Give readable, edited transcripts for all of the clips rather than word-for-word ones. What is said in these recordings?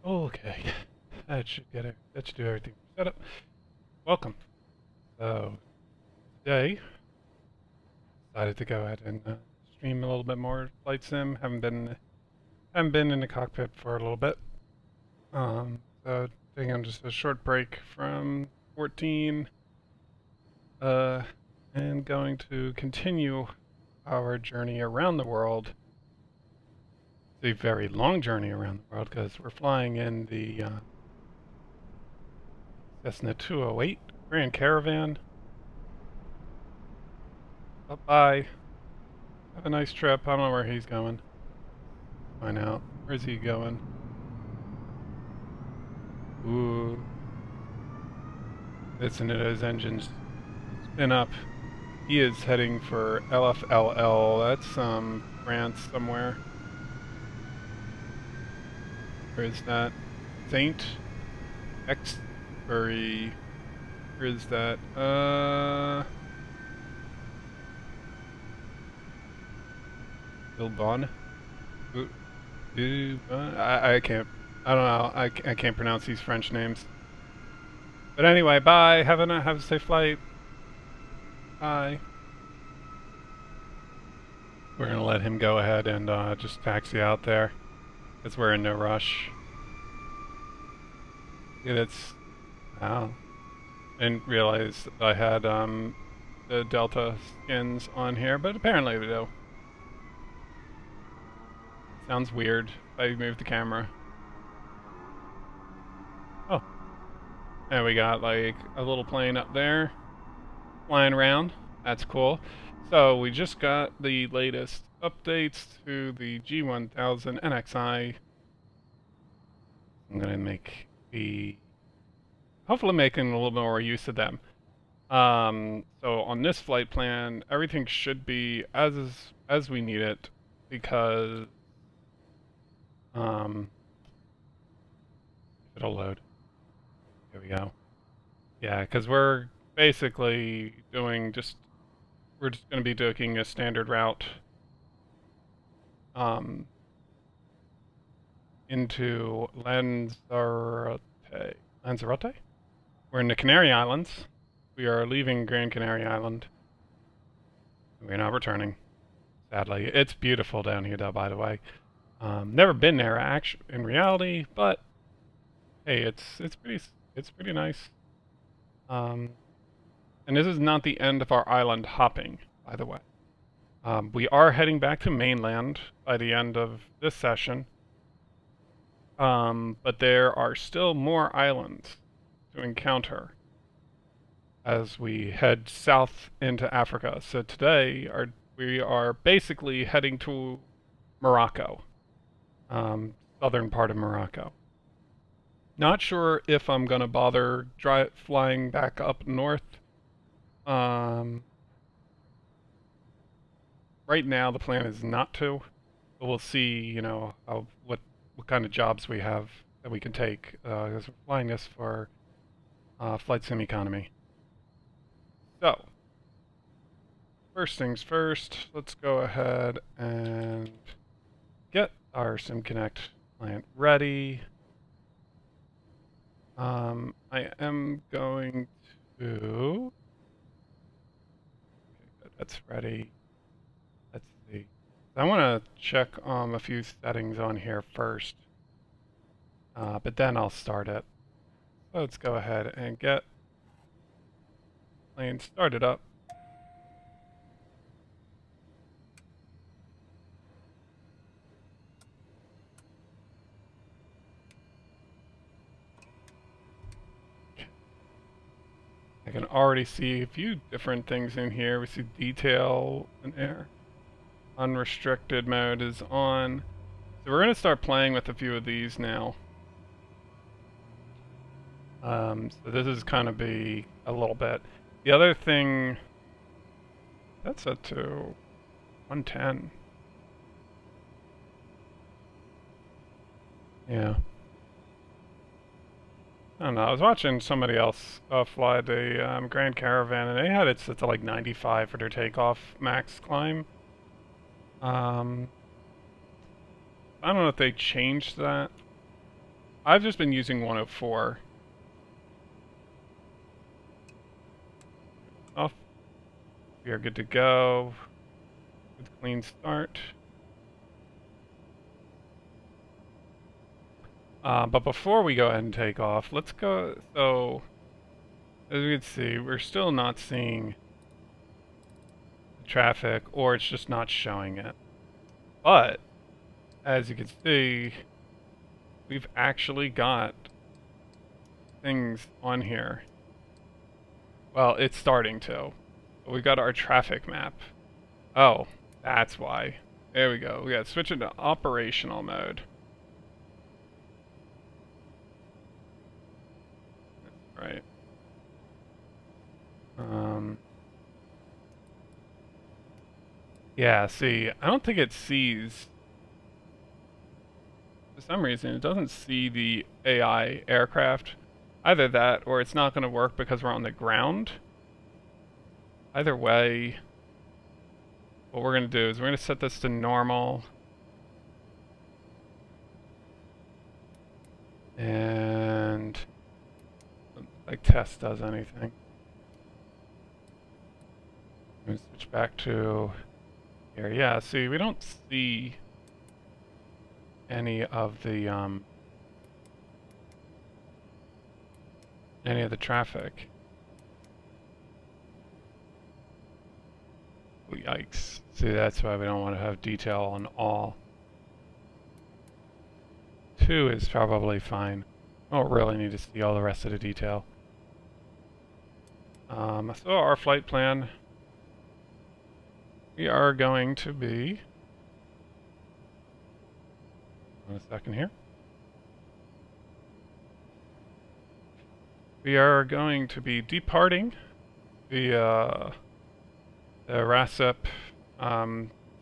Okay, that should get it. That should do everything. Set up. Welcome. So today, decided to go ahead and stream a little bit more flight sim. Haven't been in the cockpit for a little bit. So taking just a short break from 14, and going to continue our journey around the world. It's a very long journey around the world because we're flying in the Cessna 208 Grand Caravan. Bye-bye. Have a nice trip. I don't know where he's going. Find out. Where's he going? Ooh. Listen to those engines spin up. He is heading for LFLL. That's France somewhere. Where is that? Saint Exbury. Where is that? Bilbon? I can't. I don't know. I can't pronounce these French names. But anyway, bye. Have a safe flight. Bye. We're gonna let him go ahead and just taxi out there, because we're in no rush. Yeah, it's. Wow. Didn't realize I had the Delta skins on here, but apparently we do. Sounds weird if I move the camera. Oh. And we got like a little plane up there flying around. That's cool. So we just got the latest updates to the G1000 NXI. I'm gonna hopefully making a little more use of them. So on this flight plan, everything should be as we need it, because it'll load. Here we go. Yeah, because we're basically we're just going to be doing a standard route into Lanzarote. Lanzarote? We're in the Canary Islands. We are leaving Gran Canaria Island. We're not returning, sadly. It's beautiful down here, though, by the way. Never been there, in reality, but hey, it's pretty nice. And this is not the end of our island hopping, by the way. We are heading back to mainland by the end of this session. But there are still more islands to encounter as we head south into Africa. So today we are basically heading to Morocco, southern part of Morocco. Not sure if I'm gonna bother flying back up north. Right now the plan is not to, but we'll see, you know, what kind of jobs we have that we can take, because we're flying this for flight sim economy. So, first things first, let's go ahead and get our SimConnect client ready. I am going to... Okay, good, that's ready. Let's see. I want to check a few settings on here first, but then I'll start it. So let's go ahead and get plane started up. I can already see a few different things in here. We see detail and air. Unrestricted mode is on. So we're going to start playing with a few of these now. So this is kind of be a little bit. The other thing, that's set to 110. Yeah. I don't know. I was watching somebody else fly the Grand Caravan, and they had it set to like 95 for their takeoff max climb. I don't know if they changed that. I've just been using 104. Off. We are good to go. With clean start. But before we go ahead and take off, let's go. So, as you can see, we're still not seeing the traffic, or it's just not showing it. But, as you can see, we've actually got things on here. Well, it's starting to. But we got our traffic map. Oh, that's why. There we go. We got to switch it to operational mode. Right. Yeah, see, I don't think it sees. For some reason, it doesn't see the AI aircraft. Either that, or it's not going to work because we're on the ground. Either way, what we're going to do is we're going to set this to normal. And like test does anything. Let me switch back to here. Yeah, see, we don't see any of the traffic. Oh, yikes. See, that's why we don't want to have detail on all. 2 is probably fine. I don't really need to see all the rest of the detail. So our flight plan, we are going to be, one second here. We are going to be departing the RASEP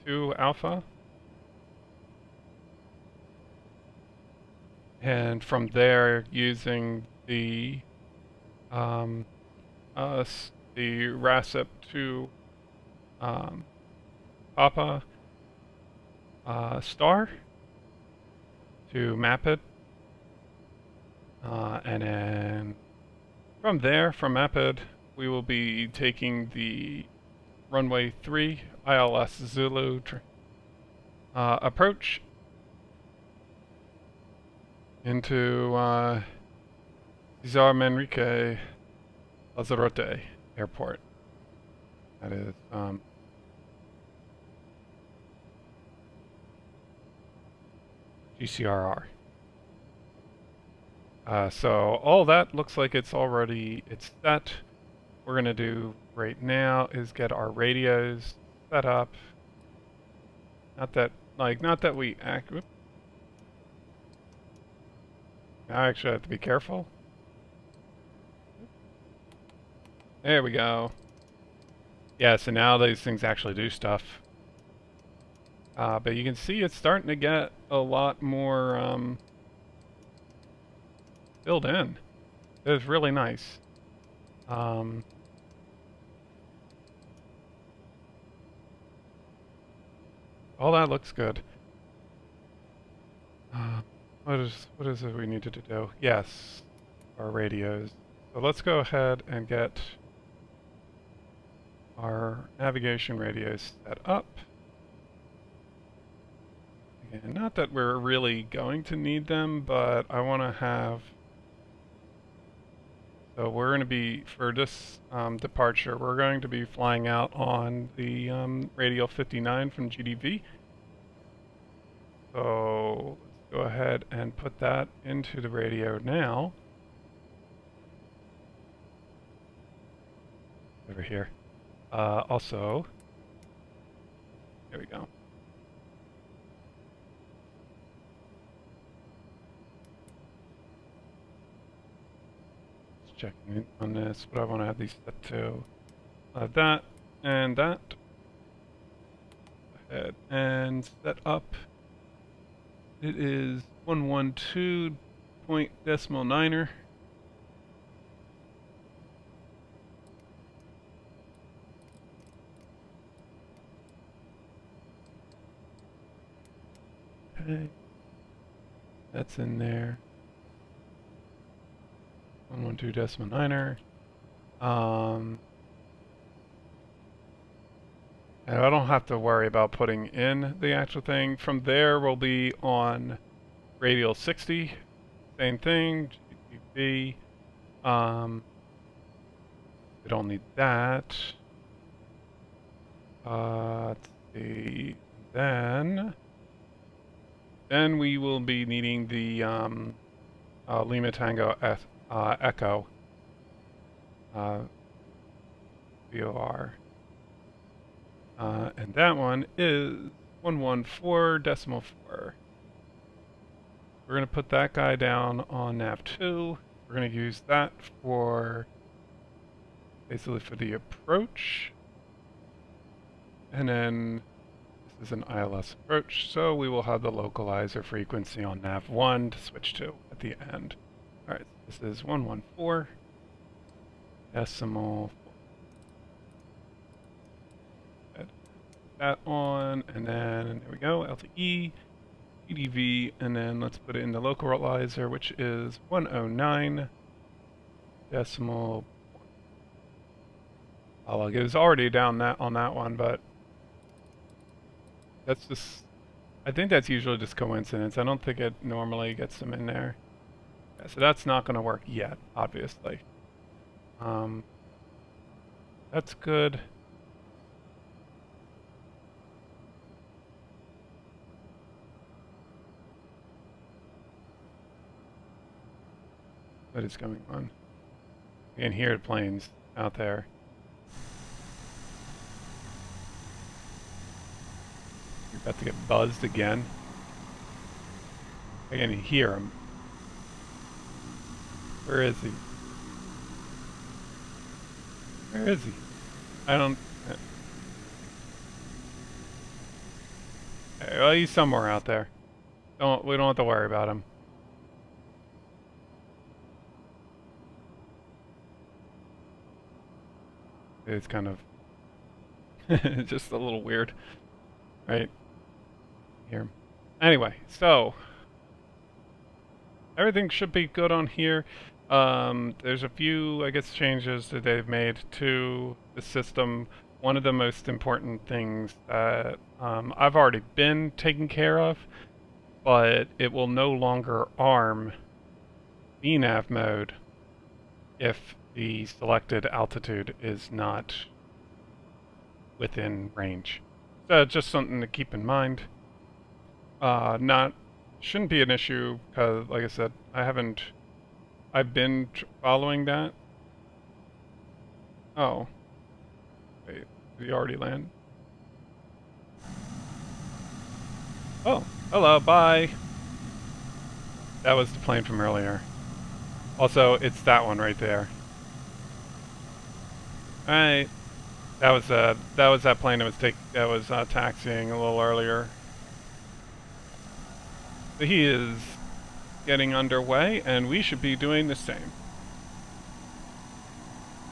2 Alpha. And from there, using the RASEP 2 Papa star to map it, and then from there, from Mapid, we will be taking the runway 3 ILS Zulu approach into Cesar Manrique Lanzarote Airport. That is GCRR. So all that looks like it's set. What we're gonna do right now is get our radios set up. Not that we act. Whoop. I actually have to be careful. There we go. Yeah, so now these things actually do stuff. But you can see it's starting to get a lot more filled in. It's really nice. All that looks good. What is it we needed to do? Yes, our radios. So let's go ahead and get our navigation radios set up. Again, not that we're really going to need them, but I want to have. So we're going to be, for this departure, we're going to be flying out on the radial 59 from GDV. So let's go ahead and put that into the radio now. Over here. Also, there we go. Just checking on this, but I want to have these set to that and that. Go ahead and set up. It is 112.9er. Okay. That's in there. 112.9er. And I don't have to worry about putting in the actual thing. From there, we'll be on radial 60. Same thing, GTV. We don't need that. Let's see. Then we will be needing the Lima Tango Echo VOR. And that one is 114.4. We're going to put that guy down on nav2. We're going to use that for basically for the approach. And then this is an ILS approach, so we will have the localizer frequency on nav1 to switch to at the end. Alright, this is 114.4. That on, and then there we go, LTE, EDV, and then let's put it in the localizer, which is 109.1. Oh, it was already down that on that one, but that's just, I think that's usually just coincidence. I don't think it normally gets them in there. Yeah, so that's not going to work yet, obviously. That's good. What is going on? You can hear planes out there. You're about to get buzzed again. I can hear him. Where is he? Where is he? I don't... Well, he's somewhere out there. We don't have to worry about him. It's kind of just a little weird, right? Here. Anyway, so everything should be good on here. There's a few, I guess, changes that they've made to the system. One of the most important things that I've already been taking care of, but it will no longer arm VNAV mode if the selected altitude is not within range. So just something to keep in mind. Shouldn't be an issue because, like I said, I've been following that. Oh. Wait, did he already land? Oh, hello, bye. That was the plane from earlier. Also, it's that one right there. Alright. That was that plane that was taxiing a little earlier. So he is getting underway, and we should be doing the same.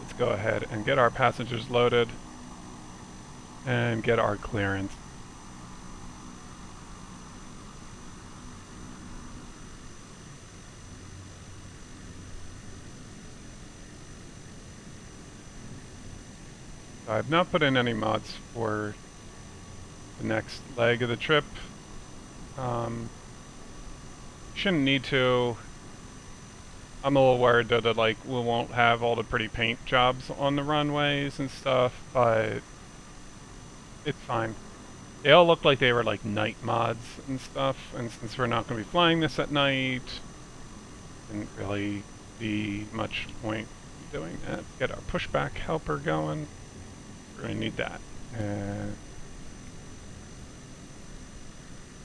Let's go ahead and get our passengers loaded and get our clearance. I've not put in any mods for the next leg of the trip. Shouldn't need to. I'm a little worried though that like we won't have all the pretty paint jobs on the runways and stuff, but it's fine. They all look like they were like night mods and stuff, and since we're not going to be flying this at night, didn't really be much point doing that. Get our pushback helper going. We're going to need that.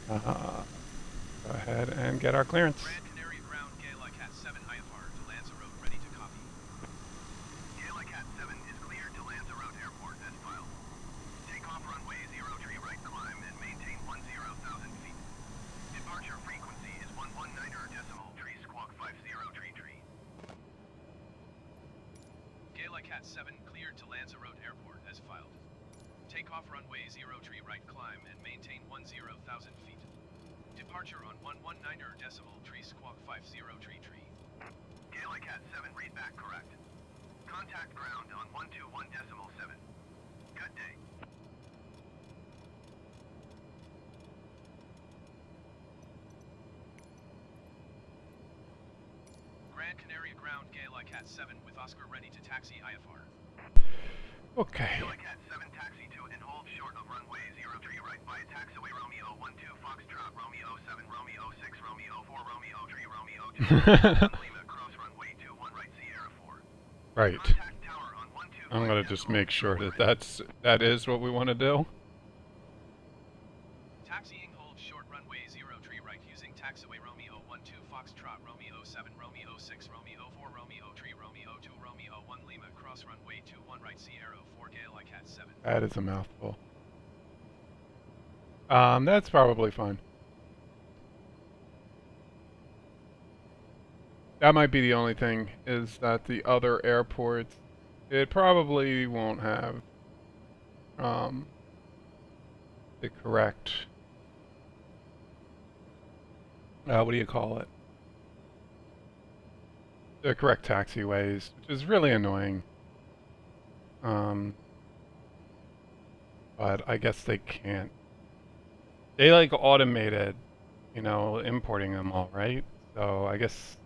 Go ahead and get our clearance. Grand Canary ground Gaelicat 7 IFR to Lanzarote, ready to copy. Gaelicat 7 is cleared to Lanzarote Airport as filed. Takeoff runway 03 right climb and maintain 10,000 feet. Departure frequency is 119.3 squawk 5033. Gaelicat 7 cleared to Lanzarote Airport as filed. Takeoff runway 03 right climb and maintain 10,000 feet. Departure on 119.3 squawk 5033. Gaelicat 7, read back correct. Contact ground on 121.7. Good day. Grand Canaria ground Gaelicat 7 with Oscar ready to taxi IFR. Okay. Gaelicat 7 taxi to and hold short of runway 03 right by taxiway Romeo 12 Foxtrot Romeo 7 Romeo 6 Romeo 4 Romeo 3 Romeo 2 Lima cross runway 21 right Sierra 4. Right. Contact tower on 125. I'm gonna just make sure that is what we want to do. Taxiing hold short runway 03 right using taxiway Romeo 12 Foxtrot Romeo 7 Romeo 6 Romeo 4 Romeo 3 Romeo 2 Romeo 1 Lima cross runway 21 right Sierra 4 Gaelicat 7. That is a mouthful. That's probably fine. That might be the only thing, is that the other airports, it probably won't have the correct, what do you call it? The correct taxiways, which is really annoying. But I guess they can't. They like automated, you know, importing them all, right? So I guess,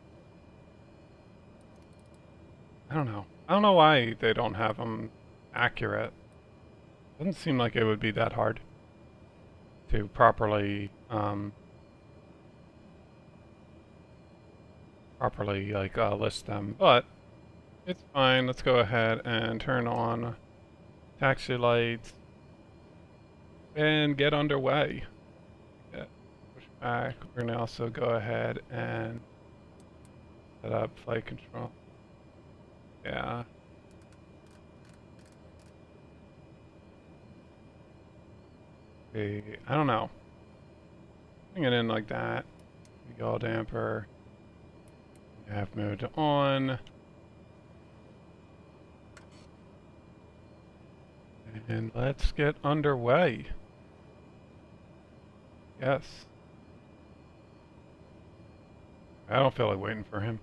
I don't know. I don't know why they don't have them accurate. Doesn't seem like it would be that hard to properly list them, but it's fine. Let's go ahead and turn on taxi lights and get underway. Yeah, push back. We're gonna also go ahead and set up flight control. Yeah. Okay, I don't know. Bring it in like that. Yaw damper. Have mode to on. And let's get underway. Yes. I don't feel like waiting for him.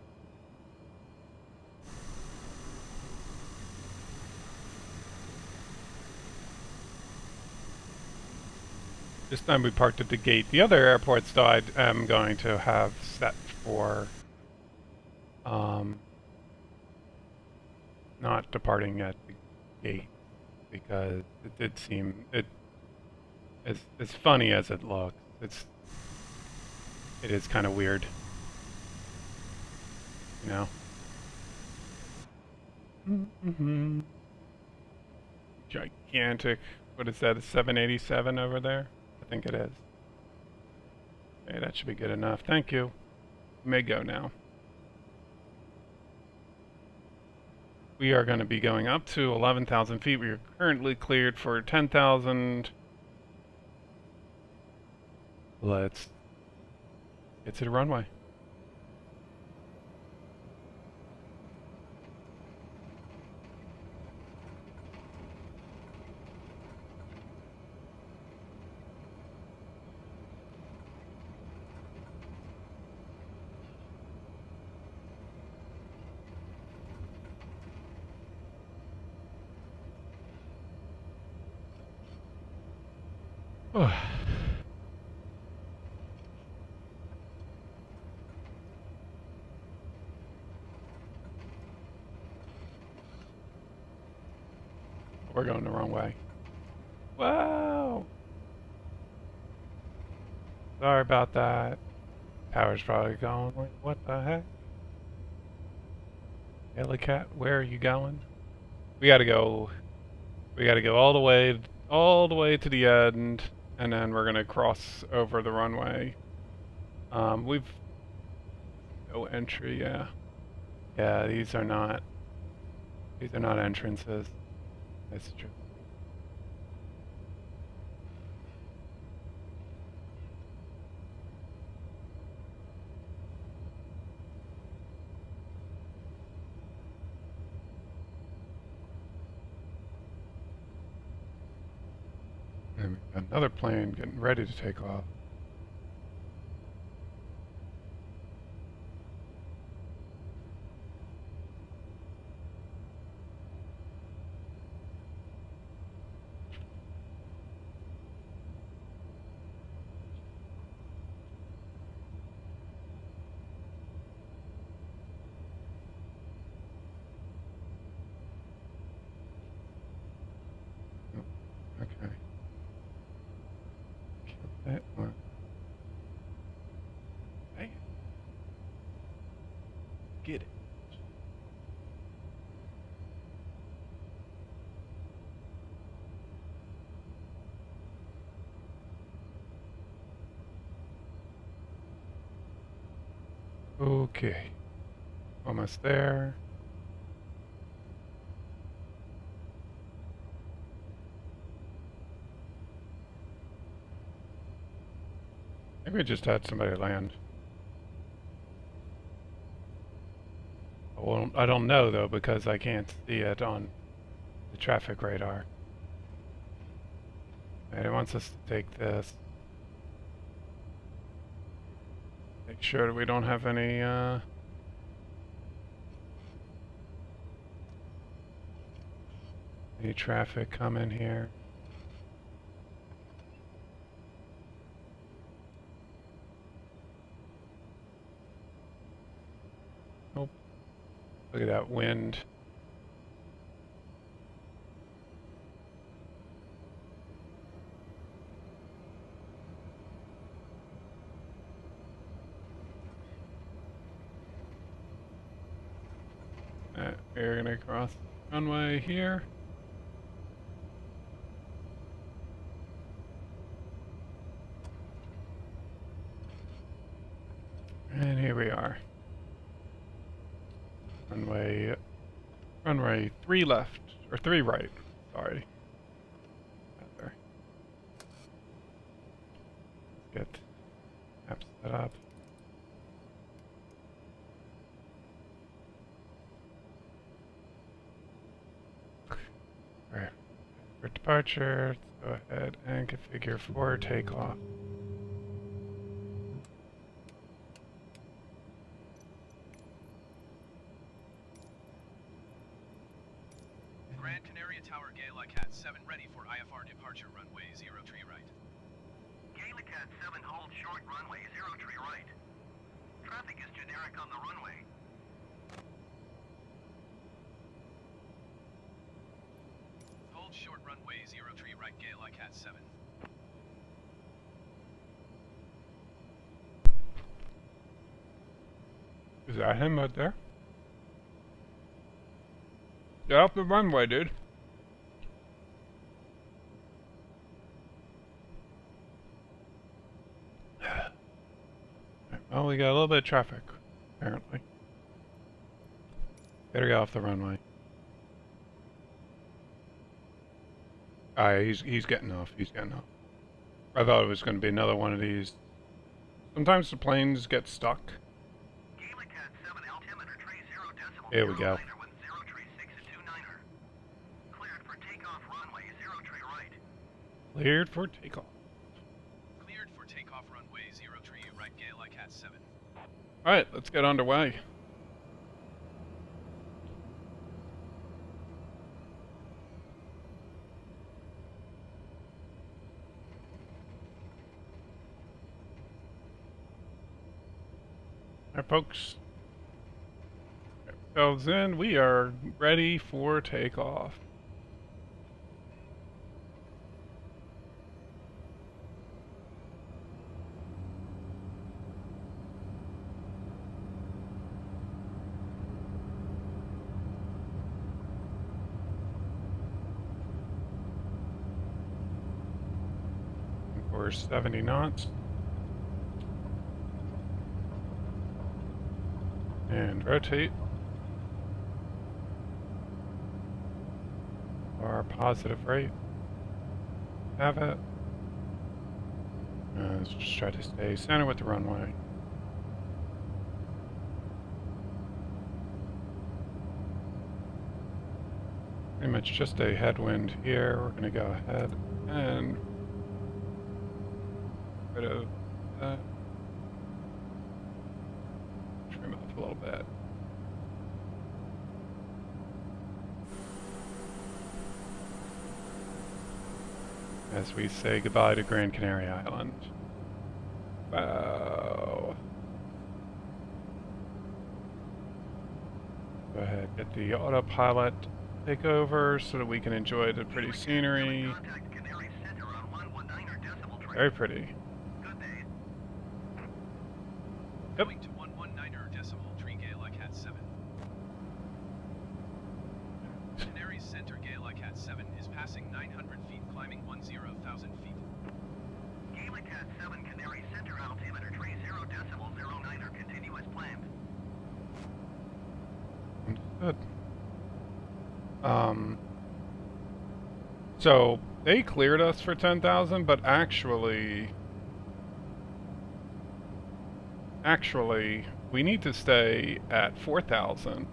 This time we parked at the gate. The other airports, though, I am going to have set for not departing at the gate, because it did seem, as funny as it looks, it is kind of weird, you know. Gigantic. What is that? A 787 over there? I think it is. Okay, that should be good enough. Thank you. You may go now. We are going to be going up to 11,000 feet. We are currently cleared for 10,000. Let's get to the runway. We're going the wrong way. Wow! Sorry about that. Power's probably going. Like, what the heck? Gaelicat, where are you going? We gotta go. We gotta go all the way to the end, and then we're gonna cross over the runway. We've no entry. Yeah, yeah. These are not entrances. That's true. And we've got another plane getting ready to take off. Okay. Kill that one. Hey. Get it. Okay. Almost there. Maybe we just had somebody land. Well, I don't know though because I can't see it on the traffic radar. And it wants us to take this. Make sure that we don't have any traffic coming here. Nope. Look at that wind. We're gonna cross the runway here. And here we are. Runway 3 left, or 3 right, sorry. There. Get map set up. Alright, for departure, let's go ahead and configure for takeoff. Grand Canaria Tower Gaelicat 7 ready for IFR departure runway 03 right. Gaelicat 7 hold short runway 03 right. Traffic is generic on the runway. Hold short runway 03 right Gaelicat 7. Is that him right there? Get off the runway, dude. Well, we got a little bit of traffic, apparently. Better get off the runway. He's getting off. He's getting off. I thought it was going to be another one of these. Sometimes the planes get stuck. Gaelicat 7 altimeter 30 decimal. Here we go. Cleared for takeoff runway 03 right. Cleared for takeoff. Cleared for takeoff runway 03 right Gaelicat 7. Alright, let's get underway. Alright, folks. Ourselves in. We are ready for takeoff. For 70 knots. And rotate. Our positive rate. Have it. Let's just try to stay center with the runway. Pretty much just a headwind here. We're going to go ahead and rid of that. Trim off a little bit. As we say goodbye to Gran Canaria Island. Wow. Go ahead, get the autopilot take over so that we can enjoy the pretty scenery. Contact Canary Center on 119er decimal tree. Very pretty. Good day. Yep. Going to 119er decimal tree Gaelicat 7. Canary Center Gaelicat 7 is passing 900 feet, climbing 10,000 feet. Gaelicat 7 Canary Center altimeter tree 0.09er, continue as planned. Good. So they cleared us for 10,000, but actually, we need to stay at 4,000.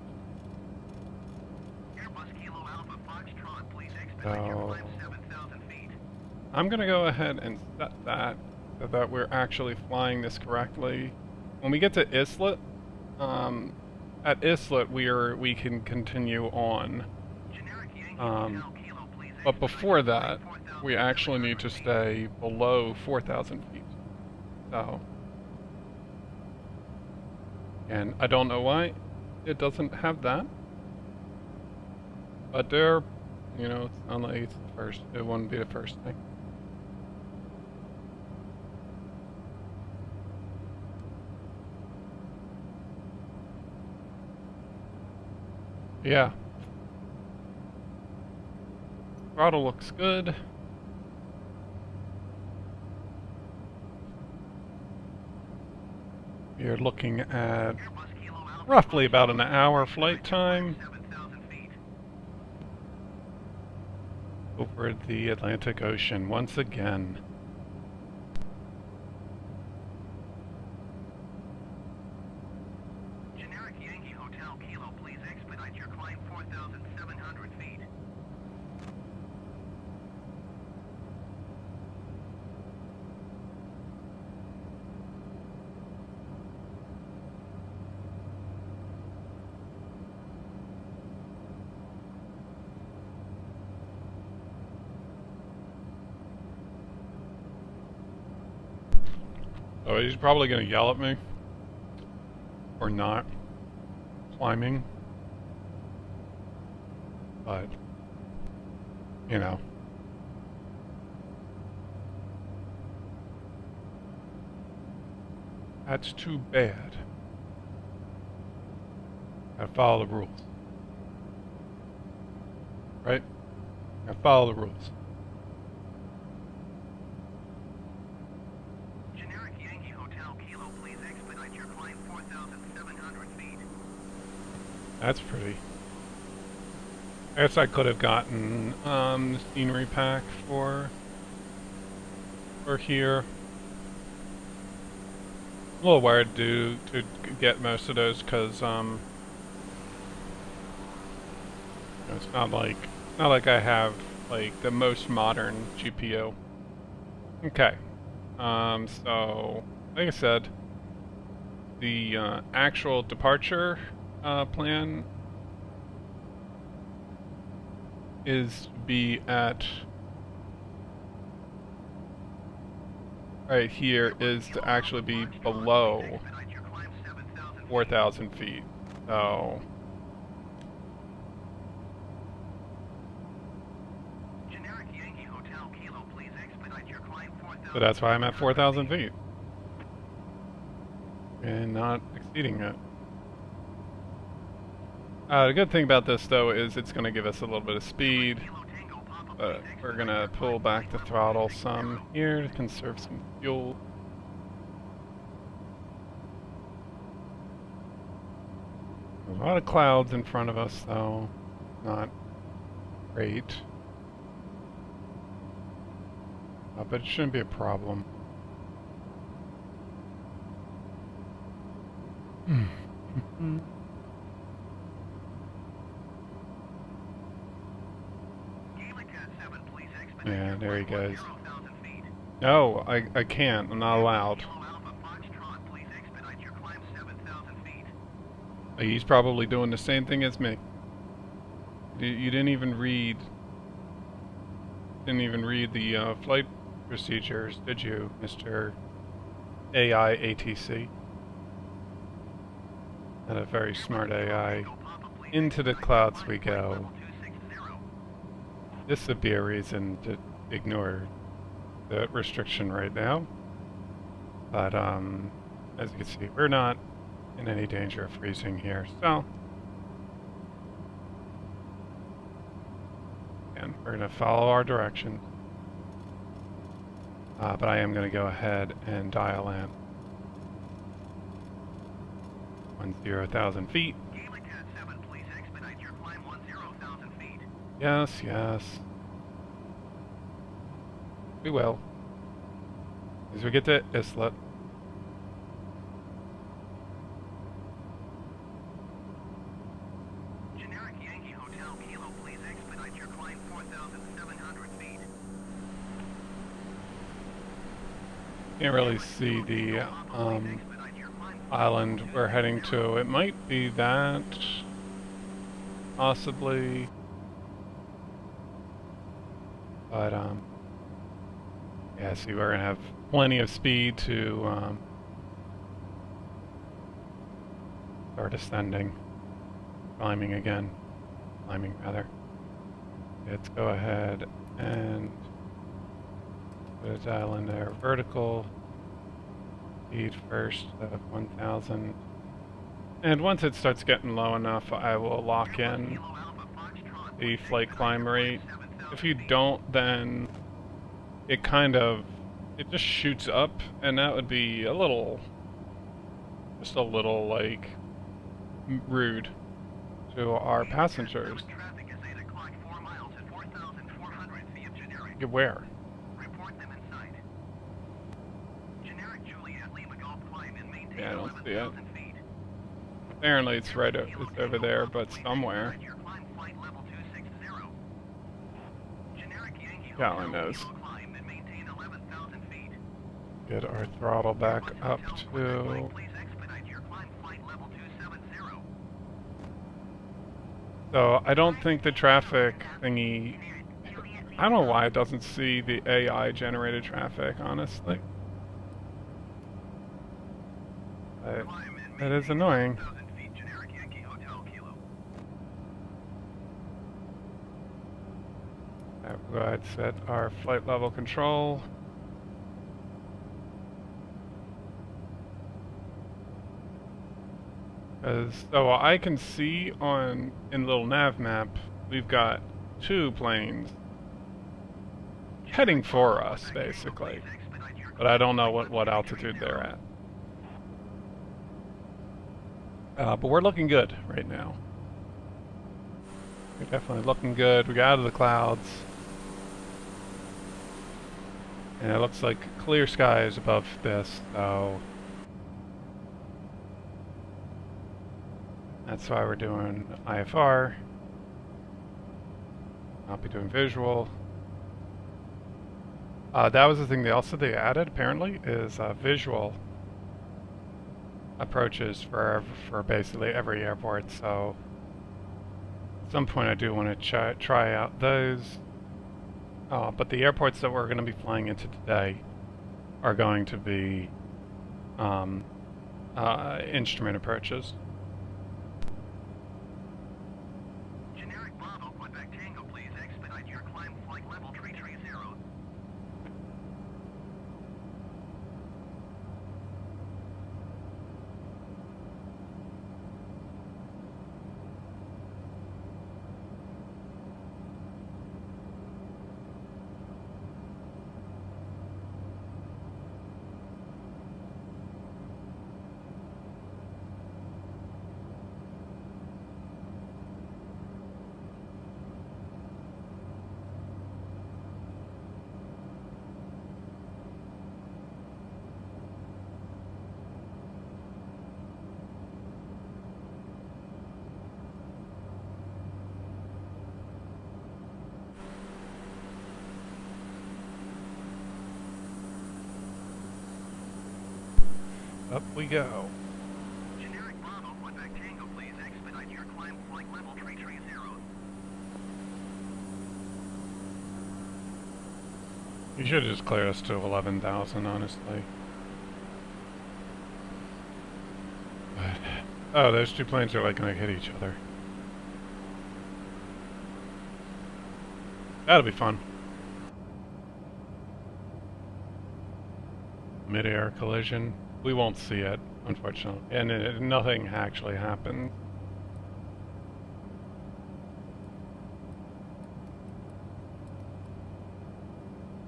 Airbus Kilo Alpha Foxtrot, please expedite your climb 7,000 feet. I'm gonna go ahead and set that so that we're actually flying this correctly. When we get to Islet, at Islet we can continue on. Generic Yankee Hotel Kilo, please But before expedite your that, climb 4,700 we actually need to feet. stay below 4,000 feet. So, and I don't know why it doesn't have that, but there, you know, it's not like it's the first. It wouldn't be the first thing. Yeah. Throttle looks good. You're looking at Airbus Kilo Alpha roughly about an hour flight time 7,000 feet. over the Atlantic Ocean once again. Generic Yankee Hotel Kilo, please expedite your climb 4,700 feet. So he's probably going to yell at me. Or not. Climbing. But, you know. That's too bad. Gotta follow the rules. Right? Gotta follow the rules. Generic Yankee Hotel Kilo, please expedite your climb 4,700 feet. That's pretty. I guess I could have gotten the scenery pack for here. A little wired to get most of those because it's not like I have like the most modern GPU. Okay. So like I said, the actual departure plan is to be at right here is to actually be below Expedite your climb 7,000 feet. 4,000 feet. So Generic Yankee Hotel Kilo, please expedite your climb 4,000. so that's why I'm at 4,000 feet and not exceeding it. The good thing about this though is it's going to give us a little bit of speed. Kilo Tango Papa, But please we're expedite gonna your pull climb back the 5,000 throttle feet. some here to conserve some fuel. There's a lot of clouds in front of us though. Not great. But it shouldn't be a problem. Gaelicat 7, please expedite Yeah, your there he climb goes. 10,000 feet. No, I can't. I'm not allowed. Kilo Alpha Foxtrot, please expedite your climb 7,000 feet. He's probably doing the same thing as me. You didn't even read the flight procedures, did you, Mr. AI ATC? Not a very smart AI. Into the clouds we go. this would be a reason to ignore the restriction right now. But as you can see, we're not in any danger of freezing here. So, and we're going to follow our directions. But I am going to go ahead and dial in 10,000 feet. Gaelicat 7, please expedite your climb 10,000 feet. Yes, yes. We will. As we get to Islet. Generic Yankee Hotel Kilo, please expedite your climb 4,700 feet. Can't really see the island we're heading to. It might be that, possibly, but yeah, see, we're gonna have plenty of speed to start ascending, climbing rather. Let's go ahead and put a dial in there. Vertical speed first of 1,000. And once it starts getting low enough, I will lock in the flight climb rate. If you don't, then it just shoots up, and that would be just a little, like, rude to our passengers. Where? Yeah, I don't see it. Apparently it's it's over there, but somewhere. God only knows. Get our throttle back up to... So, I don't think the traffic thingy... I don't know why it doesn't see the AI generated traffic, honestly. But that is annoying. We'll go ahead and set our flight level control. So I can see in the little nav map, we've got 2 planes heading for us, basically. But I don't know what altitude they're at. But we're looking good right now. We're definitely looking good. We got out of the clouds. And it looks like clear skies above this, so... That's why we're doing IFR. I'll be doing visual. That was the thing they added, apparently, is visual approaches for basically every airport, so at some point I do want to try out those. But the airports that we're going to be flying into today are going to be instrument approaches. Generic Bravo, Quebec Tango, please expedite your climb flight level 330. Up we go. Generic Bravo, Quebec Tango, please expedite your climb flight level 330. You should have just cleared us to 11,000, honestly. But, oh, those 2 planes are like going to hit each other. That'll be fun. Mid-air collision. We won't see it, unfortunately. And nothing actually happened.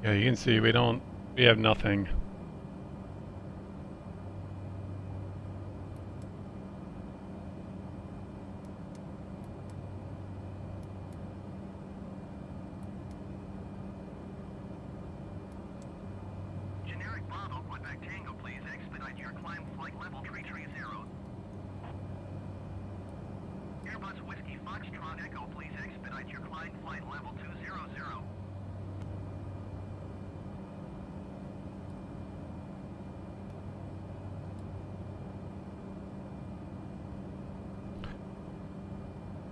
Yeah, you can see we have nothing. Generic Bravo, Quebec Tango, please expedite your climb flight level 330. Airbus Whiskey Foxtrot Echo, please expedite your climb flight level 200.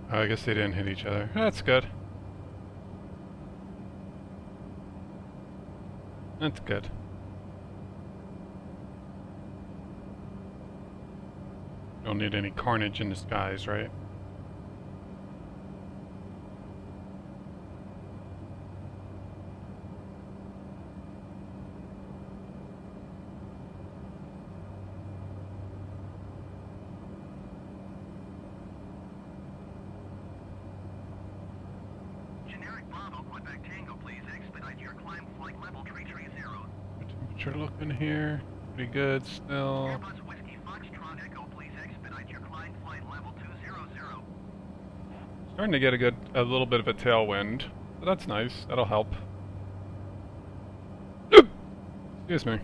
Oh, I guess they didn't hit each other. That's good. That's good. Don't need any carnage in the skies, right? Generic Bravo, Quebec Tango, please expedite your climb flight level 330. Temperature looking here. Pretty good still. Airbus Whiskey Foxtrot Echo, please expedite your climb flight level 200. Starting to get a little bit of a tailwind. So that's nice. That'll help. Excuse me.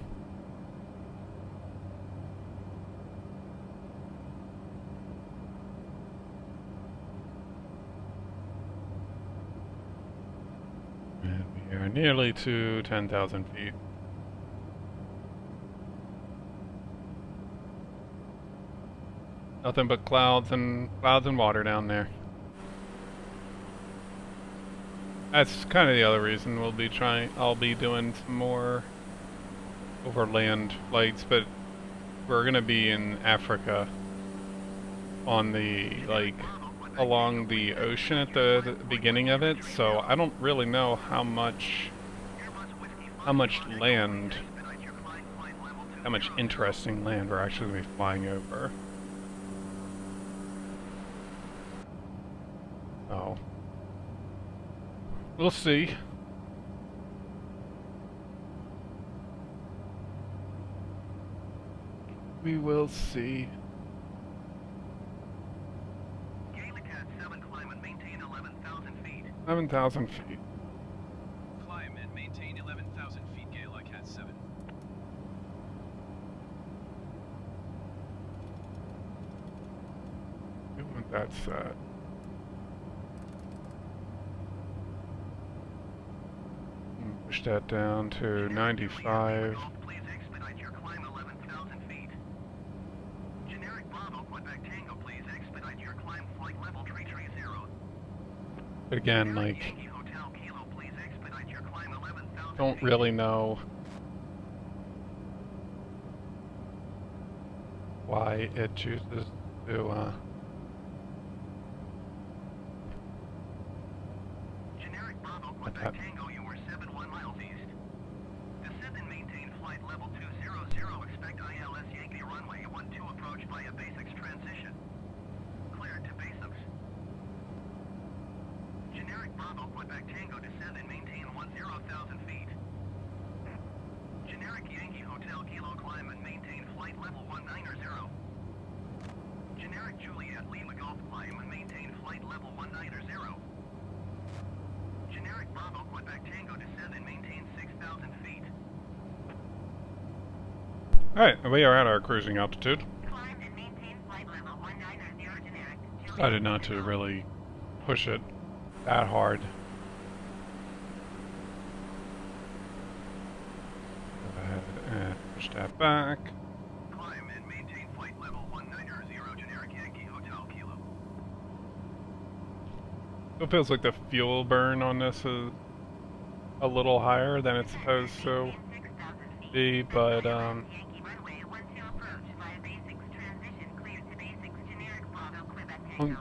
And we are nearly to 10,000 feet. Nothing but clouds and water down there. That's kind of the other reason I'll be doing some more overland flights, but we're gonna be in Africa on along the ocean at the beginning of it, so I don't really know how much land, how much interesting land we're actually gonna be flying over. Oh. We'll see. We will see. Gaelicat 7, climb and maintain 11,000 feet. 11,000 feet. Climb and maintain 11,000 feet, Gaelicat 7. We want that set. Push that down to 95. Please expedite your climb 11,000 feet. Generic Bravo, Quebec Tango, please expedite your climb flight level 330. But again, Generic like, Yankee Hotel Kilo, please expedite your climb 11,000 don't feet. really know why it chooses to, Generic Bravo, Quebec Tango, you are 71 miles east. Descend and maintain flight level 200. Expect ILS Yankee runway 12 approach via basics transition. Cleared to basics. Generic Bravo, Quebec Tango, descend and maintain 10,000 feet. Generic Yankee Hotel Kilo, climb and maintain flight level 190. Generic Juliet Lima Golf, climb and maintain flight level 190. Generic Bravo, Quebec Tango, descend and maintain 6,000 feet. Alright, we are at our cruising altitude. Climb and maintain flight level 190 generic. Decided not to really push it that hard. Go ahead and push that back. Climb and maintain flight level 190 generic Yankee Hotel Kilo. It feels like the fuel burn on this is a little higher than it's supposed to be, but Yankee runway 12 approach via basics transition cleared to basics generic Bravo Quebec Tango.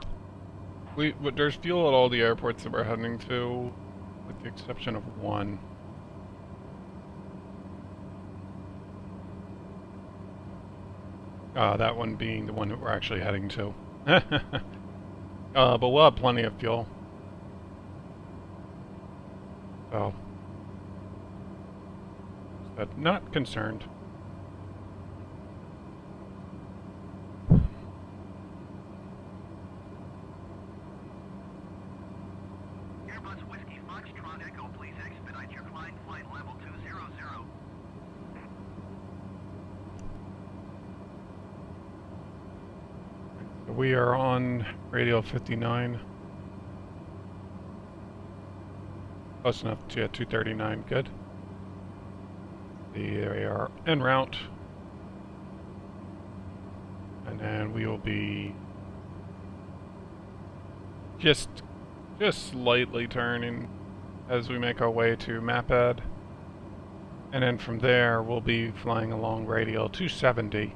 there's fuel at all the airports that we're heading to. With the exception of one. That one being the one that we're actually heading to. But we'll have plenty of fuel. So, but not concerned. Airbus Whiskey Foxtrot Echo, please expedite your climb flight level 200. We are on radio 59. Close enough to 239, good. They are en route. And then we will be just slightly turning as we make our way to Maped. And then from there we'll be flying along radial 270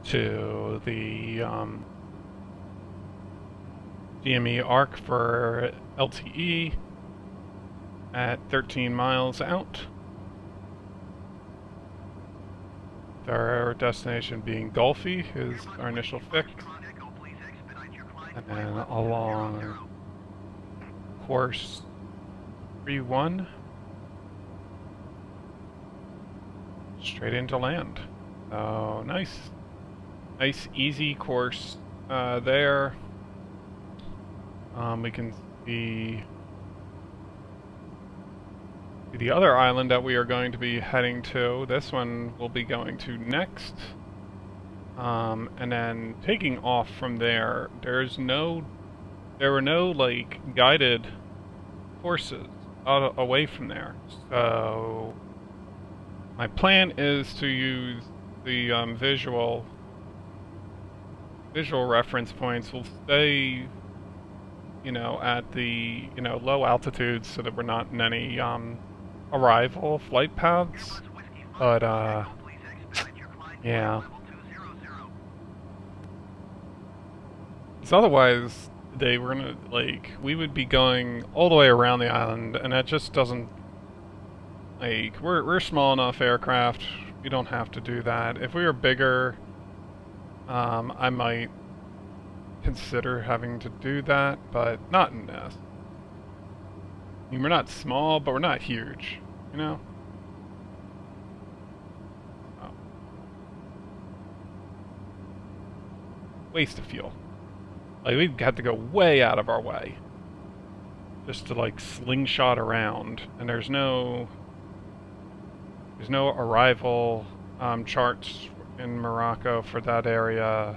to the DME arc for LTE at 13 miles out. Our destination being Gulfy is our initial fix. And then along course 31 straight into land. So nice easy course there. We can see the other island that we are going to be heading to. This one we'll be going to next. And then taking off from there, there were no like guided courses away from there. So my plan is to use the visual reference points. We'll stay, at the low altitudes so that we're not in any arrival flight paths. But yeah. So otherwise, we would be going all the way around the island, and that just doesn't, we're small enough aircraft, we don't have to do that. If we were bigger, I might consider having to do that, but not in this. I mean, we're not small, but we're not huge, Oh. Waste of fuel. We'd have to go way out of our way just to slingshot around, and there's no arrival charts in Morocco for that area.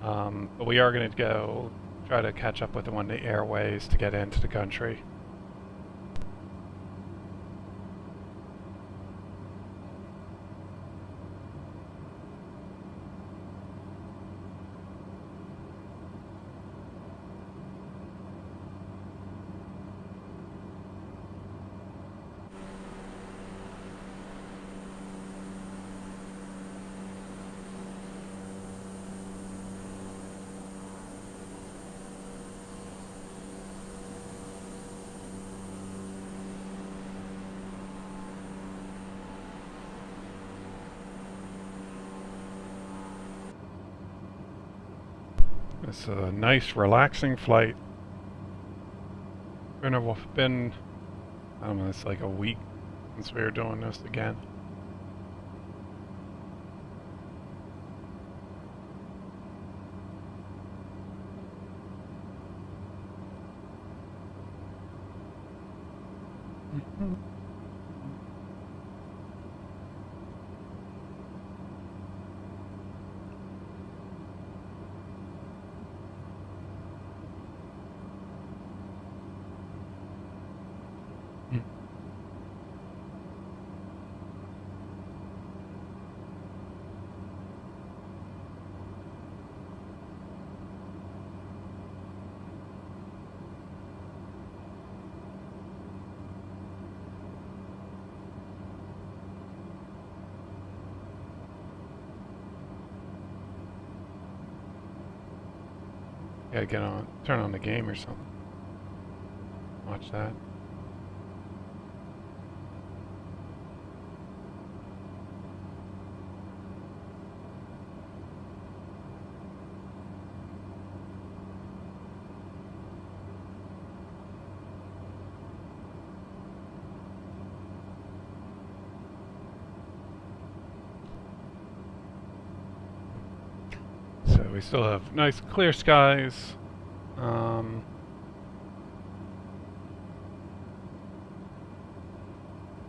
But we are going to go try to catch up with one of the airways to get into the country. It's a nice, relaxing flight. Been, I don't know, it's like a week since we were doing this again. Gotta turn on the game or something. watch that. So we still have nice clear skies.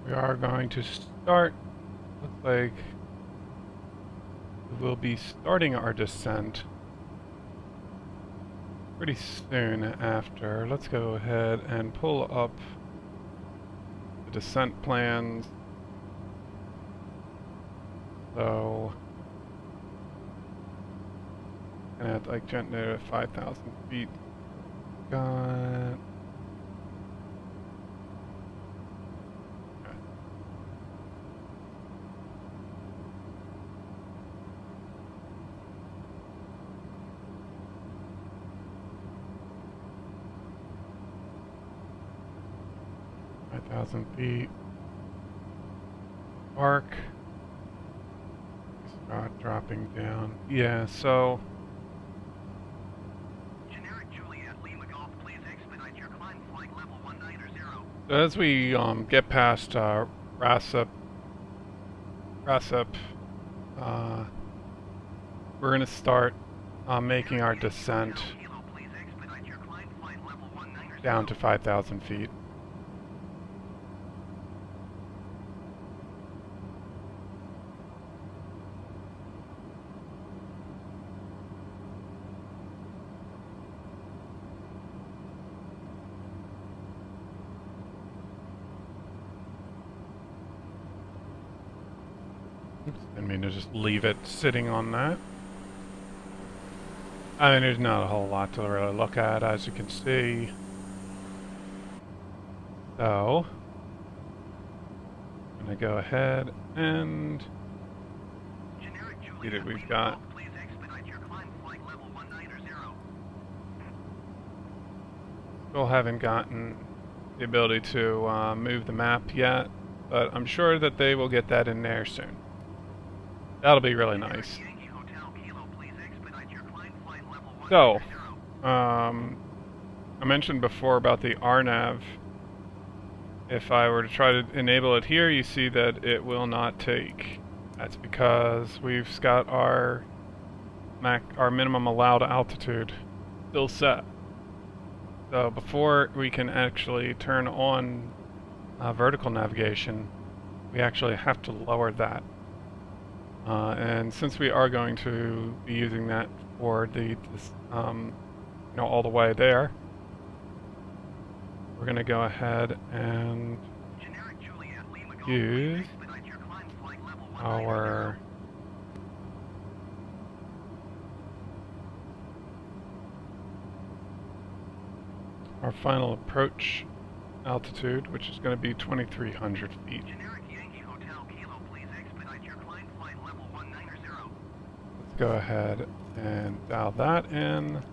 We are going to start, looks like we will be starting our descent pretty soon after. Let's go ahead and pull up the descent plans. So, gonna have like gently at 5,000 feet. Got 5,000 feet. Arc. Start dropping down. Yeah, so Generic Juliet Lima Golf, please expedite your climb flight level 190. as we get past Rasip, we're gonna start making our descent Kilo, please expedite your climb flight level 190. down to 5,000 feet. Didn't mean to just leave it sitting on that. I mean, there's not a whole lot to really look at, as you can see. So, I'm gonna go ahead and see that we've got Please expedite your climb flight level 190. still haven't gotten the ability to move the map yet, but I'm sure that they will get that in there soon. That'll be really nice. Yankee Hotel Kilo, please expedite your climb flight level 190. So, I mentioned before about the RNAV. If I were to try to enable it here, you see that it will not take. That's because we've got our minimum allowed altitude still set. So before we can actually turn on vertical navigation, we actually have to lower that. And since we are going to be using that for the, all the way there, we're going to go ahead and use our final approach altitude, which is going to be 2,300 feet. Let's go ahead and dial that in.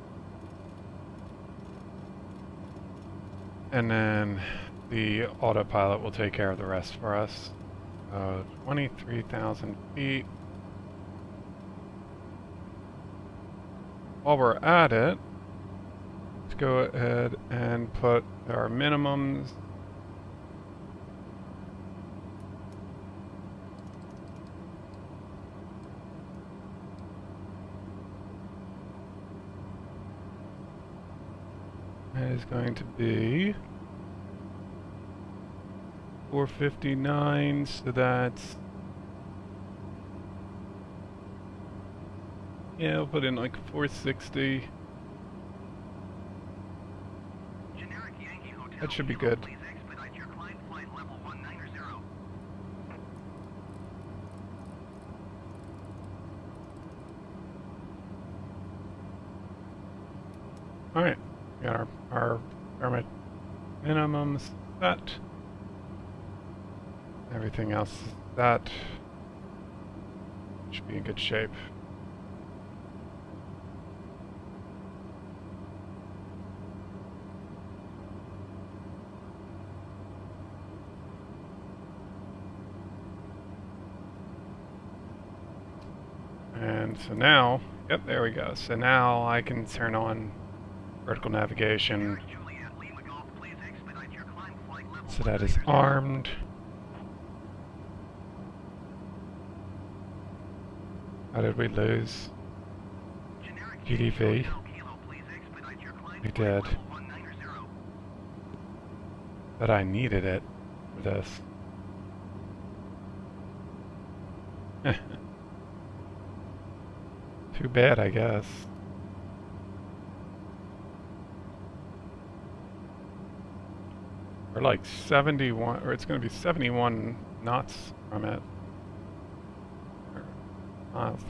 And then the autopilot will take care of the rest for us. 23,000 feet. While we're at it, let's go ahead and put our minimums. That is going to be 459, so that's, yeah, we'll put in like 460. That should be good. Alright, got our permit minimums set. Everything else is set. Should be in good shape. And so now, yep, there we go. So now I can turn on vertical navigation. So that is armed. How did we lose? GDV. We did. But I needed it for this. Too bad, I guess. We're like 71, or it's going to be 71 knots from it. Or miles.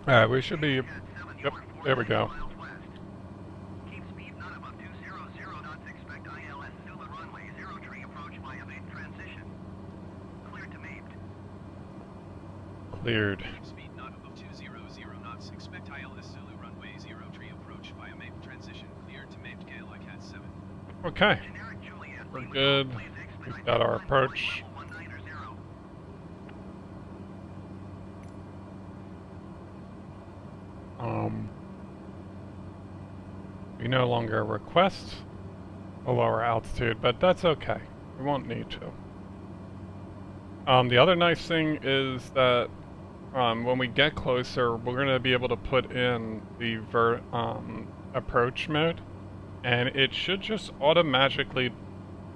Alright, we should be... Yep, there we go. Cleared. Speed not above 200 knots. Expect ILS Zulu runway 0 tree approach via MAPE transition. Cleared to MAPE Gaelicat 7. Okay. We're good. We've got our approach. We no longer request a lower altitude, but that's okay. We won't need to. The other nice thing is that when we get closer, we're going to be able to put in the approach mode, and it should just automatically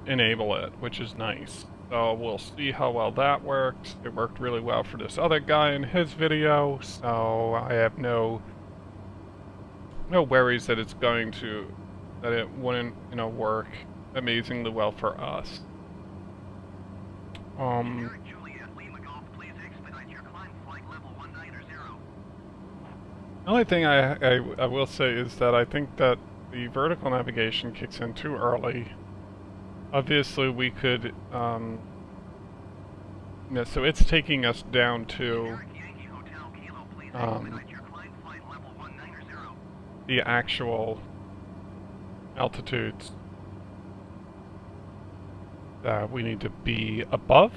enable it, which is nice. So we'll see how well that works. It worked really well for this other guy in his video, so I have no worries that it's going to, that it wouldn't, work amazingly well for us. The only thing I will say is that I think that the vertical navigation kicks in too early. Obviously we could, so it's taking us down to the actual altitudes that we need to be above,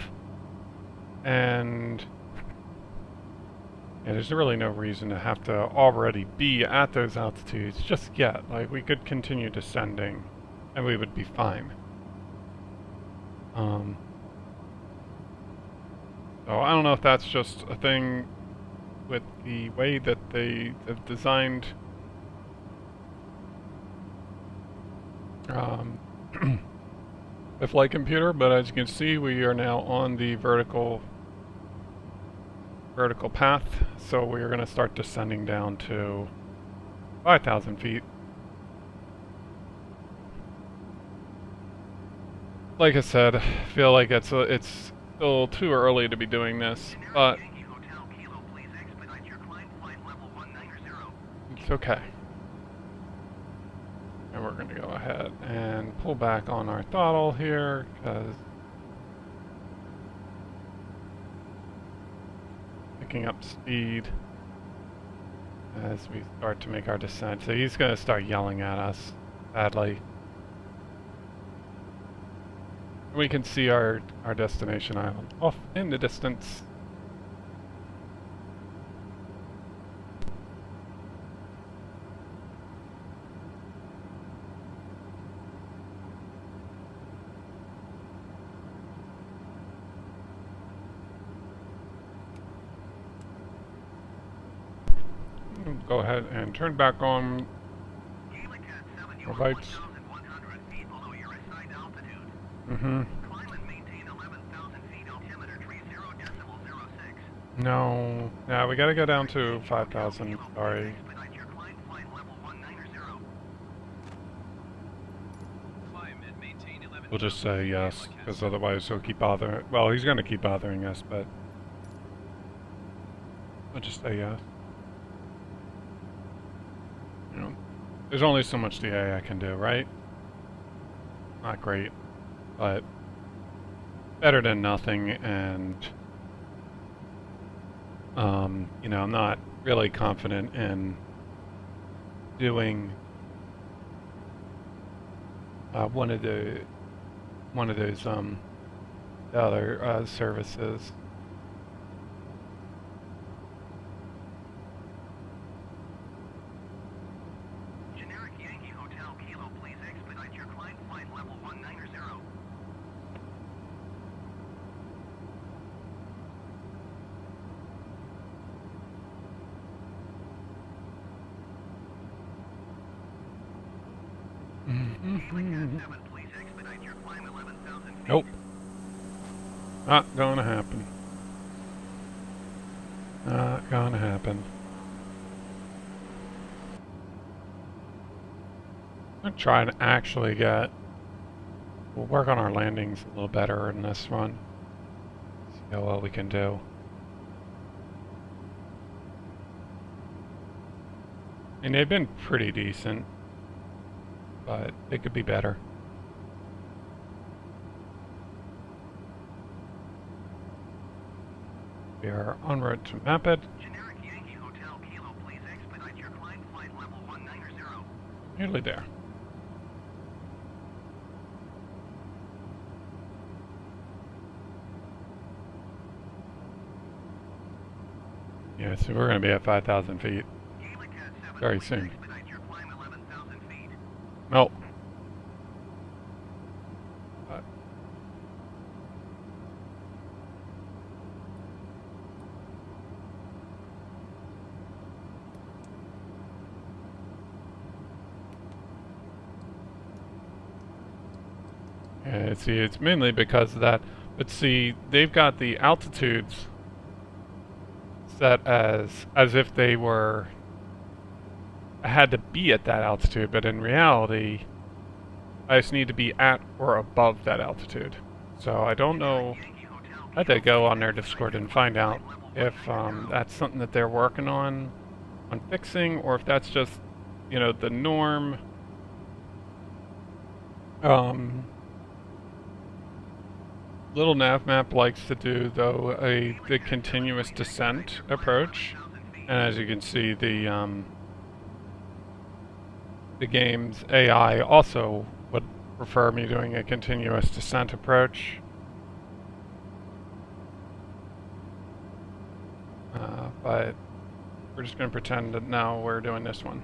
and there's really no reason to have to already be at those altitudes just yet. Like, we could continue descending and we would be fine. So I don't know if that's just a thing with the way that they have designed the flight computer, but as you can see, we are now on the vertical path, so we are going to start descending down to 5,000 feet. Like I said, I feel like it's still too early to be doing this, but it's okay. And we're going to go ahead and pull back on our throttle here, because picking up speed as we start to make our descent. So he's going to start yelling at us, sadly. We can see our destination island off in the distance. Go ahead and turn back on Little bites. 1,100 feet below your assigned altitude. Mm-hmm. Climb and maintain 11,000 feet altimeter, tree 0.06. No. Yeah, we gotta go down to 5,000. Sorry. Expedite your climb flight level 190. Climb and maintain 11,000 We'll just say yes, because otherwise he'll keep bothering. Well, he's gonna keep bothering us, but we'll just say yes. You know, there's only so much DA I can do, right? Not great, but better than nothing, and you know, I'm not really confident in doing one of those other services. Generic Yankee Hotel Kilo, please expedite your climb flight level 190. Gaelicat 7, please expedite your climb 11,000 feet. Nope. Not gonna happen. Not gonna happen. I'm gonna try and actually we'll work on our landings a little better in this run. See how well we can do. And they've been pretty decent, but they could be better. We are en route to Mapid. Generic Yankee Hotel Kilo, please expedite your climb flight level 190. Nearly there. Yeah, so we're going to be at 5,000 feet Gaelicat 7, very please soon. expedite your climb 11,000 feet. Nope. Yeah, see, it's mainly because of that. But see, they've got the altitudes set as if they were had to be at that altitude, but in reality, I just need to be at or above that altitude. So I don't know. I had to go on their Discord and find out if that's something that they're working on fixing, or if that's just, you know, the norm. Little Navmap likes to do, though, the continuous descent approach, and as you can see, the game's AI also would prefer me doing a continuous descent approach. But we're just going to pretend that now we're doing this one.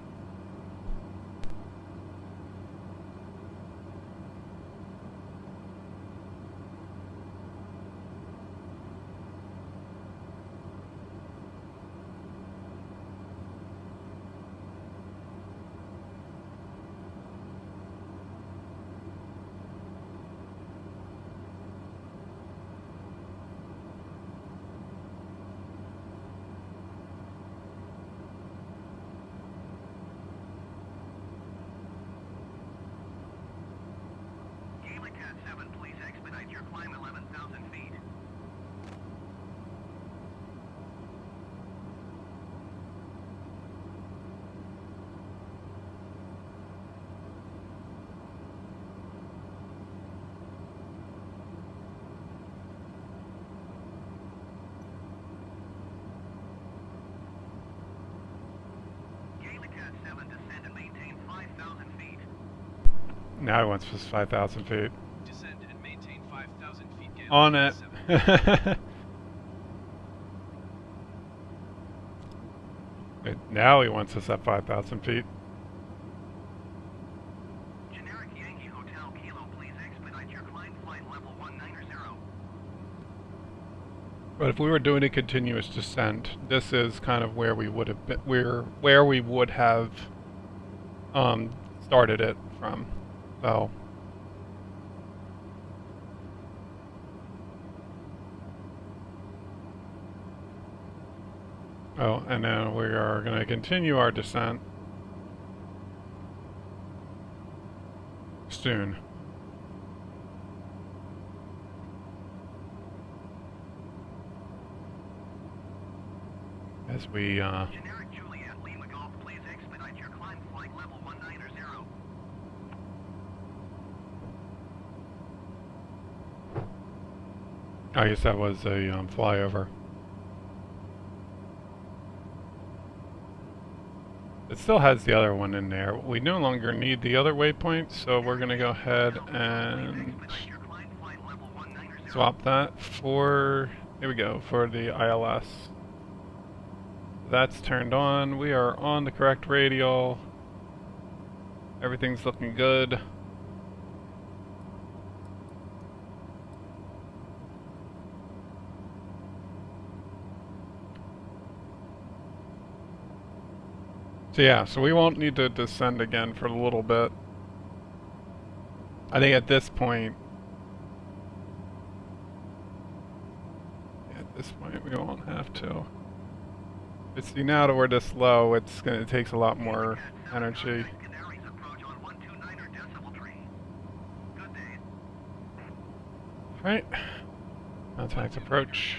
Gaelicat 7, please expedite your climb 11,000 feet. Gaelicat 7, descend and maintain 5,000 feet. Now he wants us 5,000 feet. Descend and maintain 5,000 feet. Gaelicat On it. 7. Now he wants us at 5,000 feet. Generic Yankee Hotel Kilo, please expedite your climb flight level 190. But if we were doing a continuous descent, this is kind of where we would have been, where we would have started it from. So oh, and then we are going to continue our descent soon. As we Generic Juliet, Lima Golf, please expedite your climb flight level 190. I guess that was a flyover. It still has the other one in there. We no longer need the other waypoint, so we're going to go ahead and swap that for, here we go, for the ILS. That's turned on. We are on the correct radial. Everything's looking good. So yeah, so we won't need to descend again for a little bit. I think at this point, we won't have to. But see, now that we're this low, it takes a lot more energy. Right. Contact approach.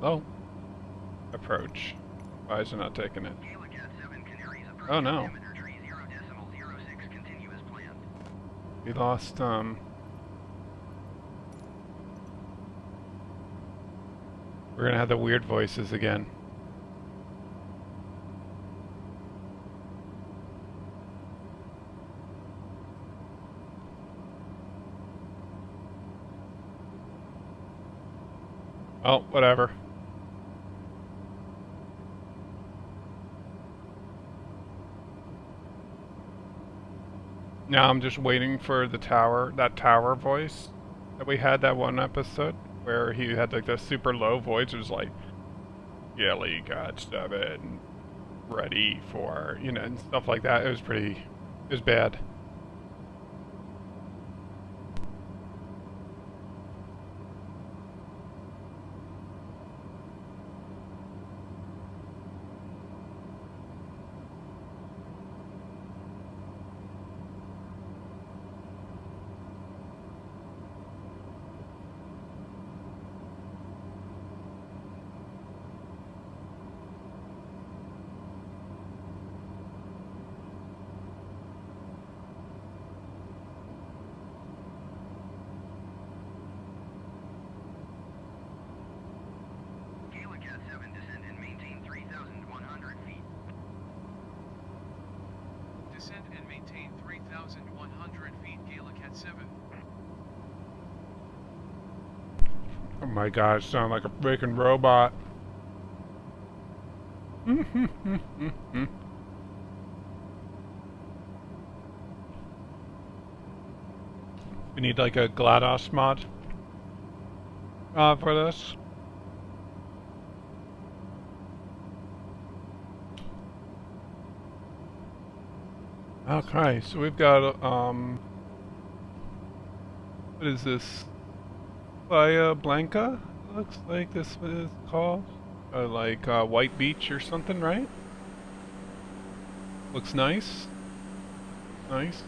Low. Approach. Why is it not taking it? Oh no. We lost, we're gonna have the weird voices again. Oh, whatever. Now I'm just waiting for the that tower voice that we had that one episode where he had like the super low voice. It was like, Gaelicat 7, ready for, you know, and stuff like that. It was bad. Descend and maintain 3,100 feet, Gaelicat 7. Oh my god, I sound like a freaking robot. We need like a GLaDOS mod for this. Okay, so we've got what is this? Playa Blanca? Looks like this is called. Like White Beach or something, right? Looks nice. Nice.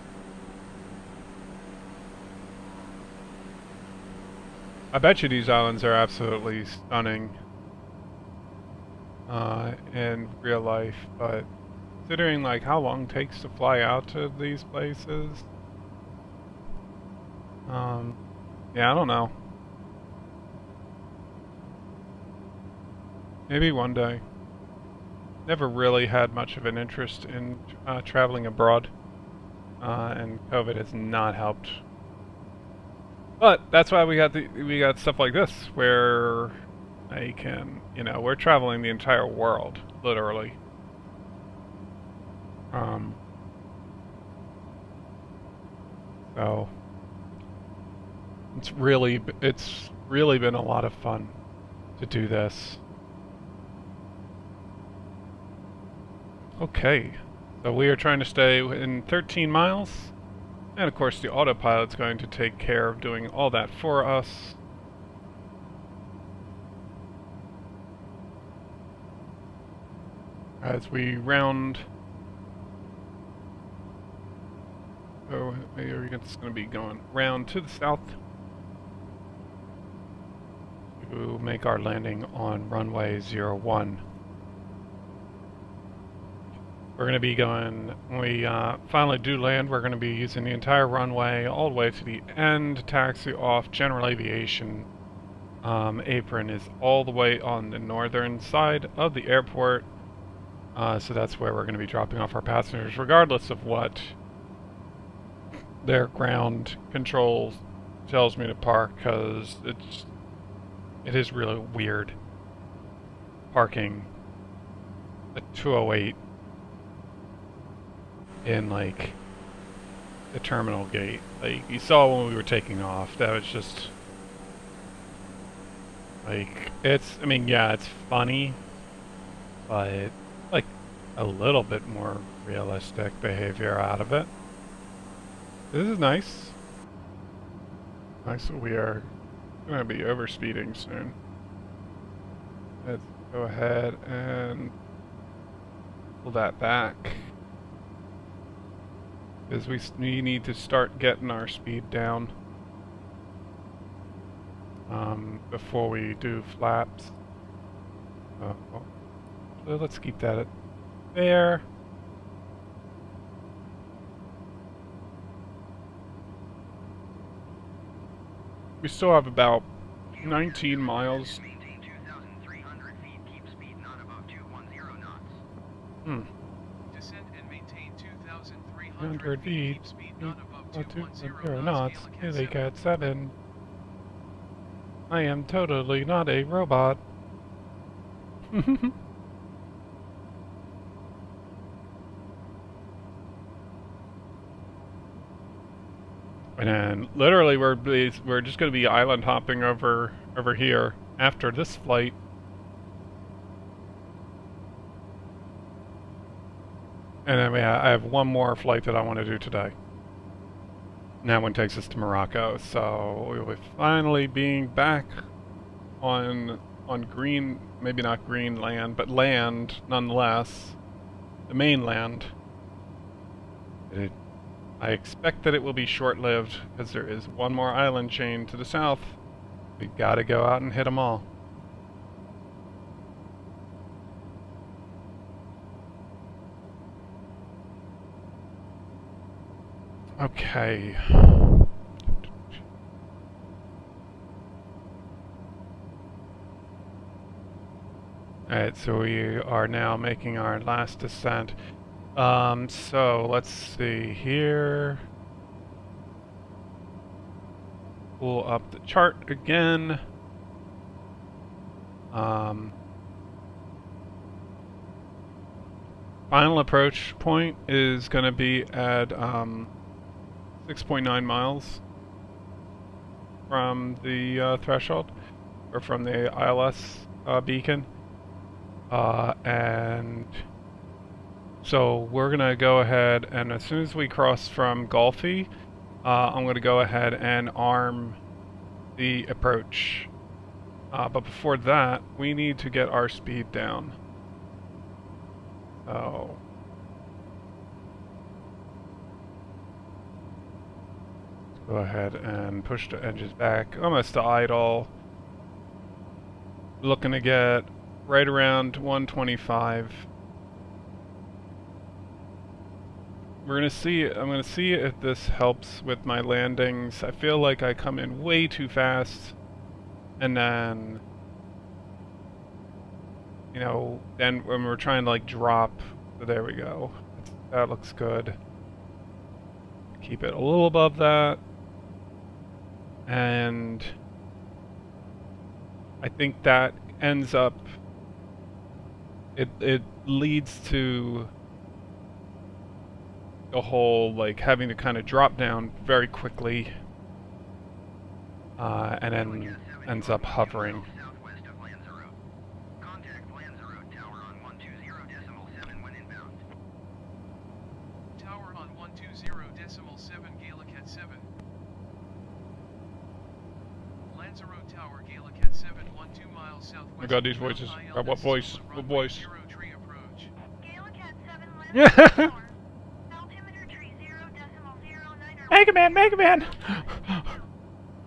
I bet you these islands are absolutely stunning in real life, but considering like how long it takes to fly out to these places, yeah, I don't know. Maybe one day. Never really had much of an interest in traveling abroad, and COVID has not helped. But that's why we got stuff like this, where I can, you know, we're traveling the entire world, literally. So it's really been a lot of fun to do this. Okay, so we are trying to stay within 13 miles, and of course the autopilot's going to take care of doing all that for us. As we round... Oh, maybe we're just going to be going round to the south to make our landing on runway 01. We're going to be going, when we finally do land, we're going to be using the entire runway all the way to the end, taxi off. General aviation apron is all the way on the northern side of the airport, so that's where we're going to be dropping off our passengers, regardless of what their ground control tells me to park, because it is really weird parking a 208 in like the terminal gate. Like you saw when we were taking off, that was just like, it's, I mean, yeah, it's funny, but like a little bit more realistic behavior out of it. This is nice. Nice that we are going to be overspeeding soon. Let's go ahead and pull that back, because we need to start getting our speed down before we do flaps. So let's keep that at there. We still have about 19 miles. Maintain 2,300 feet. Keep speed not above 210 knots. Descend and maintain 2,300 100 feet. Keep speed not above 210 knots. knots. Gaelicat 7. I am totally not a robot. And then, literally, we're just going to be island hopping over here after this flight. And then I have one more flight that I want to do today. And that one takes us to Morocco. So we will finally being back on green, maybe not green land, but land nonetheless, the mainland. I expect that it will be short-lived, because there is one more island chain to the south. We gotta go out and hit them all. Okay. Alright, so we are now making our last descent. So let's see here. Pull up the chart again. Final approach point is going to be at 6.9 miles from the threshold, or from the ILS beacon. And so we're going to go ahead, and as soon as we cross from Golfy, I'm going to go ahead and arm the approach. But before that, we need to get our speed down. So let's go ahead and push the engines back almost to idle. Looking to get right around 125. We're gonna see. I'm gonna see if this helps with my landings. I feel like I come in way too fast, and then, you know, then when we're trying to like drop, so there we go. That looks good. Keep it a little above that, and I think that ends up. It leads to the whole, like, having to kind of drop down very quickly, and then ends up hovering. Delancey Road Tower, Gaelicat 712 miles southwest. I got these voices. What voice? What voice? 0 tree approach. Gaelicat 7 Yeah. Tower. Altimeter tree 0.09. Mega Man, Mega Man!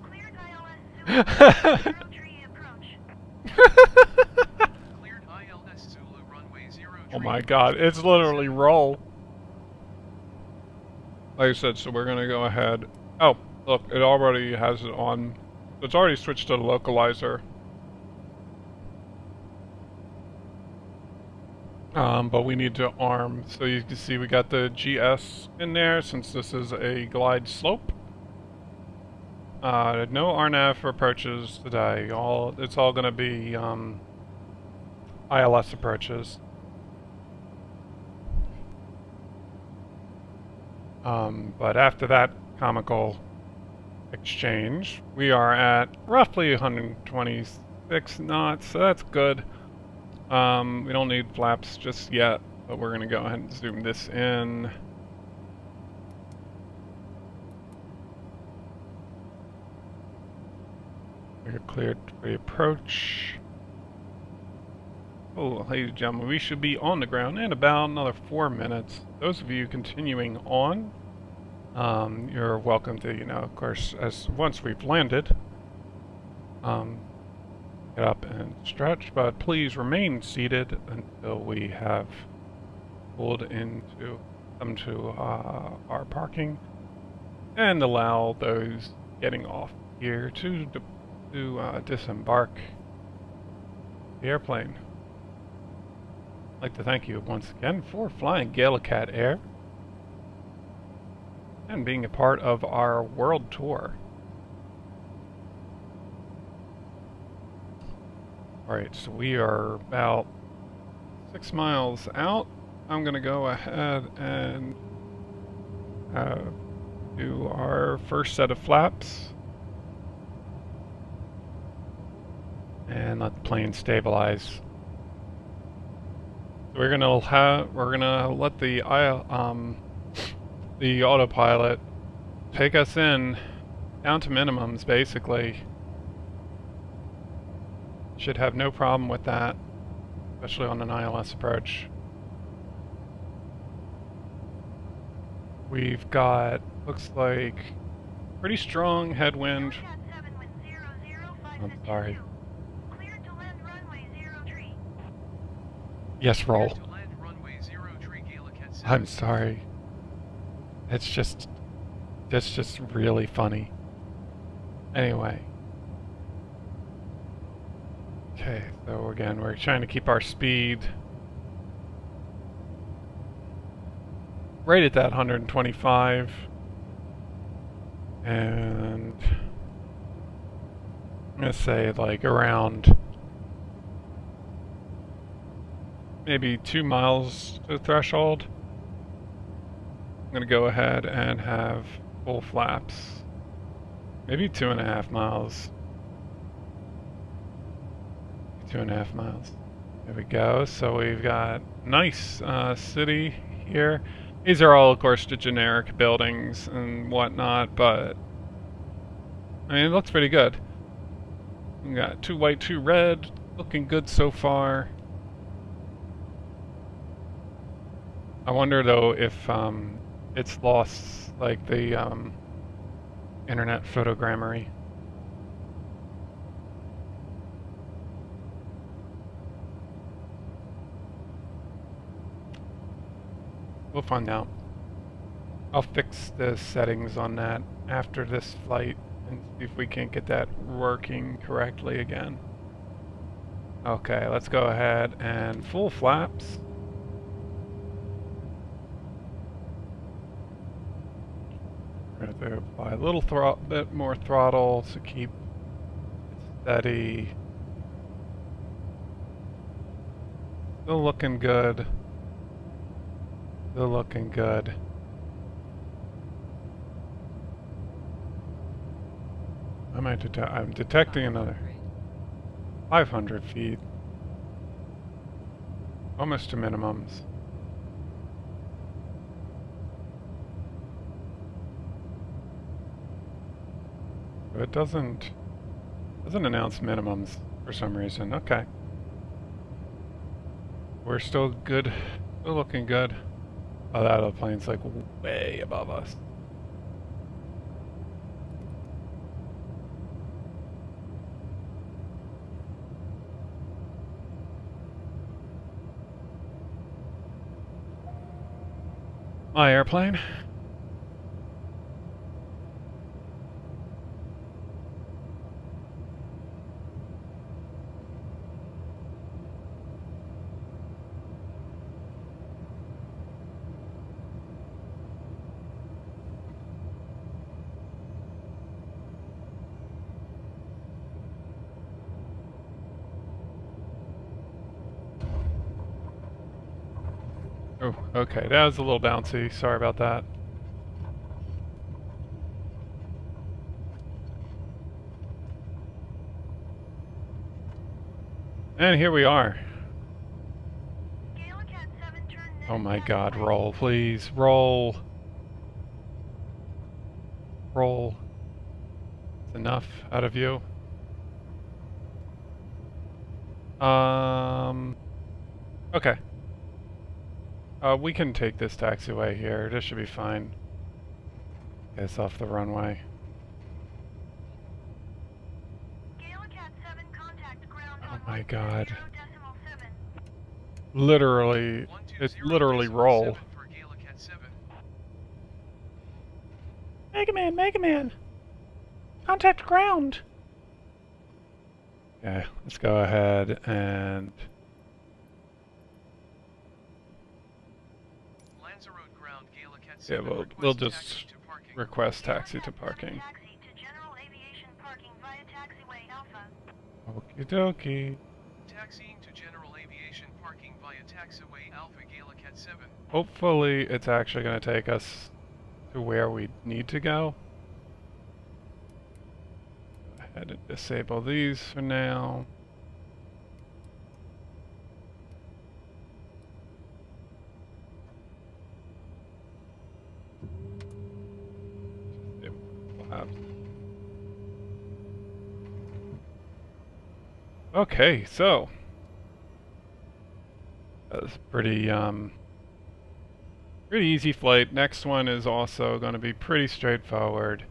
Cleared ILS 0 tree approach. Cleared ILS Zulu runway 0 tree Oh my approach. god, it's literally roll. Like I said, so we're gonna go ahead. Oh, look, it already has it on. It's already switched to the localizer. But we need to arm. So you can see we got the GS in there since this is a glide slope. No RNAV approaches today. It's all gonna be ILS approaches. But after that comical exchange, we are at roughly 126 knots, so that's good. We don't need flaps just yet, but we're going to go ahead and zoom this in. We're cleared for the approach. Oh, ladies and gentlemen, we should be on the ground in about another 4 minutes. Those of you continuing on, you're welcome to, of course, once we've landed, get up and stretch, but please remain seated until we have pulled come to our parking, and allow those getting off here to disembark the airplane. I'd like to thank you once again for flying Gaelicat Air and being a part of our world tour. Alright, so we are about 6 miles out. I'm going to go ahead and do our first set of flaps and let the plane stabilize. We're gonna let the autopilot take us in down to minimums, basically. Should have no problem with that, especially on an ILS approach. We've got, looks like, pretty strong headwind. I'm sorry. Cleared to land runway 03. Yes, roll. To land runway 0 tree, Gaelicat 7. I'm sorry. It's just really funny. Anyway. Okay, so again, we're trying to keep our speed right at that 125. And I'm gonna say like around maybe 2 miles to the threshold. I'm gonna go ahead and have full flaps. Maybe 2.5 miles. 2.5 miles. There we go. So we've got nice city here. These are all, of course, the generic buildings and whatnot, but I mean, it looks pretty good. We got 2 white, 2 red. Looking good so far. I wonder though if it's lost like the internet photogrammetry. We'll find out. I'll fix the settings on that after this flight and see if we can't get that working correctly again. Okay, let's go ahead and full flaps. We're going to apply a little bit more throttle to keep it steady. Still looking good. Still looking good. I'm detecting another 500 feet. Almost to minimums. It doesn't Doesn't announce minimums for some reason. Okay. We're still good. Still looking good. Oh, that other plane's like way above us. My airplane. Oh, okay. That was a little bouncy. Sorry about that. And here we are. Gaelicat 7, turn net Oh my south god, west. roll, please. Roll. Roll. It's enough out of you. Okay. We can take this taxiway here. This should be fine. Get us off the runway. Gaelicat 7, contact ground Oh on my 170.7. god. Literally, it's literally roll. 120.7 for Gaelicat 7. Mega Man, Mega Man! Contact ground! Okay, let's go ahead and... Lanzarote ground Gaelicat Yeah, 7. we'll request just taxi to parking. request taxi to parking. Taxi to general aviation parking via taxiway Alpha. Okie dokie. Taxiing to general aviation parking via taxiway Alpha Gaelicat 7. Hopefully it's actually going to take us to where we need to go. Go ahead and disable these for now. Okay, so that was pretty easy flight. Next one is also going to be pretty straightforward.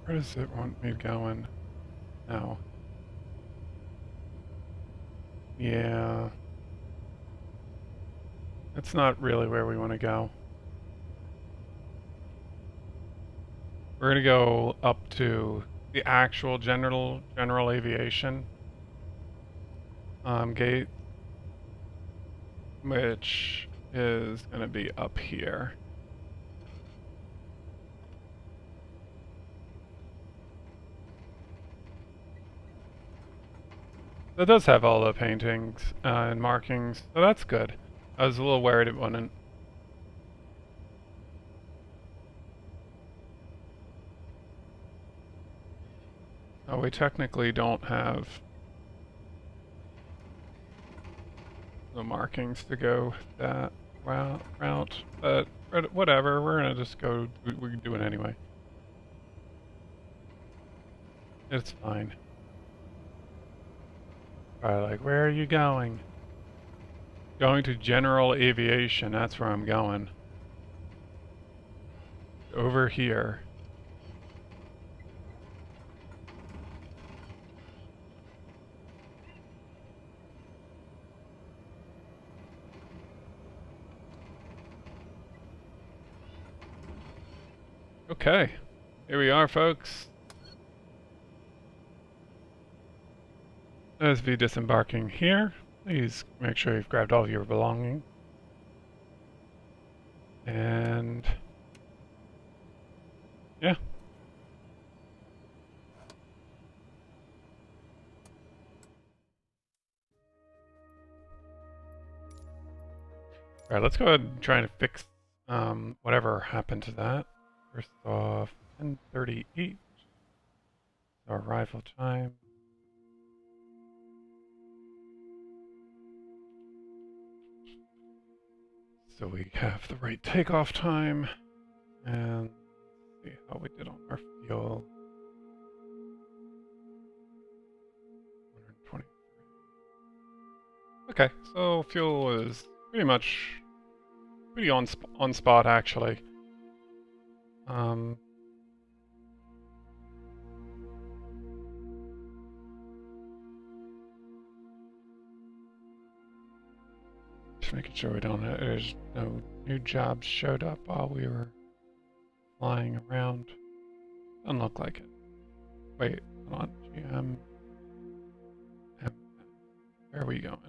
Where does it want me going? No. Yeah. That's not really where we want to go. We're going to go up to the actual general aviation gate, which is going to be up here. It does have all the paintings and markings, so that's good. I was a little worried it wouldn't. Oh, we technically don't have the markings to go that route, but whatever, we're gonna just go, we can do it anyway. It's fine. Alright, like, where are you going? Going to general aviation, that's where I'm going. Over here. Okay, here we are, folks. As we disembarking here, please make sure you've grabbed all of your belongings. And yeah. Alright, let's go ahead and try to fix whatever happened to that. First off, 10:38. Our arrival time. So we have the right takeoff time, and see how we did on our fuel. 123. Okay, so fuel is pretty on spot actually. Just making sure there's no new jobs showed up while we were flying around. Doesn't look like it. Wait, hold on. Where are we going?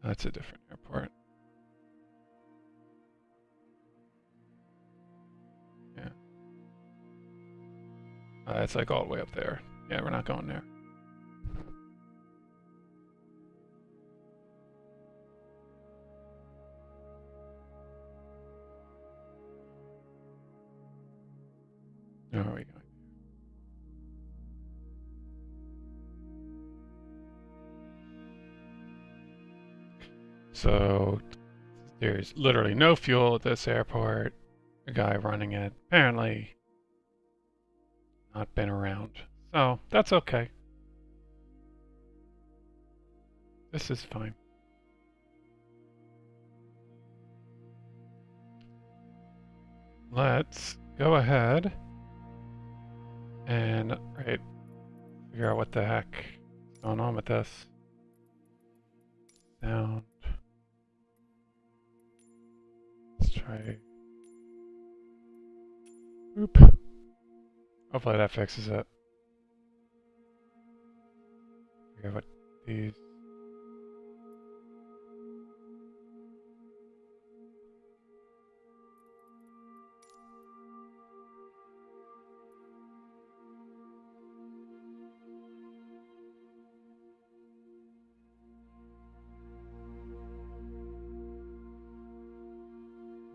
That's a different airport. Yeah. It's like all the way up there. Yeah, we're not going there. Where are we going? So there's literally no fuel at this airport. The guy running it apparently not been around. So that's okay. This is fine. Let's go ahead and figure out what the heck is going on with this. Sound. Let's try. Oop. Hopefully that fixes it. Forget what these.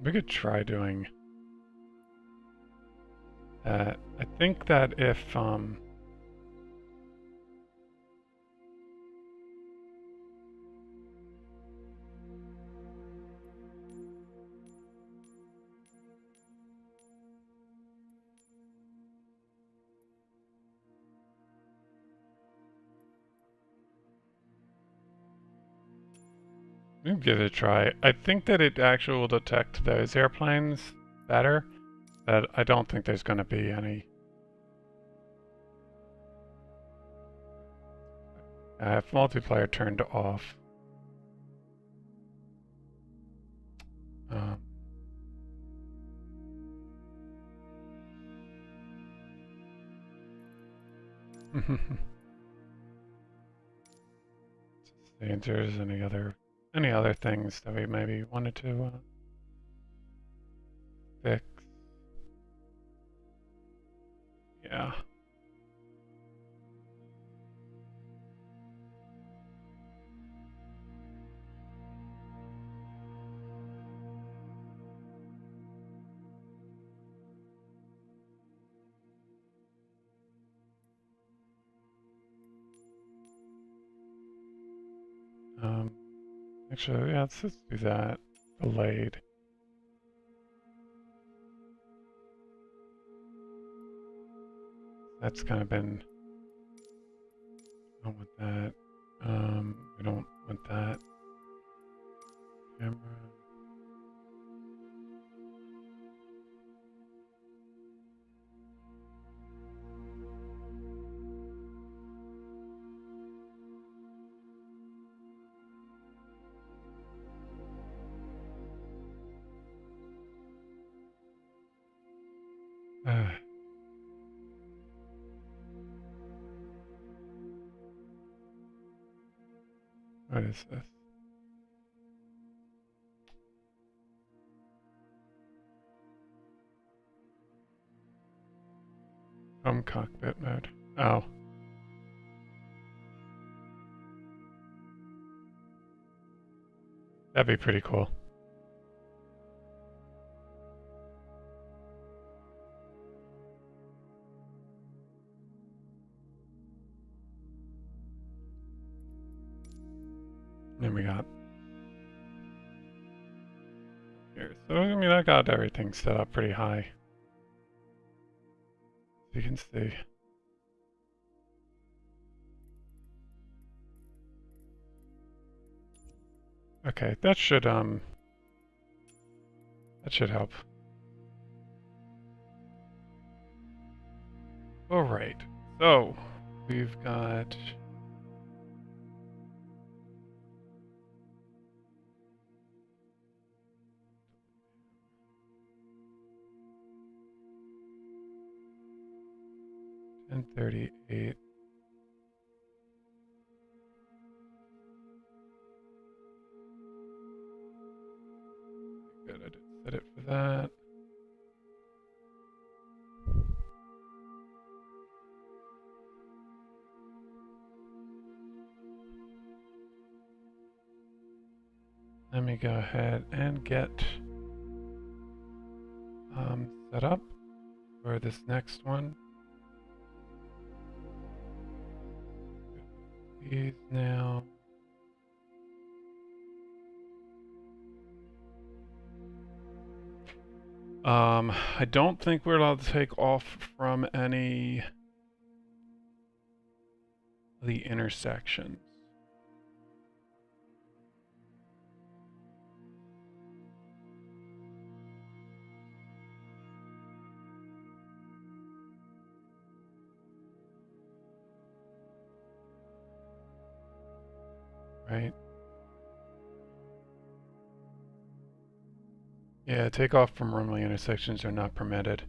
We could try doing that. I think that if we'll give it a try. I think that it actually will detect those airplanes better, but I don't think there's going to be any. I have multiplayer turned off. See if there's any other things that we maybe wanted to fix. Yeah. Actually, yeah, let's just do that. Delayed. That's kind of been. I don't want that. We don't want that. Camera. What is this? Home cockpit mode. Oh. That'd be pretty cool. Then we got here. So, I mean, I got everything set up pretty high. You can see. Okay, that should help. All right, so we've got $10.38. Good, I did set it for that. Let me go ahead and get set up for this next one. These now. I don't think we're allowed to take off from any of the intersections. Right? Yeah, takeoff from runway intersections are not permitted.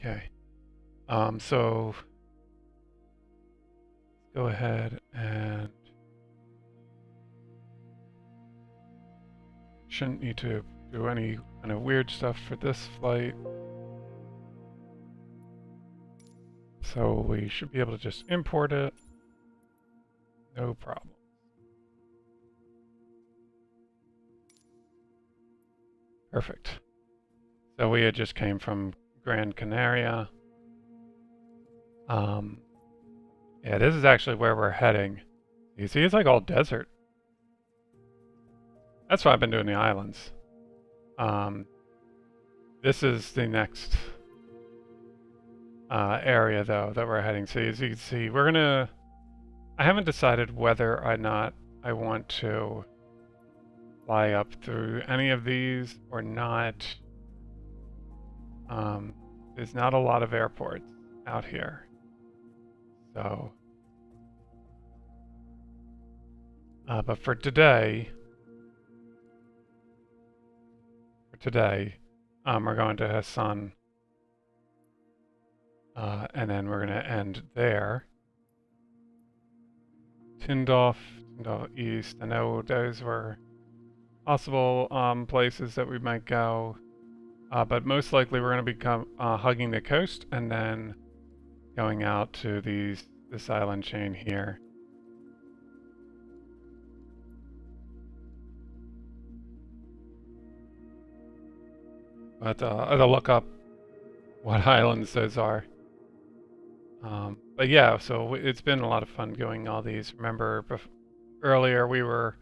Okay. So let's go ahead and shouldn't need to do any kind of weird stuff for this flight. So we should be able to just import it. No problem. Perfect. So we had just came from Gran Canaria. Yeah, this is actually where we're heading. You see, it's like all desert. That's why I've been doing the islands. This is the next area, though, that we're heading. So as you can see, we're gonna... I haven't decided whether or not I want to fly up through any of these or not. There's not a lot of airports out here. So... but for today... we're going to Hassan, and then we're going to end there. Tyndall East. I know those were possible places that we might go, but most likely we're going to become hugging the coast and then going out to this island chain here. But I'll look up what islands those are. But yeah, so it's been a lot of fun going all these. Remember, earlier we were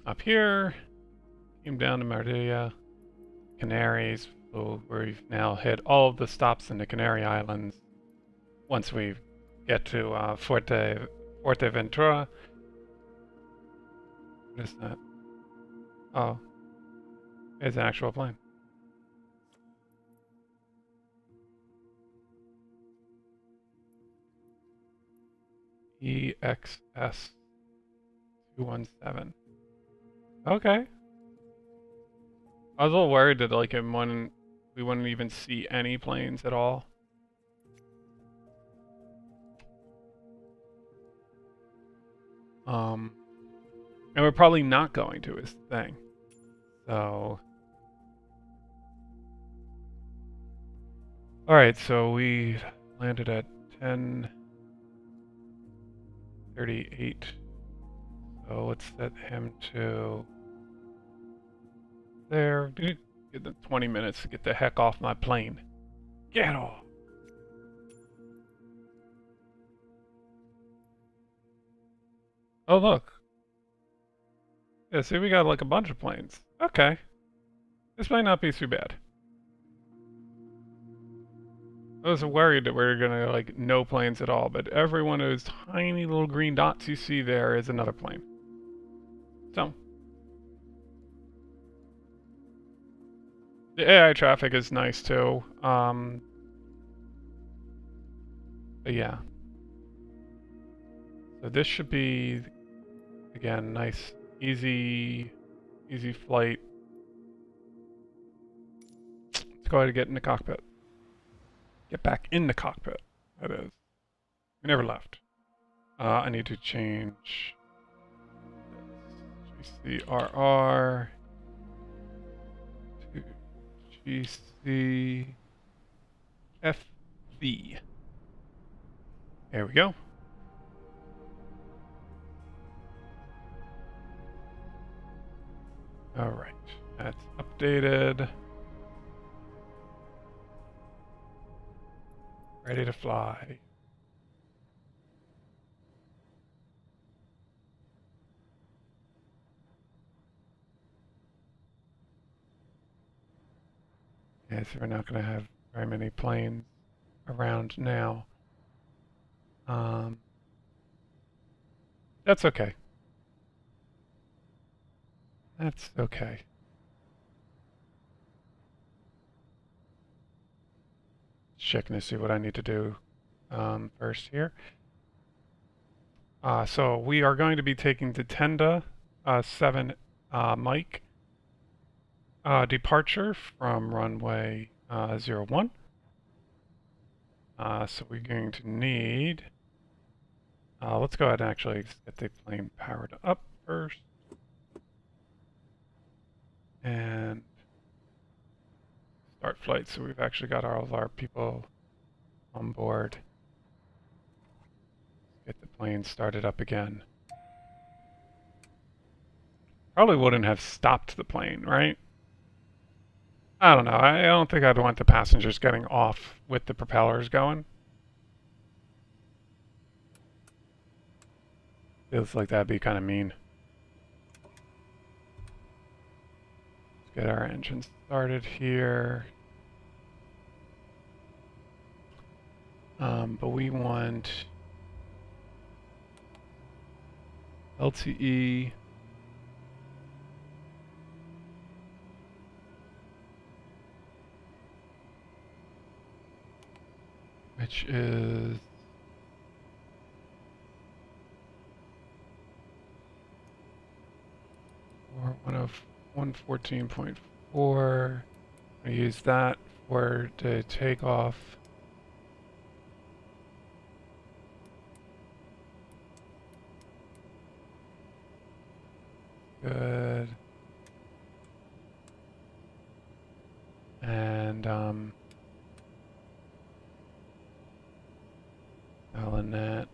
up here, came down to Marbella, Canaries, so we've now hit all of the stops in the Canary Islands. Once we get to Fuerteventura. What is that? Oh, it's an actual plane. EXS 217. Okay. I was a little worried that like we wouldn't even see any planes at all. And we're probably not going to is the thing. So alright, so we landed at 10:38. So let's set him to there. Give them 20 minutes to get the heck off my plane. Get off! Oh, look. Yeah, see, we got like a bunch of planes. Okay. This might not be too bad. I was worried that we were gonna, like, no planes at all, but every one of those tiny little green dots you see there is another plane. So. The AI traffic is nice, too. But yeah. So this should be, again, nice, easy flight. Let's go ahead and get in the cockpit. Get back in the cockpit, that is. We never left. I need to change GCRR to GCFV. There we go. Alright, that's updated. Ready to fly. Yeah, so we're not going to have very many planes around now. That's okay. That's okay. Checking to see what I need to do first here. So we are going to be taking the Tenda 7 Mike departure from runway 01. So we're going to need... let's go ahead and actually get the plane powered up first. And start flight, so we've actually got all of our people on board. Get the plane started up again. Probably wouldn't have stopped the plane, right? I don't know. I don't think I'd want the passengers getting off with the propellers going. Feels like that'd be kind of mean. Let's get our engines started here. But we want LTE. Which is 114.4. I use that for the takeoff. Good. And Alan that.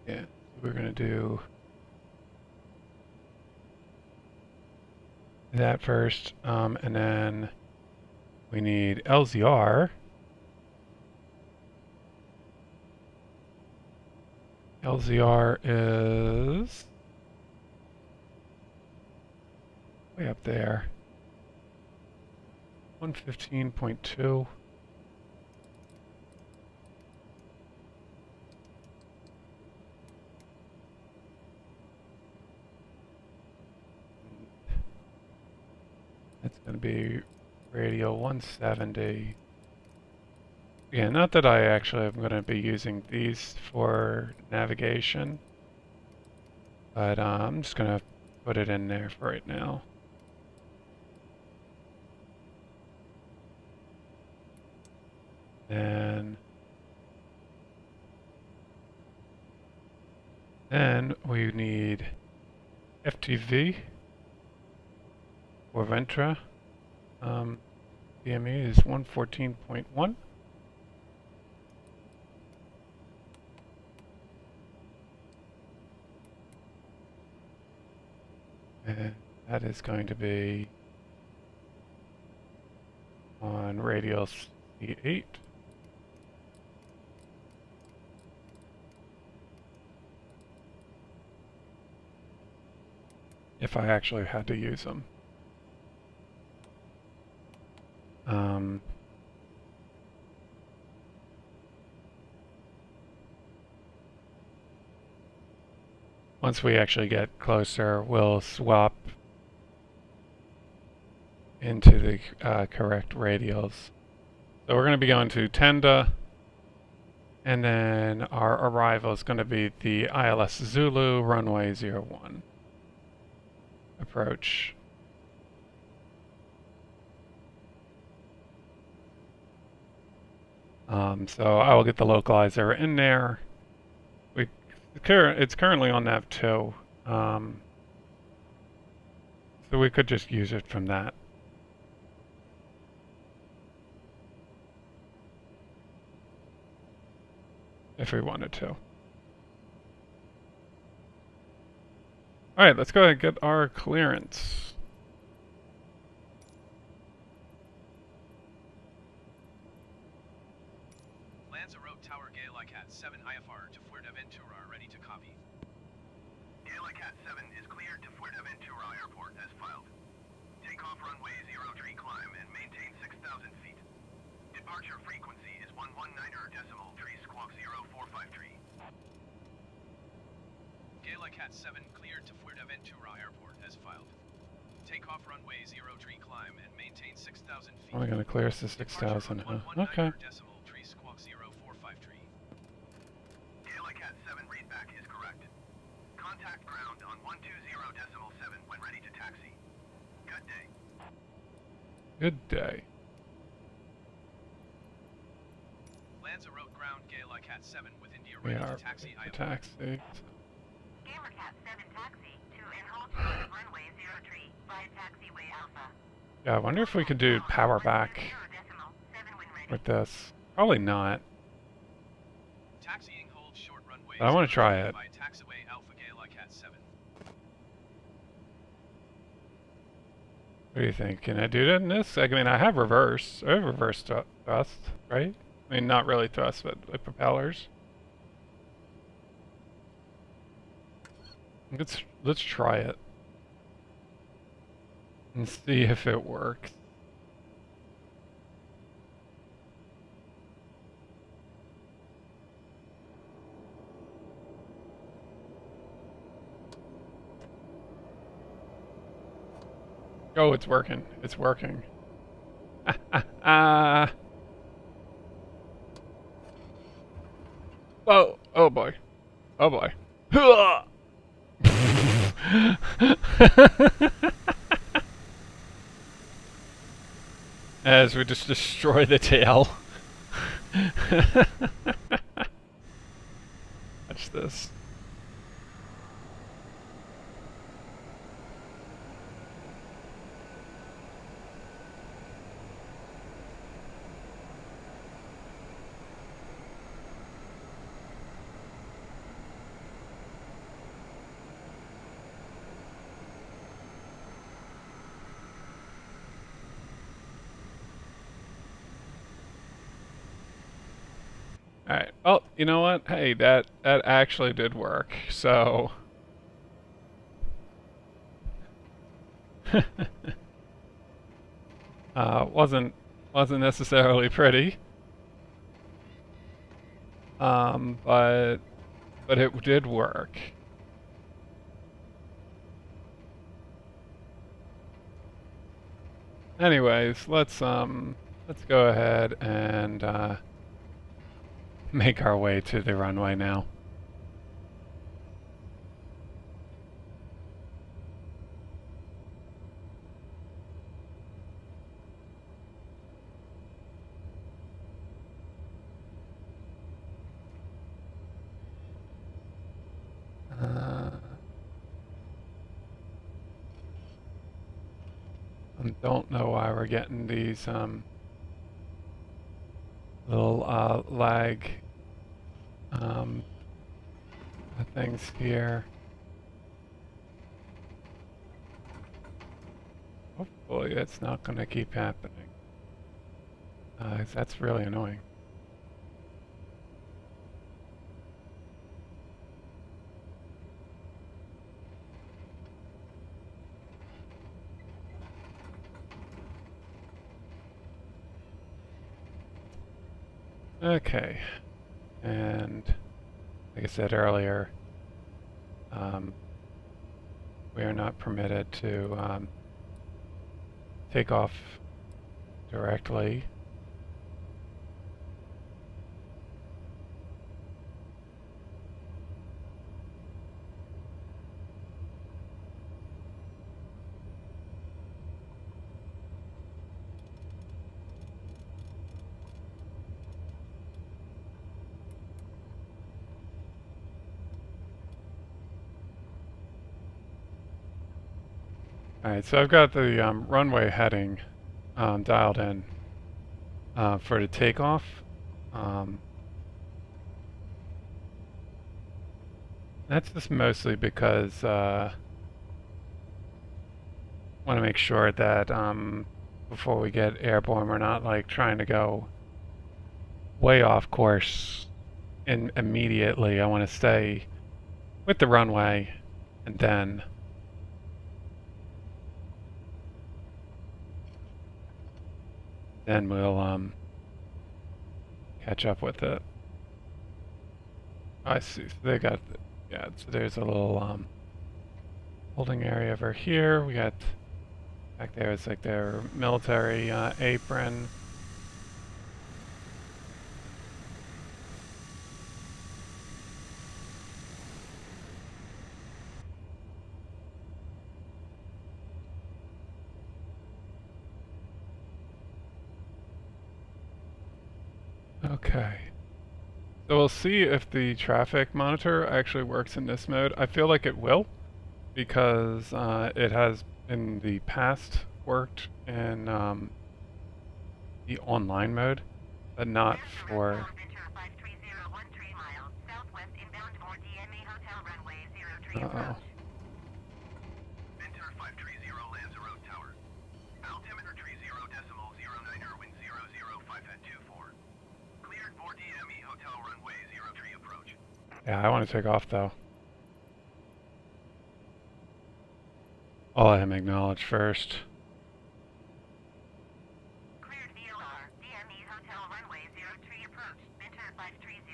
Yeah, we're gonna do that first, and then we need LZR. LZR is way up there. 115.2. That's going to be radio 170. Yeah, not that I actually am going to be using these for navigation, but I'm just going to put it in there for right now. And then we need FTV or Ventra. DME is 114.1. And that is going to be on radial C8. If I actually had to use them. Once we actually get closer, we'll swap into the correct radials. So we're going to be going to Tenda, and then our arrival is going to be the ILS Zulu runway 01 approach. So I will get the localizer in there. It's currently on nav 2, so we could just use it from that. If we wanted to. Alright, let's go ahead and get our clearance. Lanzarote Tower Gaelicat 7 IFR to Fuerteventura, ready to copy. Gaelicat 7 is cleared to Fuerteventura Airport as filed. Takeoff runway 03 climb and maintain 6,000 feet. Departure frequency is 119.3 squawk 0453. Gaelicat 7 cleared to Fuerteventura Airport as filed. Takeoff runway 03 climb and maintain 6,000 feet. Only going to clear us to 6,000, huh? Okay. Gaelicat 7 readback is correct. Contact ground on 120.7 when ready to taxi. Good day. Good day. Lanzarote ground Gaelicat 7 with India We ready are to taxi. ready to taxi. Gaelicat 7 taxi to Enhalter runway 03 via taxiway Alpha. Yeah, I wonder if we could do power back with this. Probably not. Taxiing hold short runway. But I want to try it. By taxiway Alpha Gaelicat 7. What do you think? Can I do that in this? I mean, I have reverse. I have reverse thrust, right? I mean, not really thrust, but like propellers. Let's try it and see if it works. Oh, it's working. It's working. Whoa. Oh boy. Oh boy. As we just destroy the tail. Watch this. Alright, well, you know what? Hey, that actually did work, so... wasn't necessarily pretty. But it did work. Anyways, let's go ahead and make our way to the runway now. I don't know why we're getting these little lag things here. Hopefully it's not going to keep happening. That's really annoying. Okay, and like I said earlier, we are not permitted to take off directly. Alright, so I've got the runway heading dialed in for the takeoff. That's just mostly because I want to make sure that before we get airborne, we're not like trying to go way off course immediately. I want to stay with the runway and then we'll catch up with it. I see. So they got, yeah. So there's a little holding area over here. We got back there. It's like their military apron. Okay. So we'll see if the traffic monitor actually works in this mode. I feel like it will, because it has in the past worked in the online mode, but not for... Uh-oh. Enter 530 Lanzarote Tower. Altimeter 30.09 wind 005 at 24. Cleared for DME Hotel runway 03 approach. Yeah, I want to take off though. I'll let him acknowledge first. Cleared VOR. DME Hotel runway 03 approach. Enter 530.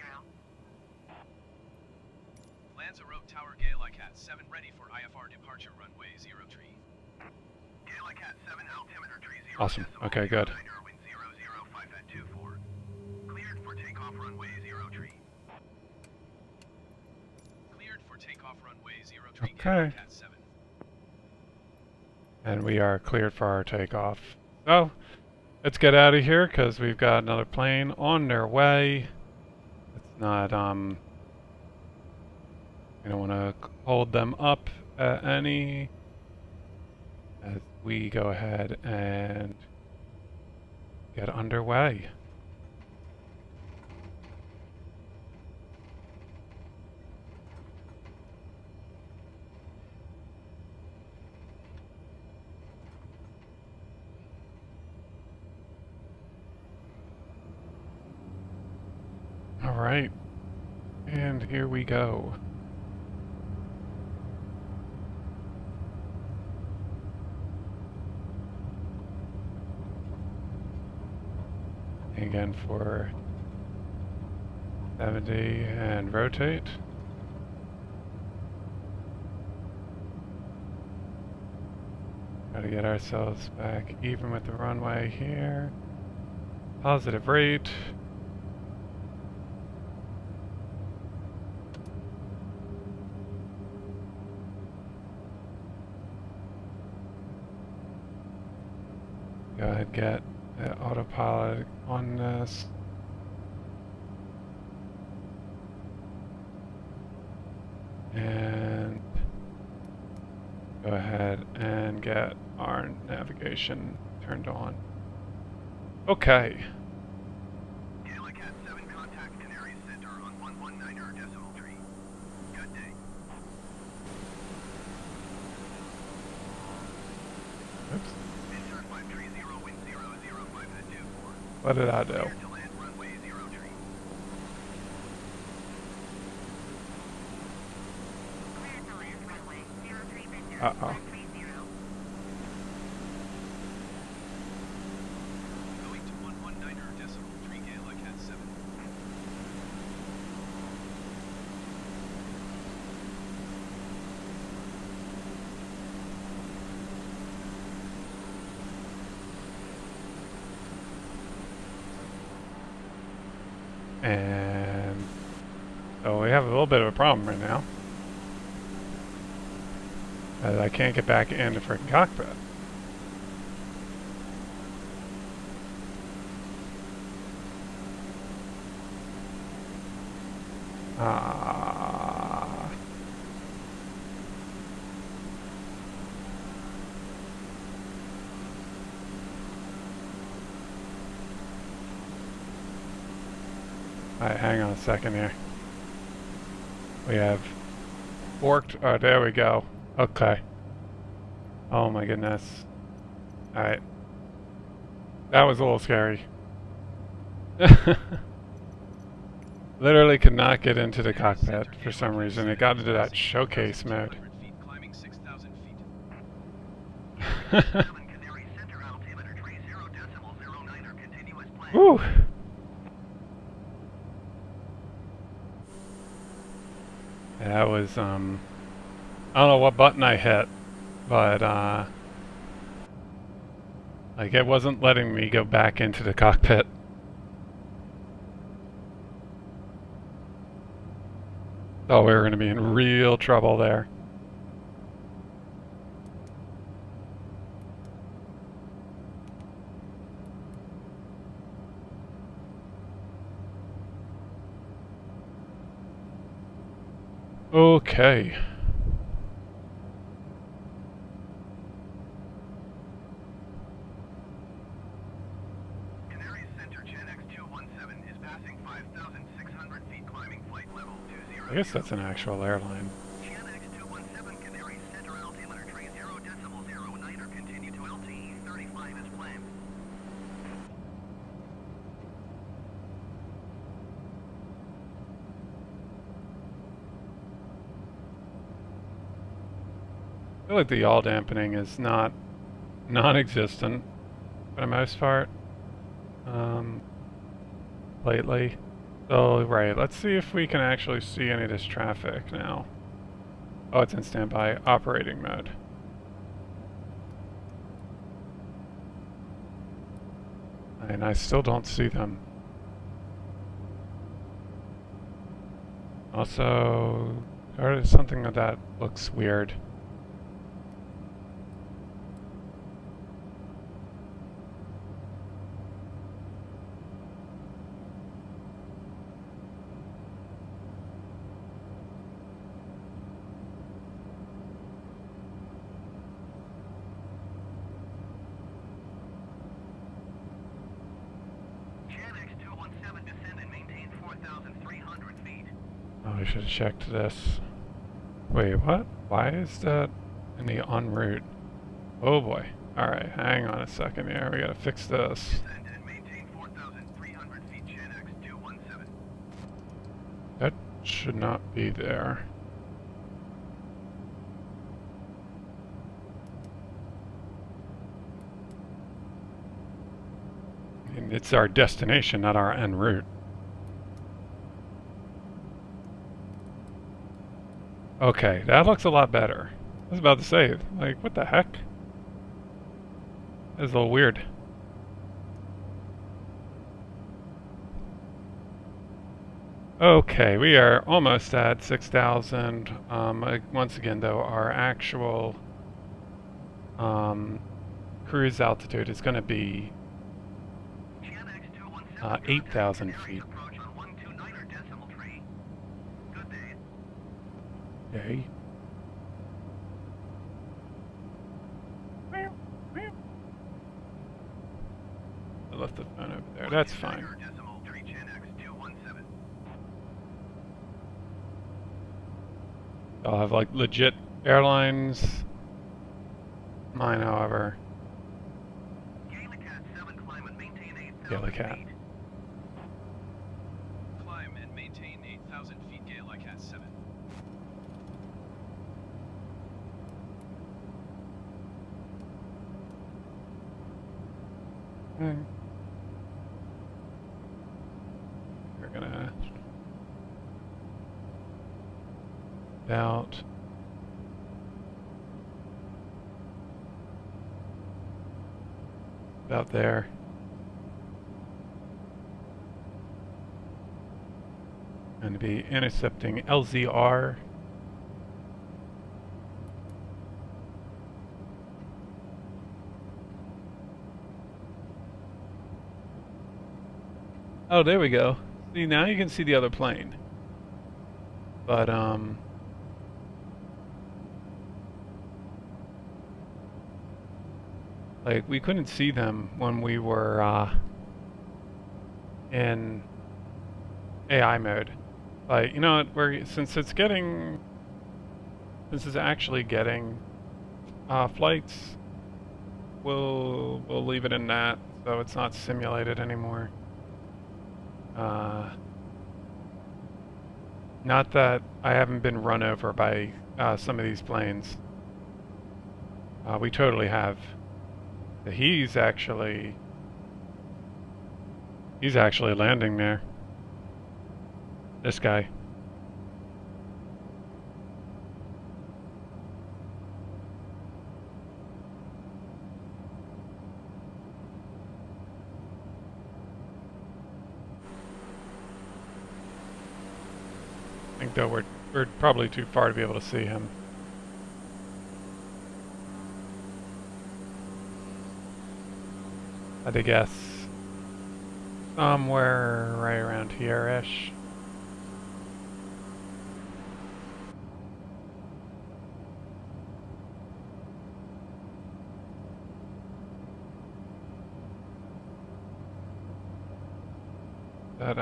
Lanzarote Tower Gaelicat 7 ready for IFR departure runway 03. Gaelicat 7 altimeter 30. Awesome. Okay, good. Wind 005 at 24. Cleared for takeoff runway 03. Cleared for takeoff runway 03 Okay. Gaelicat 7. And we are cleared for our takeoff. So, let's get out of here because we've got another plane on their way. It's not, we don't want to hold them up any as we go ahead and get underway. All right, and here we go. Again for 70 and rotate. Gotta get ourselves back even with the runway here. Positive rate. Go ahead, get the autopilot on this. And go ahead and get our navigation turned on. Okay. Gaelicat 7 contact Canary Center on 119er decimal tree. Good day. Oops. Insert 530 wind 005 at 24. What did I do? Clear to land runway 0 tree. Clear to land runway 03 Victor. Uh-oh. 130. Going to 119er decimal tree Gaelicat 7. And so we have a little bit of a problem right now. I can't get back in the freaking cockpit. Ah. Alright, hang on a second here. We have forked. Oh, there we go. Okay. Oh my goodness. Alright. That was a little scary. Literally could not get into the cockpit for some reason. It got into that showcase mode. 200 feet, climbing 6,000 feet. 7 Canary Center altimeter tree 0.09er continuous plan. Woo! That was, I don't know what button I hit, but, like, it wasn't letting me go back into the cockpit. Oh, we were going to be in real trouble there. Okay. Canary Center Gen X217 is passing 5,600 feet climbing flight level 20. I guess that's an actual airline. Gen X217 Canary Center altimeter tree 0.09er continue to LTE 35 as planned. I feel like the yaw dampening is not non-existent for the most part lately. So, right, let's see if we can actually see any of this traffic now. Oh, it's in standby operating mode. And I still don't see them. Also, there's something that looks weird. Oh, we should have checked this. Wait, what? Why is that in the en route? Oh boy. Alright, hang on a second here. We gotta fix this. Descend and maintain 4,300 feet Gen X217. That should not be there. And it's our destination, not our en route. Okay, that looks a lot better. I was about to say, like, what the heck? That's a little weird. Okay, we are almost at 6,000. Once again, though, our actual cruise altitude is going to be 8,000 feet. Approach on 129er decimal tree. Good day. Okay. left the phone over there. That's fine. Decimal 3 Chin X 217. I'll have like legit airlines. Mine, however, Gaelicat 7, climb and maintain 8,000 Gaelicat. feet. Climb and maintain 8,000 feet Gaelicat 7. Okay. We're gonna about there. Going to be intercepting LZR. Oh, there we go. See, now you can see the other plane. But, like, we couldn't see them when we were, in AI mode. But, you know what, since it's actually getting, flights, we'll leave it in that, so it's not simulated anymore. Not that I haven't been run over by some of these planes. We totally have. He's actually landing there. This guy. I think though we're probably too far to be able to see him. I'd guess somewhere right around here-ish. But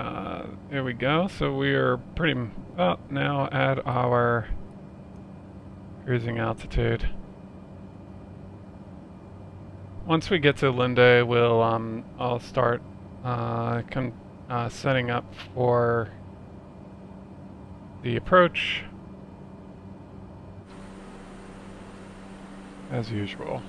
there we go. So we are pretty about now at our cruising altitude. Once we get to Linde, we'll I'll start setting up for the approach as usual.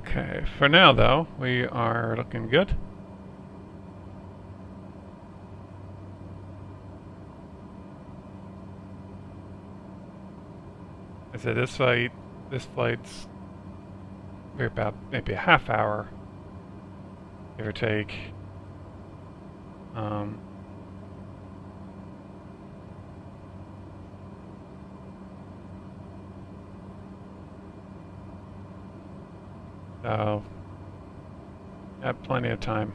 Okay, for now though, we are looking good. I said this flight's we're about maybe a half hour, give or take. So, got plenty of time.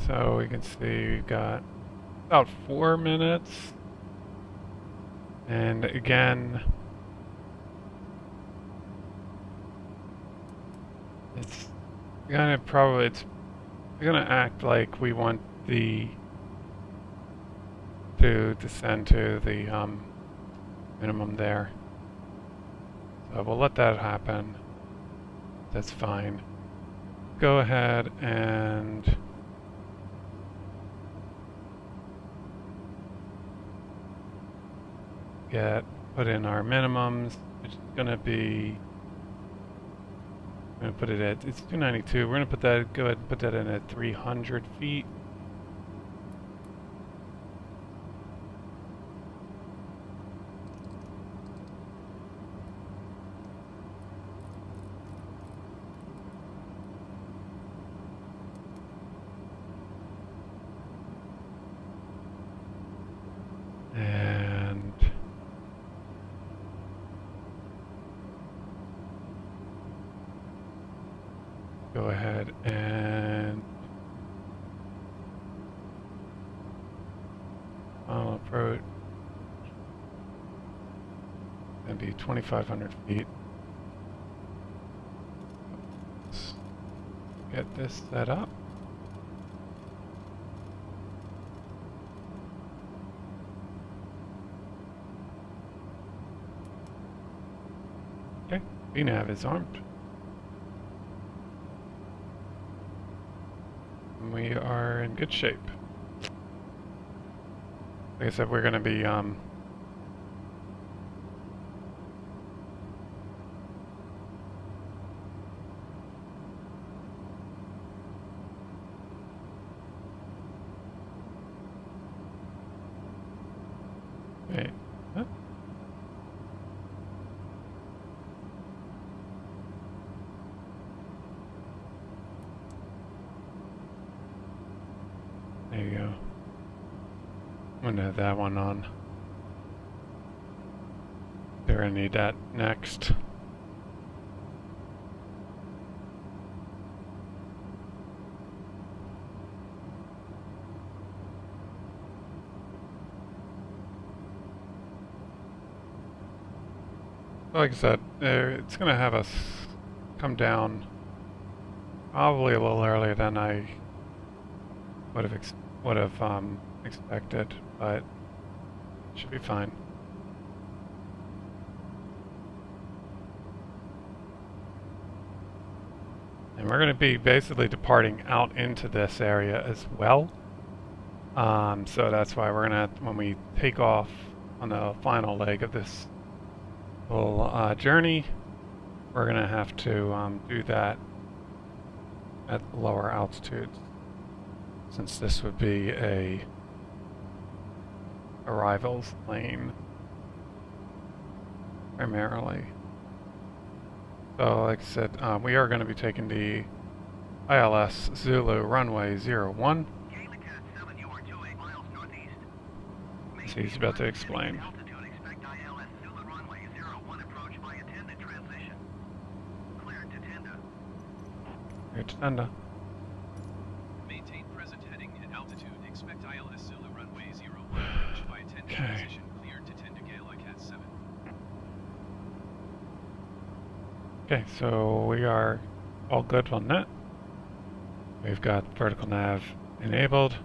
So we can see we've got about 4 minutes And again, it's gonna act like we want to descend to the minimum there. So we'll let that happen. That's fine. Go ahead and put in our minimums, which is gonna be, I'm gonna put it at, it's 292. We're gonna go ahead and put that in at 300 feet. And go ahead and final approach and be 2,500 feet. Let's get this set up. Okay, VNav is armed. And we are in good shape. Like I said, we're going to be wait, huh? There you go. I'm gonna have that one on. They're gonna need that next. Like I said, it's gonna have us come down probably a little earlier than I would have expected, but it should be fine. And we're going to be basically departing out into this area as well. So that's why we're going to, when we take off on the final leg of this little journey, we're going to have to do that at lower altitudes, since this would be a arrivals lane primarily. So like I said, we are going to be taking the ILS Zulu runway 01. Gaelicat 7, you are 28 miles northeast. So he's about to explain. Altitude, expect ILS Zulu runway 01 approach by attendant transition. Cleared to tender. Here to Tenda. Maintain present heading and altitude. Expect ILS Zulu runway 01 approach by attendant transition. Cleared to tender Gaelicat 7. Okay, so we are all good on that. We've got vertical nav enabled.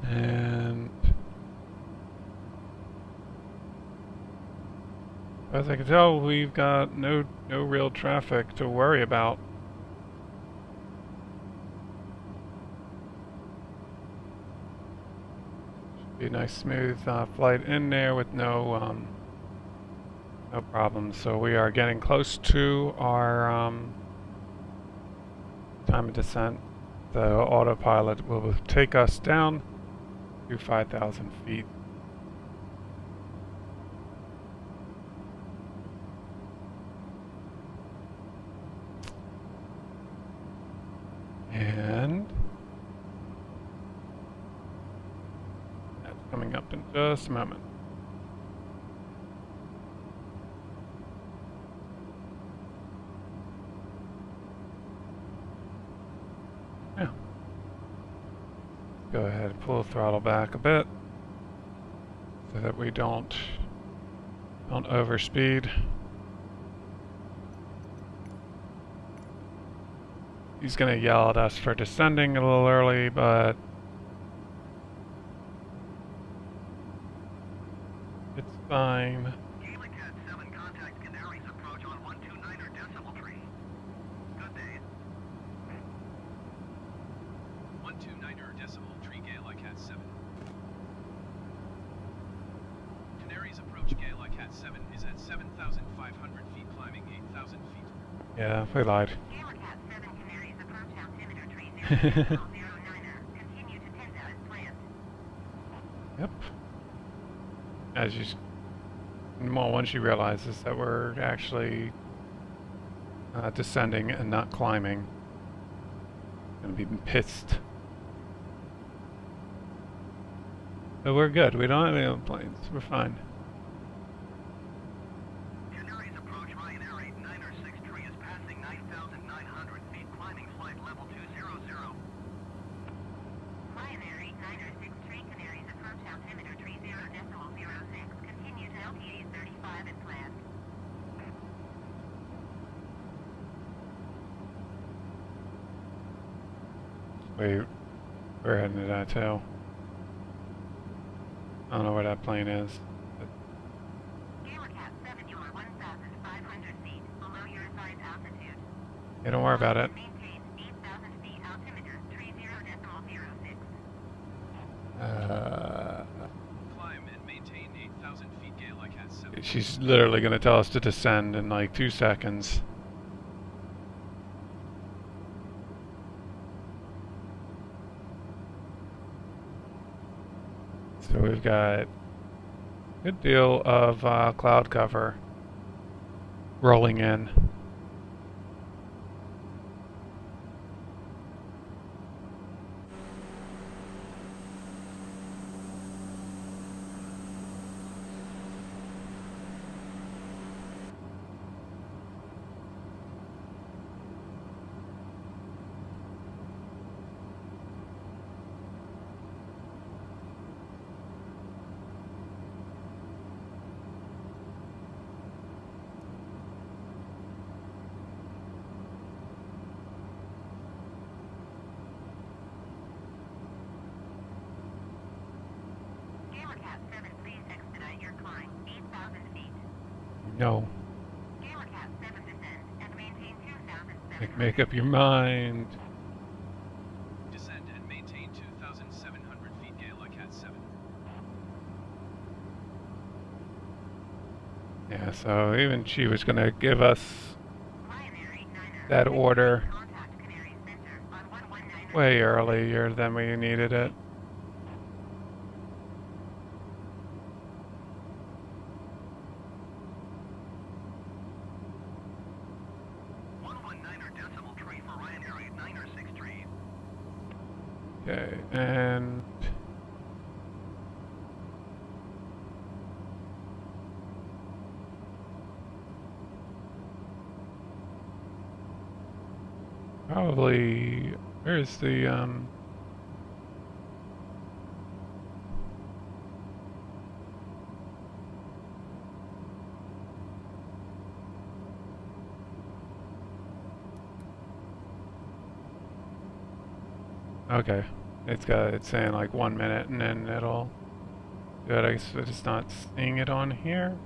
And as I can tell, we've got no real traffic to worry about. Be a nice smooth flight in there with no problems. So we are getting close to our time of descent. The autopilot will take us down to 5,000 feet. And that's coming up in just a moment. Go ahead and pull the throttle back a bit so that we don't overspeed. He's gonna yell at us for descending a little early, but it's fine. Gaelicat 7 contact Canaries approach on 129er decimal tree. Good day. 129er decimal tree Gaelicat 7. Canaries approach Gaelicat 7 is at 7,500 feet, climbing 8,000 feet. Yeah, we lied. Gaelicat 7 Canaries approach altimeter tree 009er. Continue to Tenda as planned. Yep. As you, well, once you realize this, that we're actually descending and not climbing, gonna be pissed. But we're good. We don't have any planes. We're fine. Canaries approach Ryanair 89er 6 tree is passing 9,900 feet, climbing flight level 200. Ryanair 89er 6 tree Canaries approach altimeter tree 0.06. Continue to LTA 35 as planned. We're heading to that too. I don't know where that plane is. But Gaelicat 7, you are 1,500 feet below your assigned altitude. yeah, don't worry about it. Maintain 8,000 feet altimeter tree 0.06. Climb and maintain 8,000 feet Gaelicat 7. She's literally going to tell us to descend in like 2 seconds. So we've got a good deal of cloud cover rolling in. Gaelicat 7, please expedite your climb 8,000 feet. No, Gaelicat 7 descend and maintain 2,700. make up your mind. Descend and maintain 2,700 feet Gaelicat 7. Yeah, so even she was going to give us Ryanair 89er. that order Contact Canary Center on 119er. way earlier than we needed it. Decimal tree for Ryanair 89er 6 tree. Okay, and probably where's the okay, it's saying like 1 minute and then it'll do it. I guess we're just not seeing it on here.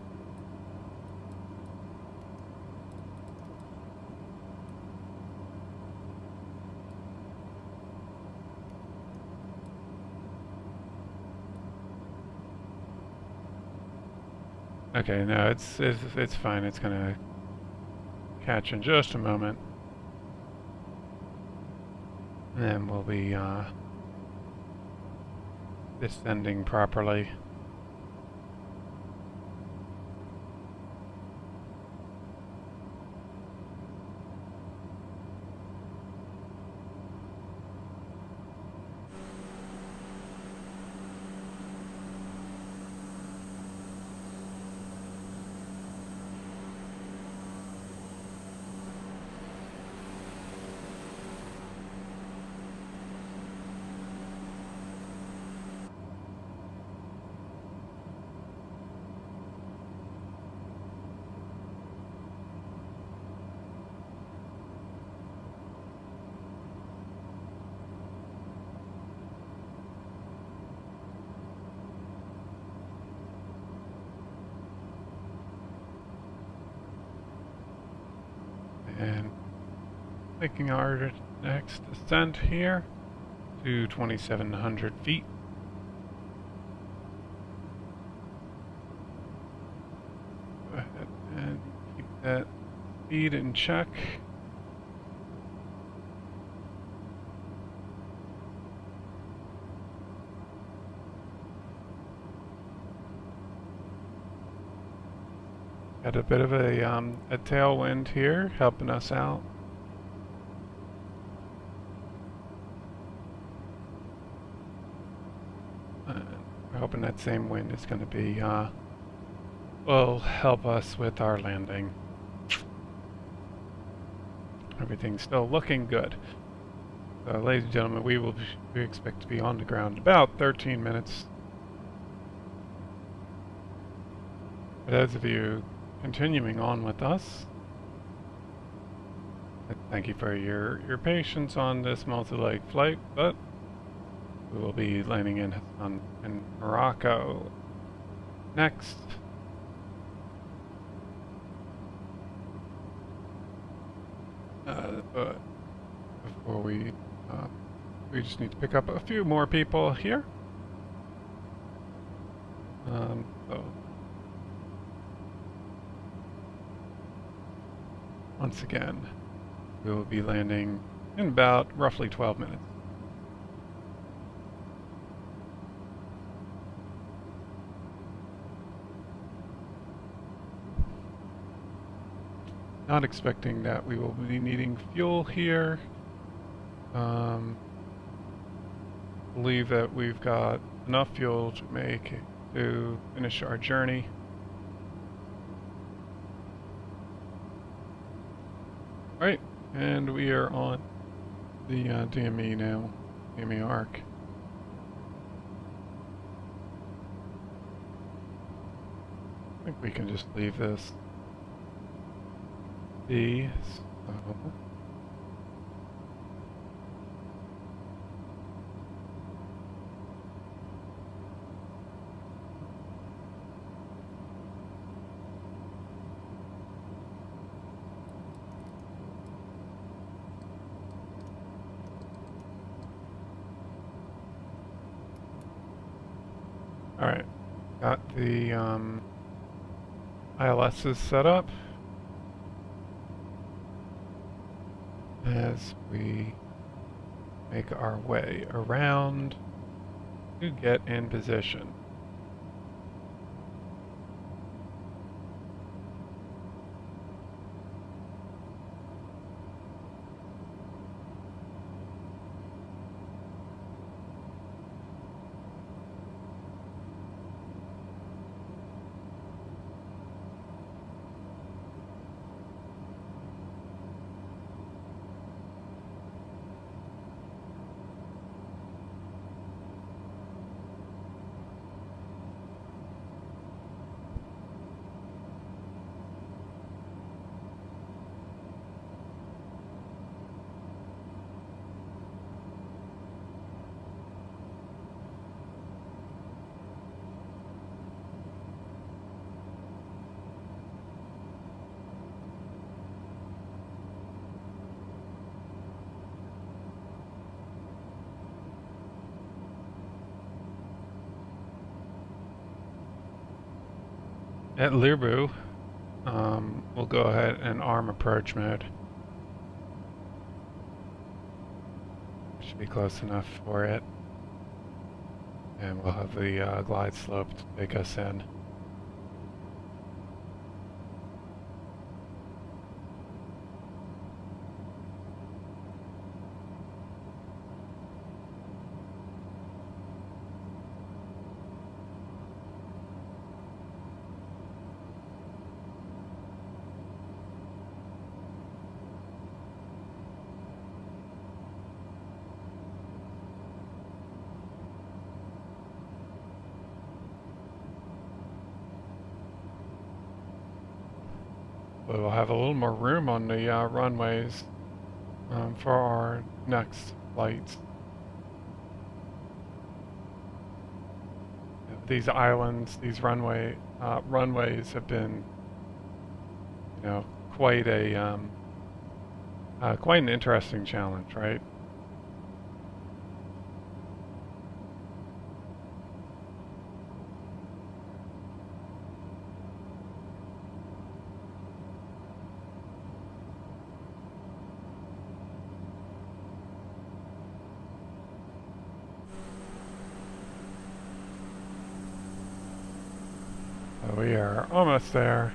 Okay, no, it's fine. It's gonna catch in just a moment. And then we'll be descending properly. And making our next descent here to 2,700 feet. Go ahead and keep that speed in check. Got a bit of a tailwind here helping us out. We're hoping that same wind is going to be, will help us with our landing. Everything's still looking good. So, ladies and gentlemen, we expect to be on the ground in about 13 minutes. For those of you continuing on with us, thank you for your patience on this multi-leg flight, but we will be landing in Morocco next. But before we just need to pick up a few more people here. So once again, we will be landing in about roughly 12 minutes. Not expecting that we will be needing fuel here. Believe that we've got enough fuel to finish our journey. Right, and we are on the DME now, DME arc. I think we can just leave this be, so alright, got the ILSs set up. As we make our way around to get in position. At Lirbu, we'll go ahead and arm approach mode. Should be close enough for it. And we'll have the glide slope to take us in. We'll have a little more room on the runways for our next flights. These islands, these runways have been, you know, quite a Quite an interesting challenge, right? We are almost there.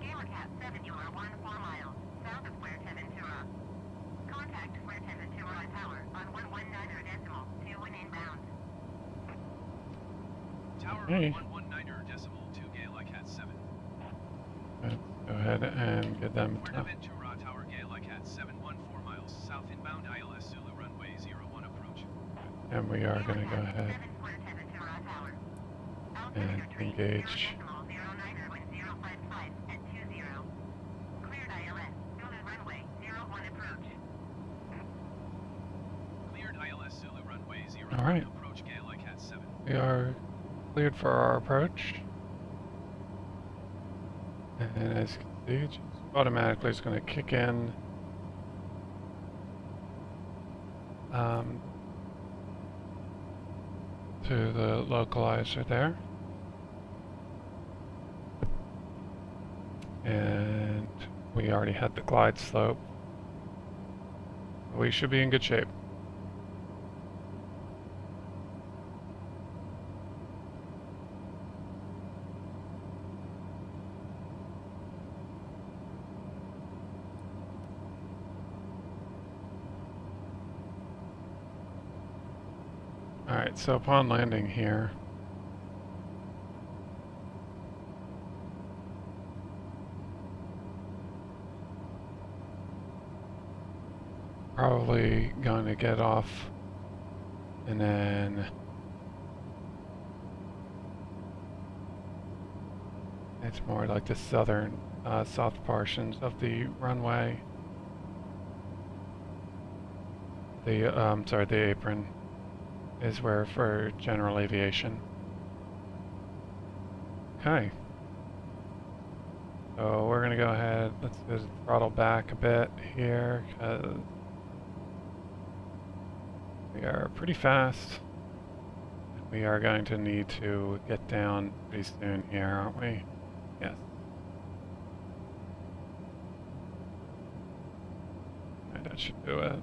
Gaelicat 7, you are 14 miles south of Fuerteventura. Contact Fuerteventura Tower on 119 decimal 2 and inbound. Tower Hey. on 119.2 Gaelicat 7. Let's go ahead and get them. Fuerteventura Tower Gaelicat 7, 14 miles south inbound ILS Zulu runway 01 approach. And we are going to go Gaelicat ahead 7 Fuerteventura Tower. and Altimeter tree 0 engage. decimal 09055 at 20. Cleared ILS Zulu runway 01 approach. Cleared ILS Zulu runway 01 All right. approach Gaelicat 7. We are cleared for our approach. And as you can see, it just automatically is going to kick in to the localizer there. And we already had the glide slope. We should be in good shape. Alright, so upon landing here, probably going to get off and then it's more like the southern south portions of the runway. The the apron is where for general aviation. Okay. So we're gonna go ahead, let's just throttle back a bit here, because we are pretty fast. We are going to need to get down pretty soon here, aren't we? Yes. Alright, that should do it.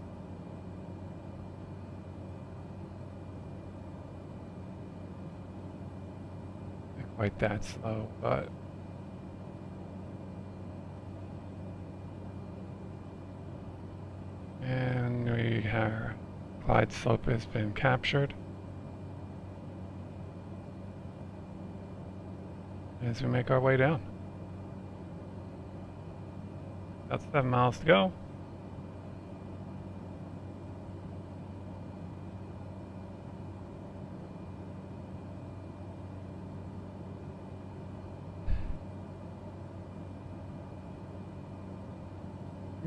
Not quite that slow, but and we have glide slope has been captured. As we make our way down. About 7 miles to go.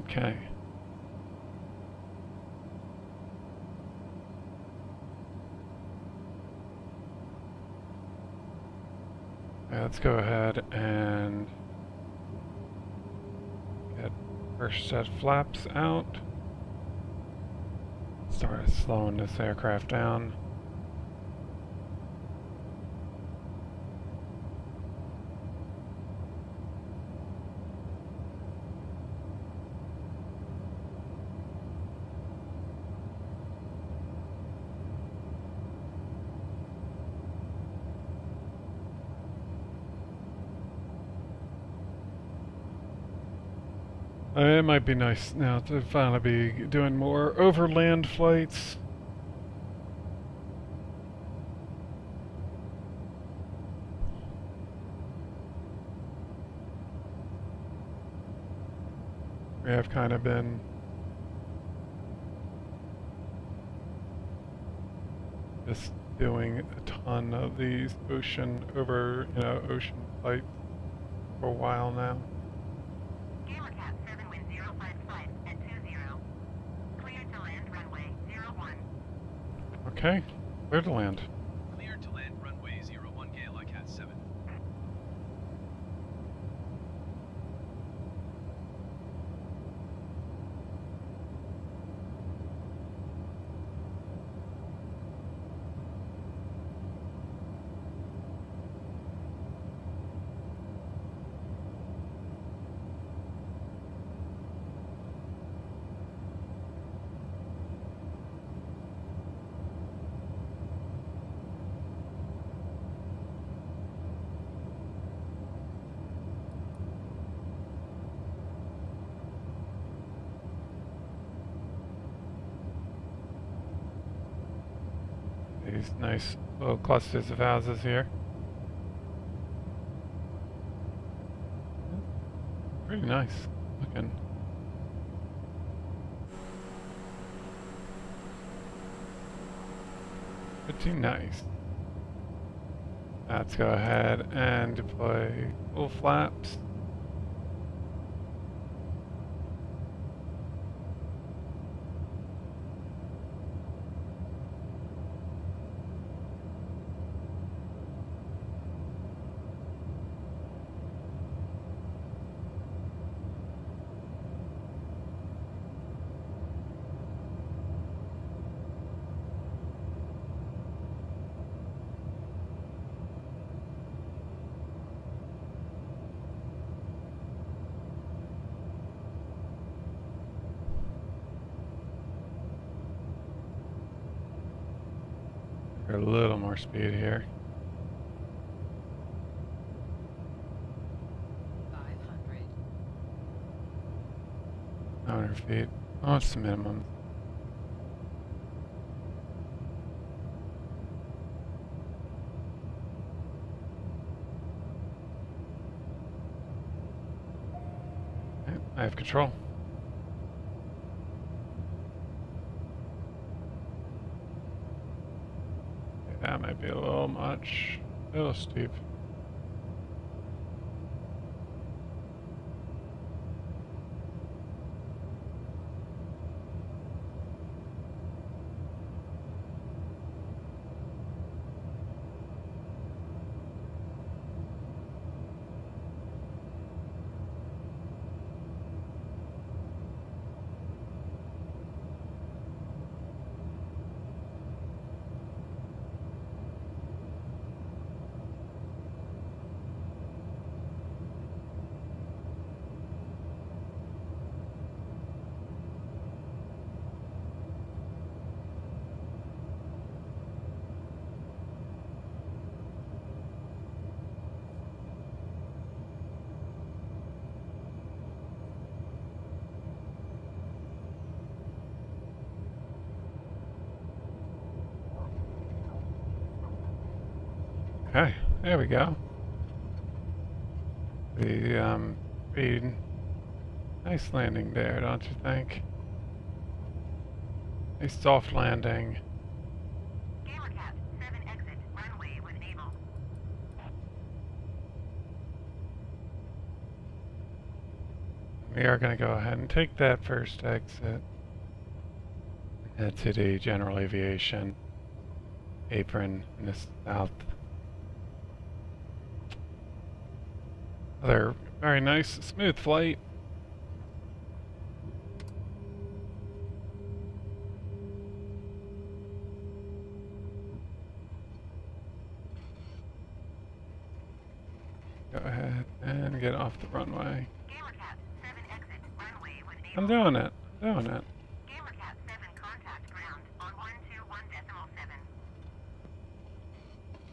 Okay. Let's go ahead and get first set of flaps out. Start slowing this aircraft down. It might be nice now to finally be doing more overland flights. We have kind of been just doing a ton of these ocean flights for a while now. Gaelicat 7 wind 055 at 20. Cleared to land runway 01. Okay, clear to land. Cleared to land runway 01 Gaelicat 7. These nice little clusters of houses here. Pretty nice looking. Pretty nice. Let's go ahead and deploy full flaps. A little more speed here. 500. 100 feet. Oh, it's the minimum. Okay, I have control. That might be a little much. A little steep. Okay, there we go. Pretty nice landing there, don't you think? Nice soft landing. Gaelicat 7 exit runway with naval. We are going to go ahead and take that first exit. Head to the general aviation apron in the south. Another very nice, smooth flight. Go ahead and get off the runway. Gaelicat 7 exit runway with naval. I'm doing it. I'm doing it. Gaelicat 7 contact ground on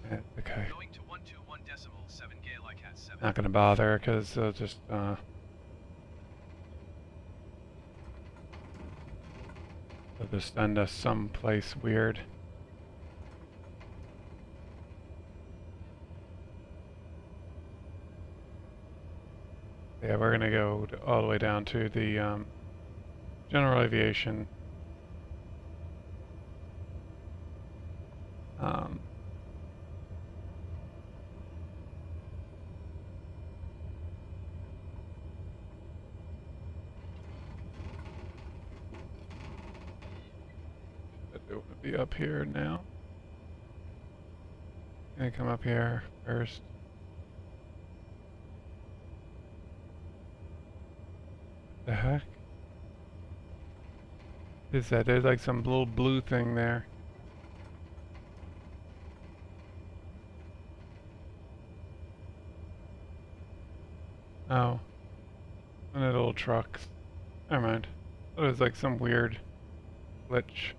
121.7. Okay. Going to 121.7 Gaelicat 7. Not gonna bother because they'll just They'll just send us someplace weird. Yeah, we're gonna go all the way down to the general aviation. I don't want to be up here now. Gonna come up here first. The heck? Is that? There's like some little blue thing there. Oh. One of the little trucks. Never mind. It was like some weird glitch.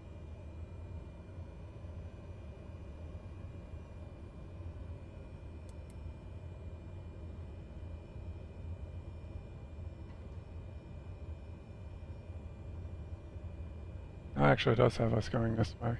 Oh, actually, it does have us going this way.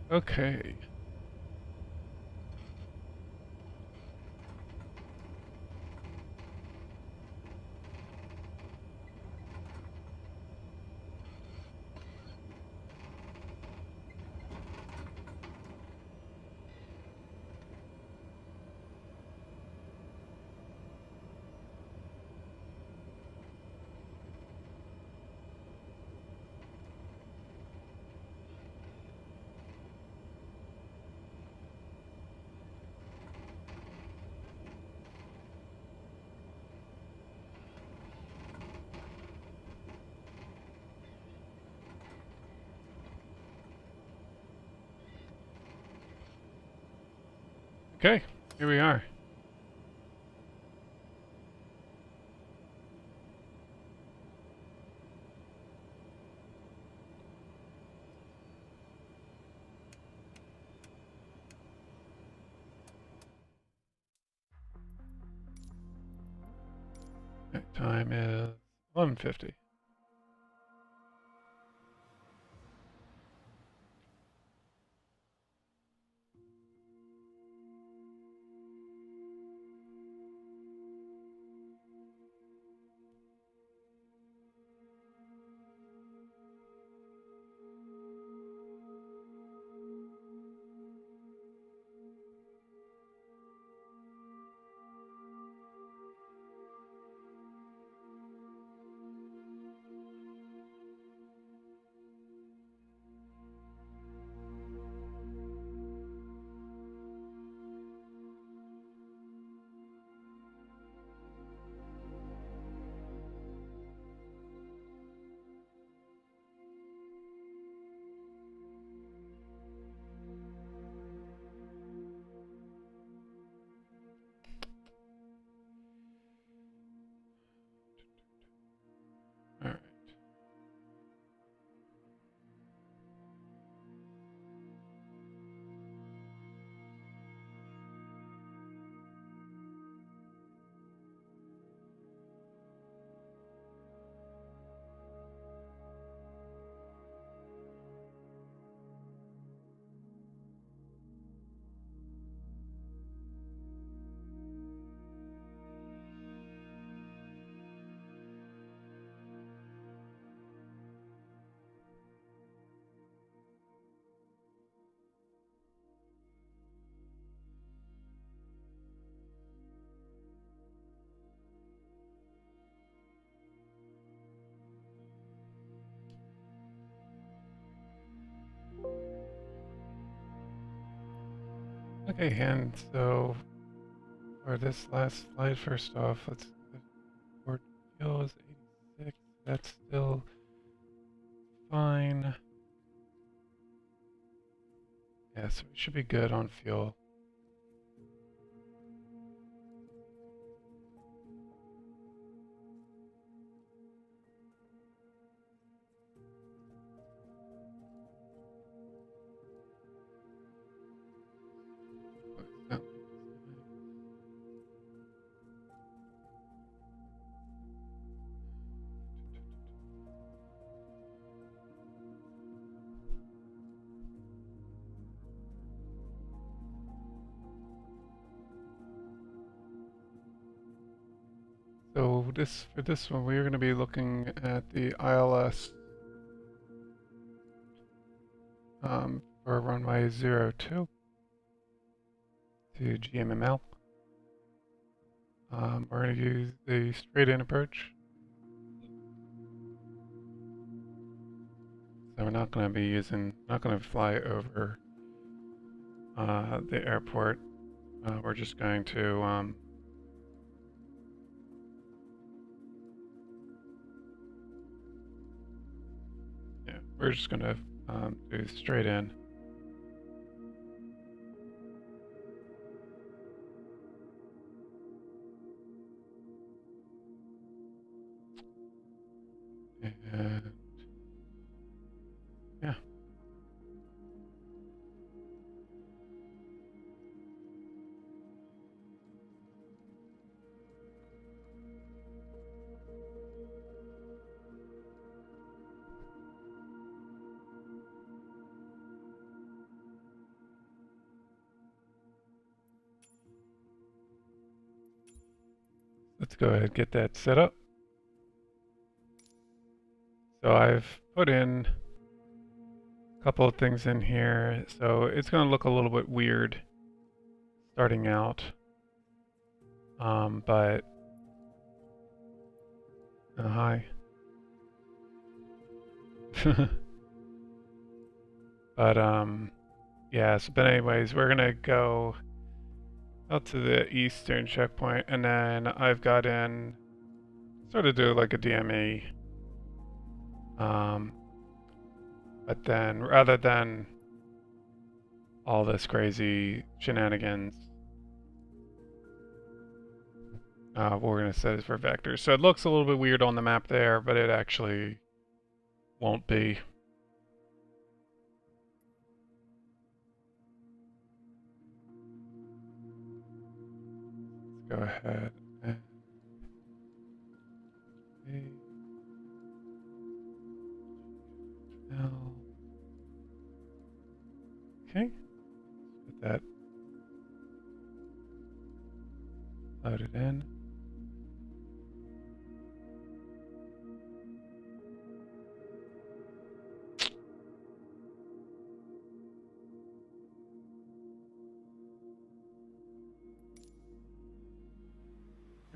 Okay. Okay, here we are. Time is 11:50. All right. Okay, and so for this last slide, first off, let's Fort Hill is that's still fine. Yeah, so we should be good on fuel. No. So for this one, we're going to be looking at the ILS for runway 02 to GMML. We're going to use the straight-in approach. So we're not going to be not going to fly over the airport. We're just going to we're just going to do straight in. And yeah. Let's go ahead and get that set up. So I've put in a couple of things in here. So it's going to look a little bit weird starting out. But hi. But yeah, so, but anyways, we're going to go out to the eastern checkpoint, and then I've got in sort of do like a DME. But then rather than all this crazy shenanigans, what we're going to set is for vectors. So it looks a little bit weird on the map there, but it actually won't be. Let's go ahead and okay, get that loaded in.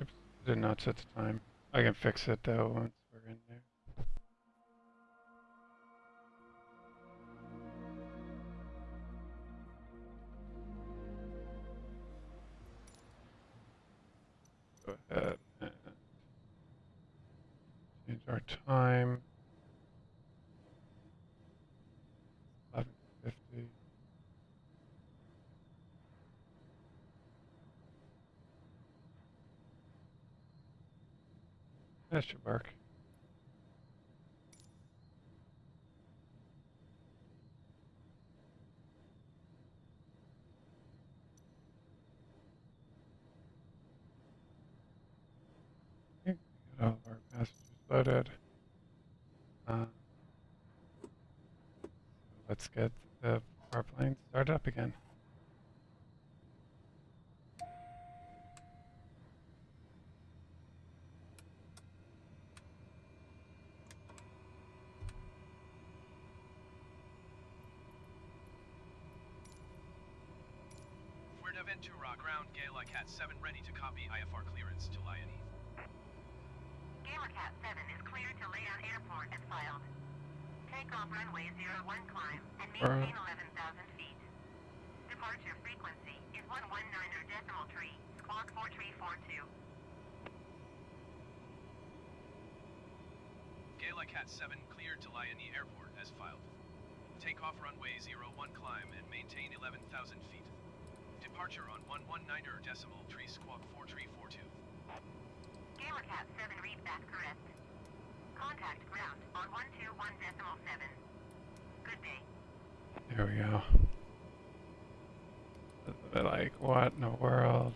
Oops, did not set the time. I can fix it though once we're in there. Go ahead and change our time. 11:50. That should work. Okay, got all of our passengers loaded. Let's get our plane started up again. Fuerteventura, ground Gaelicat 7 ready to copy IFR clearance to Lione. Gaelicat 7 is cleared to lay on airport as filed. Takeoff runway 01 climb and maintain 11,000 feet. Departure frequency is 119.3, squawk 4342. Gaelicat 7 cleared to lie in the airport as filed. Takeoff runway 01 climb and maintain 11,000 feet. Departure on 119er decimal tree squawk 4342. Gaelicat 7 read back correct. Contact ground on 121.7. Good day. There we go. Like, what in the world?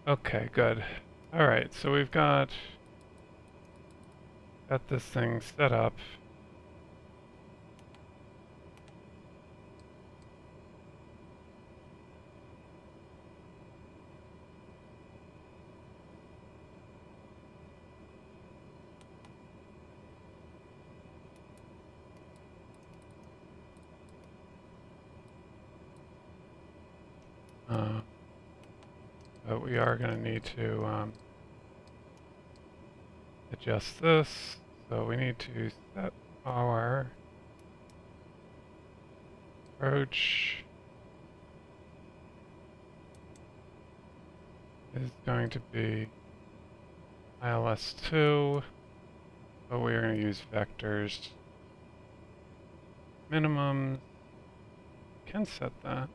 Okay, good. Alright, so we've got this thing set up. But we are going to need to adjust this. So we need to set our approach is going to be ILS2, but we're going to use vectors. Minimum, can set that.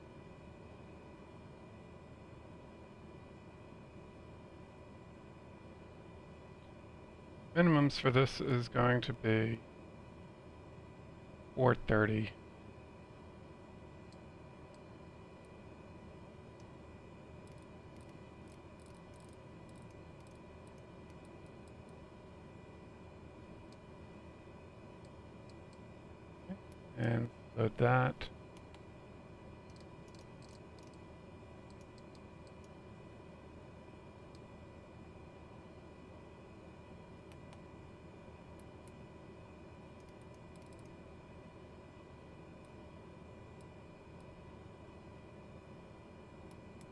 Minimums for this is going to be 430. And load that.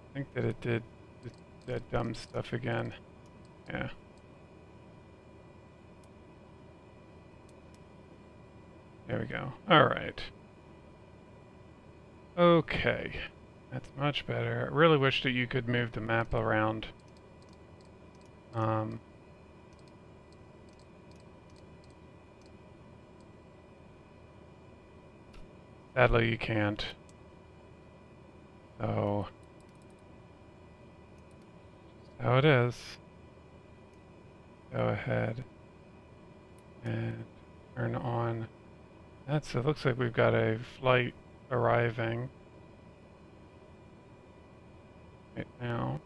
I think that it did that dumb stuff again. Yeah. There we go. Alright. Okay. That's much better. I really wish that you could move the map around. Sadly, you can't. So, how it is. Go ahead and turn on. It looks like we've got a flight arriving right now.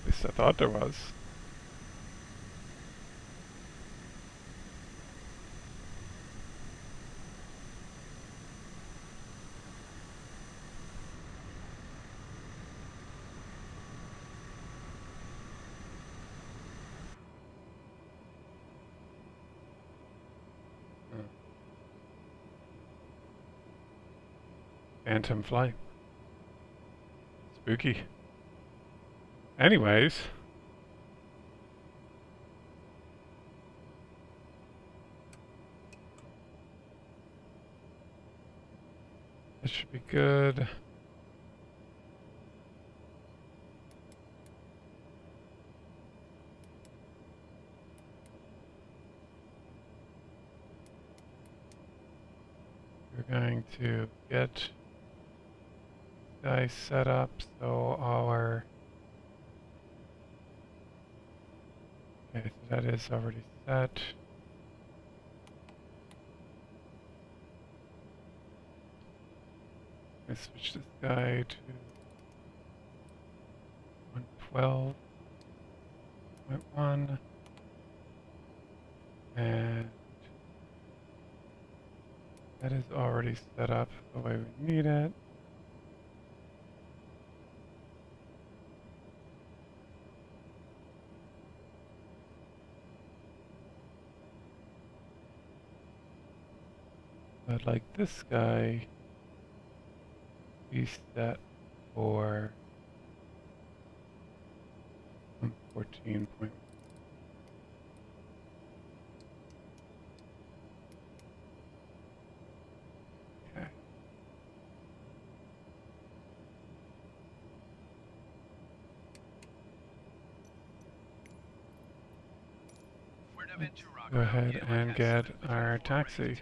At least I thought there was. Phantom flight. Spooky. Anyways. This should be good. We're going to get guys set up so our okay, so that is already set. Let's switch this guy to 112.1 and that is already set up the way we need it. But like this guy, be set for 14 point. Okay. Go ahead and get our taxi.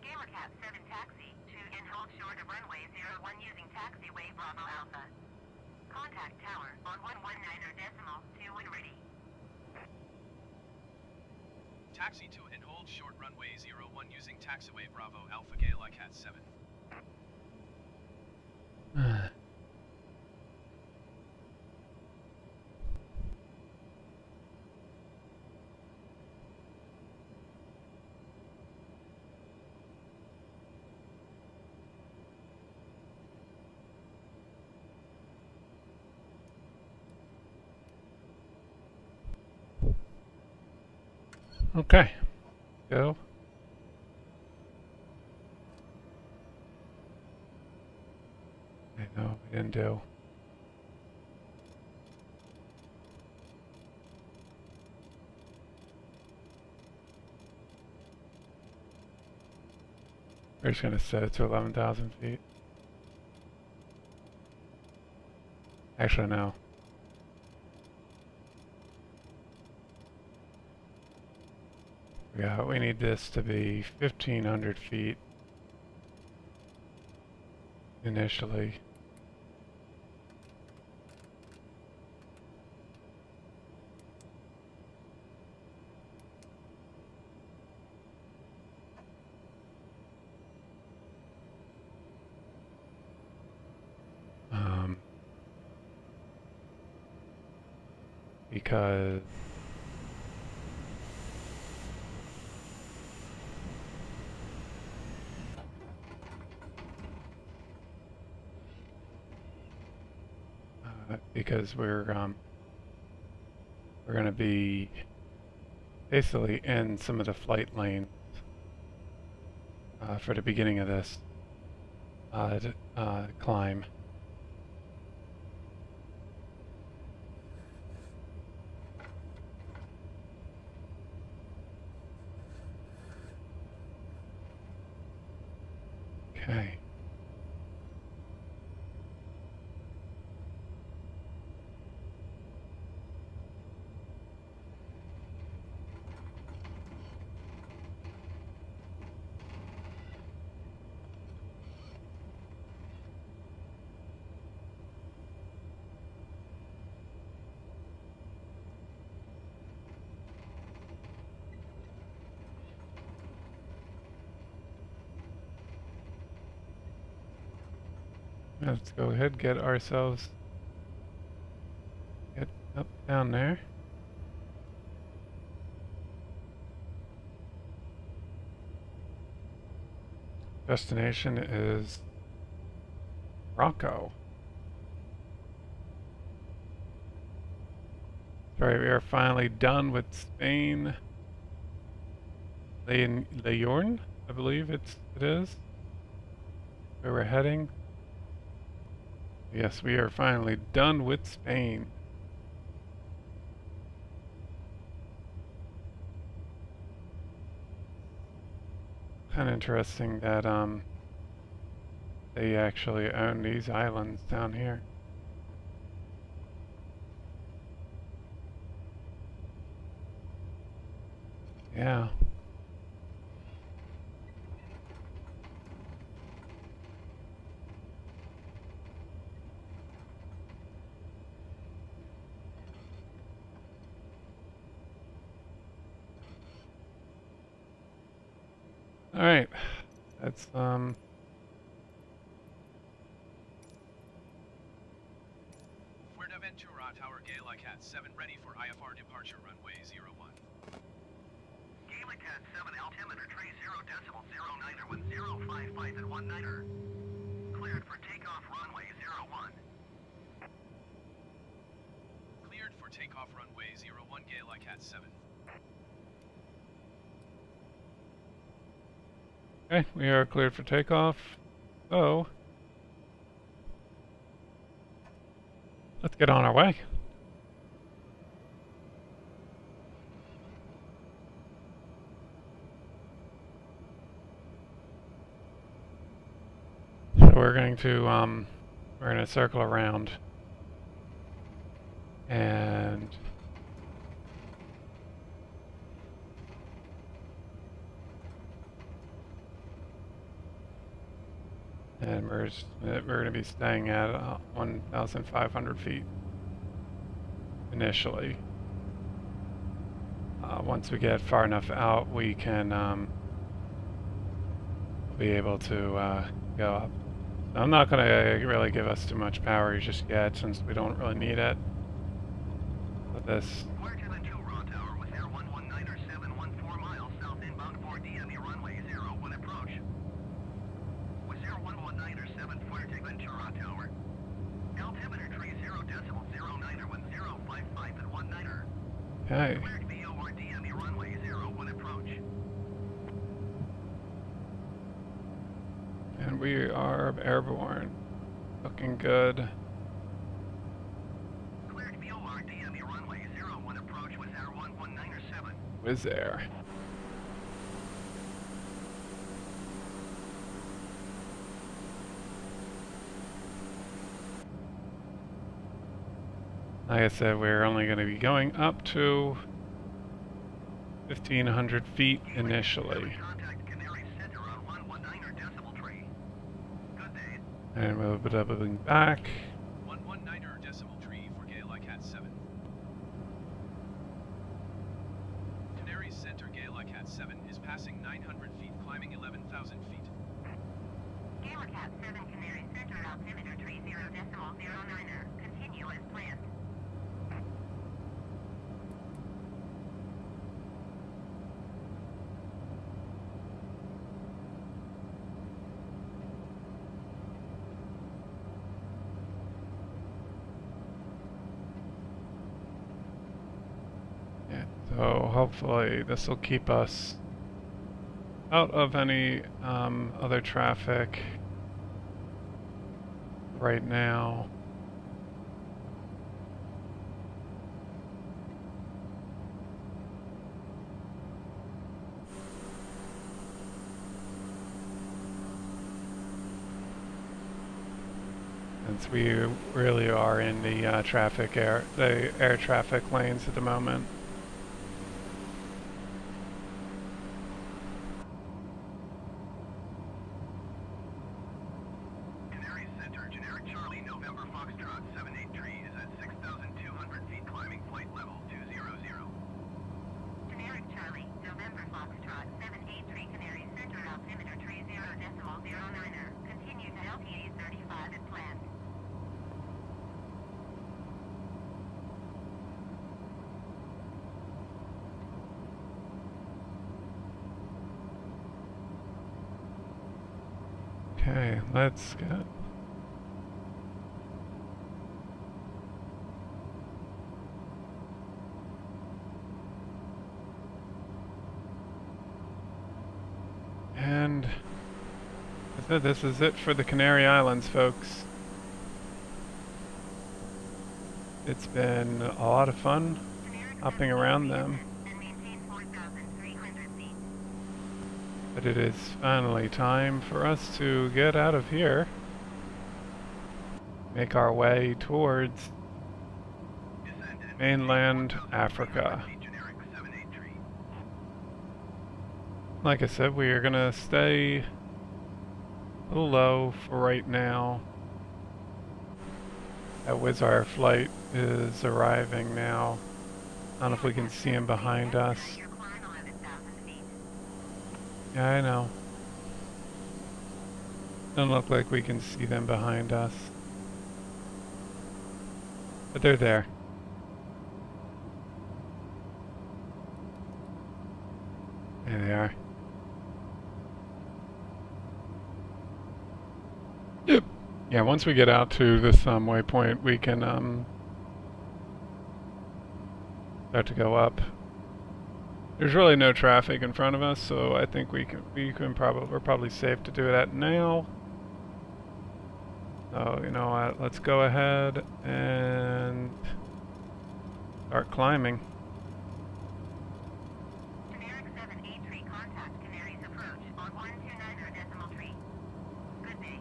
Gaelicat 7 taxi to and hold short of runway 01 using taxiway Bravo Alpha. Contact tower on 119.2 when ready. Taxi to and hold short runway 01 using taxiway Bravo Alpha Gaelicat 7. Okay, go. I know we didn't do. We're just gonna set it to 11,000 feet. Actually, no. Yeah, we need this to be 1,500 feet initially. Because we're going to be basically in some of the flight lanes for the beginning of this climb. Okay. Let's go ahead, get ourselves up down there. Destination is Morocco. Sorry, we are finally done with Spain. Leon, I believe it is. Where we're heading. Yes, we are finally done with Spain. Kind of interesting that they actually own these islands down here. Yeah. All right. That's Fuerteventura Tower Gaelicat 7 ready for IFR departure runway 01. Gaelicat 7 altimeter tree 0.0901055 and 19er. Cleared for takeoff runway 01. Cleared for takeoff runway 01 Gaelicat 7. okay. We are cleared for takeoff. So let's get on our way. we're going to circle around and we're going to be staying at 1,500 feet initially. Once we get far enough out, we can be able to go up. I'm not going to really give us too much power just yet, since we don't really need it. But this. Clear to the 2 raw tower with Air 119er 714 miles south inbound for DME runway 01 approach. With Air 119er 7 clear to the 2 raw tower. Altimeter tree 0.09er with 055 at 19er. Okay. Cleared VOR DME runway 01 approach. And we are airborne. Looking good. Cleared VOR DME runway 01 approach with Air 119er 7. Wizz Air. Like I said, we're only going to be going up to 1,500 feet initially. Contact Canary Center on 119er decimal tree. Good day. And we'll be doubling back. 119er decimal tree for Gaelicat 7. Canary Center Gaelicat 7 is passing 900 feet, climbing 11,000 feet. Gaelicat 7 Canary Center altimeter tree 0.09er. Continue as planned. Yeah, so hopefully this will keep us out of any other traffic right now. Since we really are in the air traffic lanes at the moment. Canary Center, generic Charlie, November Foxtrot 783 is at 6,200 feet, climbing flight level 200. Generic Charlie, November Foxtrot 783 Canary Center altimeter tree 0.09er. Continue to LTA 35 as planned. Okay, let's get. And I said this is it for the Canary Islands, folks. It's been a lot of fun hopping around them, And maintain 4,300 feet. but it is finally time for us to get out of here, make our way towards Descend and mainland Africa. generic 783. Like I said, we are gonna stay a little low for right now. That Wizz Air flight is arriving now. I don't know if we can see him behind us. Your climb 11,000 feet. Yeah, I know. Doesn't look like we can see them behind us. But they're there. There they are. Yep. Yeah, once we get out to this waypoint, we can start to go up. There's really no traffic in front of us, so I think we're probably safe to do that now. So, you know what, let's go ahead and start climbing. Generic 783 contact Canaries approach on 129er decimal tree. Good day.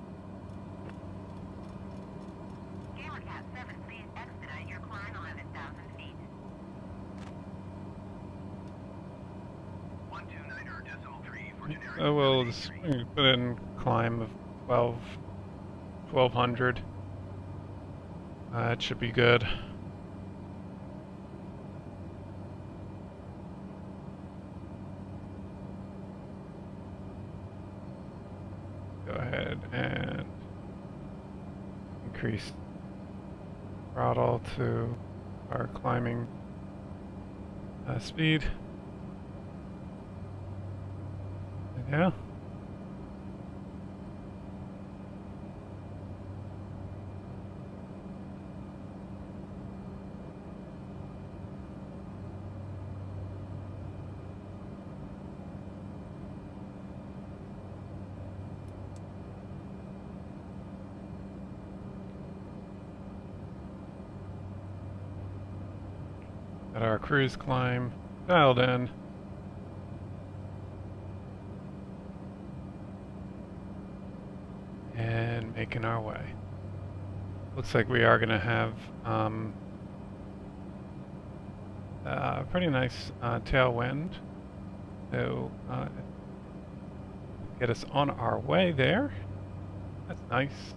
So we'll just put in climb of 1200. That should be good. Go ahead and increase throttle to our climbing speed. Yeah. Got our cruise climb dialed in. And making our way. Looks like we are going to have a pretty nice tailwind to get us on our way there. That's nice.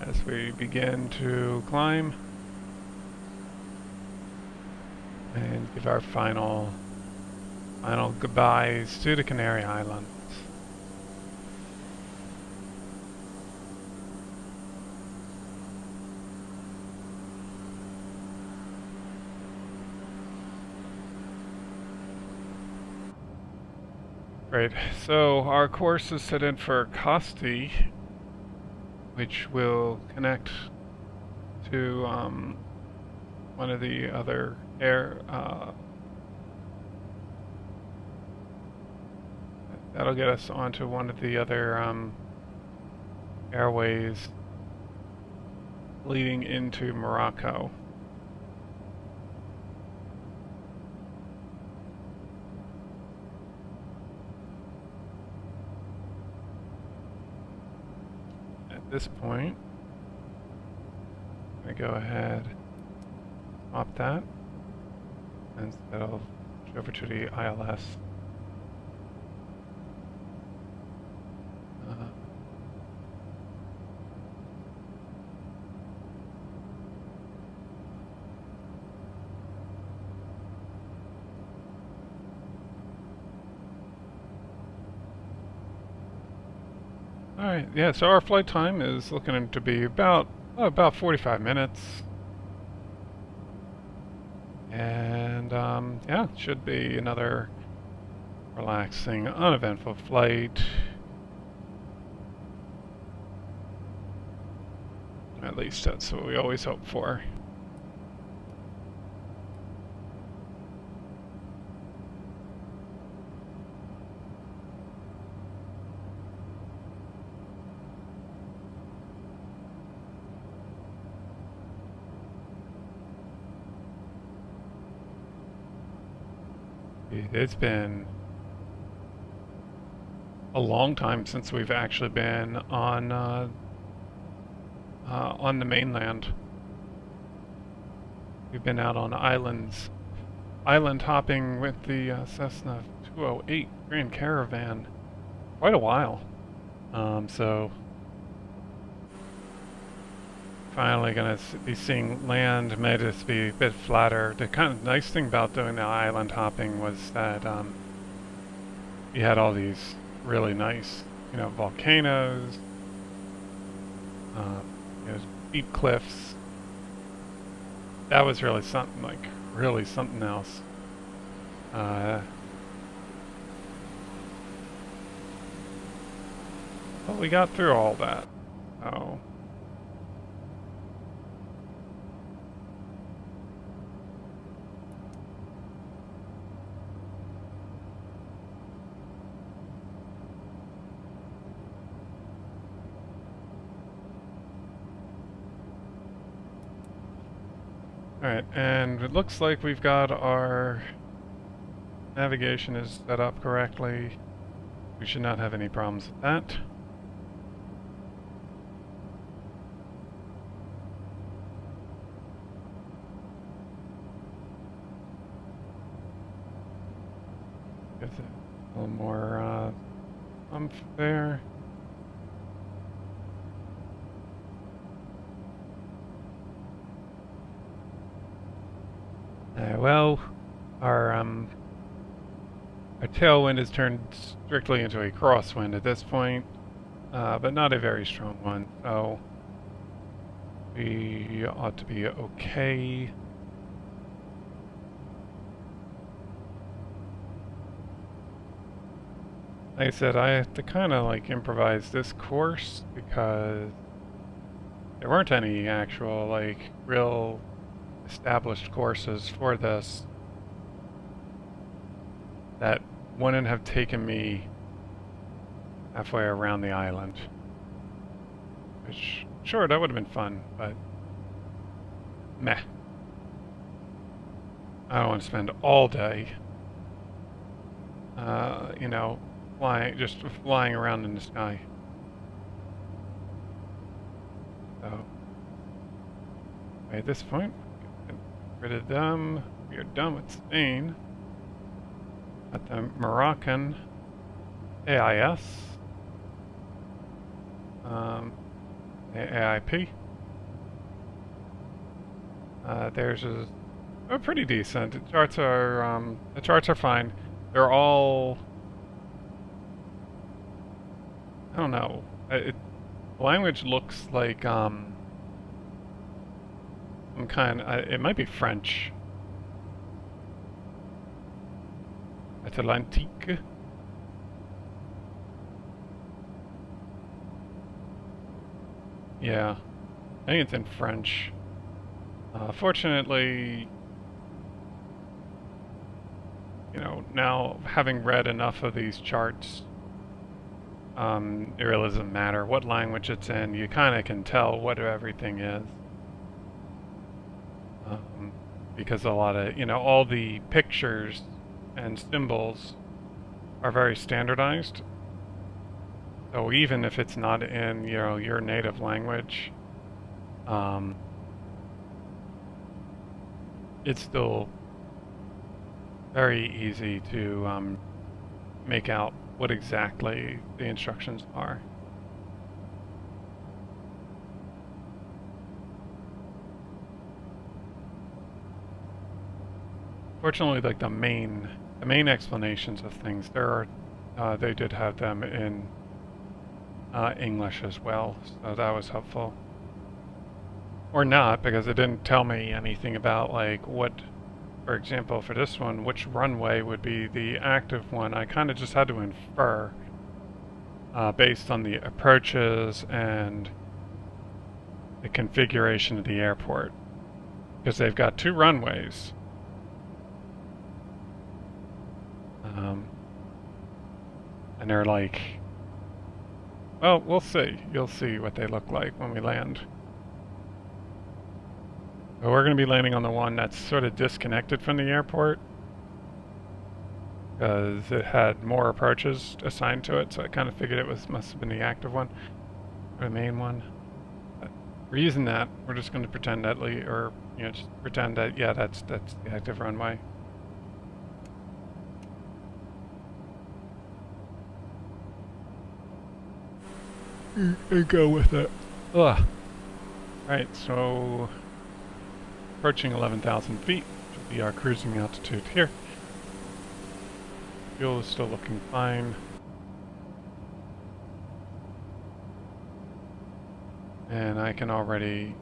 As we begin to climb and give our final goodbyes to the Canary Islands. Great, so our course is set in for Costi, which will connect to one of the other that'll get us onto one of the other airways leading into Morocco. At this point, I'm going to go ahead, swap that, and that'll go over to the ILS. Alright, yeah, so our flight time is looking to be about 45 minutes. And, yeah, it should be another relaxing, uneventful flight. At least that's what we always hope for. It's been a long time since we've actually been on the mainland. We've been out on islands, island hopping with the Cessna 208 Grand Caravan quite a while. So finally gonna be seeing land. May just be a bit flatter. The kind of nice thing about doing the island hopping was that you had all these really nice, volcanoes, deep cliffs. That was really something, really something else. But we got through all that. So. Alright, and it looks like we've got our navigation is set up correctly. We should not have any problems with that. Gives it a little more umph there. Well, our tailwind has turned strictly into a crosswind at this point, but not a very strong one, so we ought to be okay. Like I said, I have to kind of like improvise this course because there weren't any actual like real established courses for this that wouldn't have taken me halfway around the island. Which, sure, that would have been fun, but meh. I don't want to spend all day, you know, just flying around in the sky. So, at this point, get rid of them. We are done with Spain. Got the Moroccan AIS, the AIP. Theirs is pretty decent. The charts are fine. They're all, I don't know. Language looks like some kind. It might be French. Atlantique. Yeah, I think it's in French. Fortunately, you know, now having read enough of these charts, it really doesn't matter what language it's in. You kind of can tell what everything is. Because a lot of, you know, all the pictures and symbols are very standardized. So even if it's not in, you know, your native language, it's still very easy to make out what exactly the instructions are. Fortunately, like the main explanations of things, they did have them in English as well, so that was helpful. Or not, because it didn't tell me anything about like what, for example, for this one, which runway would be the active one. I kind of just had to infer based on the approaches and the configuration of the airport, because they've got two runways. And they're like, well, we'll see. You'll see what they look like when we land. But we're going to be landing on the one that's sort of disconnected from the airport, because it had more approaches assigned to it, so I kind of figured it must have been the active one, or the main one. But we're using that. We're just going to pretend that, just pretend that, yeah, that's the active runway. And go with it. Ugh. Alright, so approaching 11,000 feet should be our cruising altitude here. Fuel is still looking fine. And I can already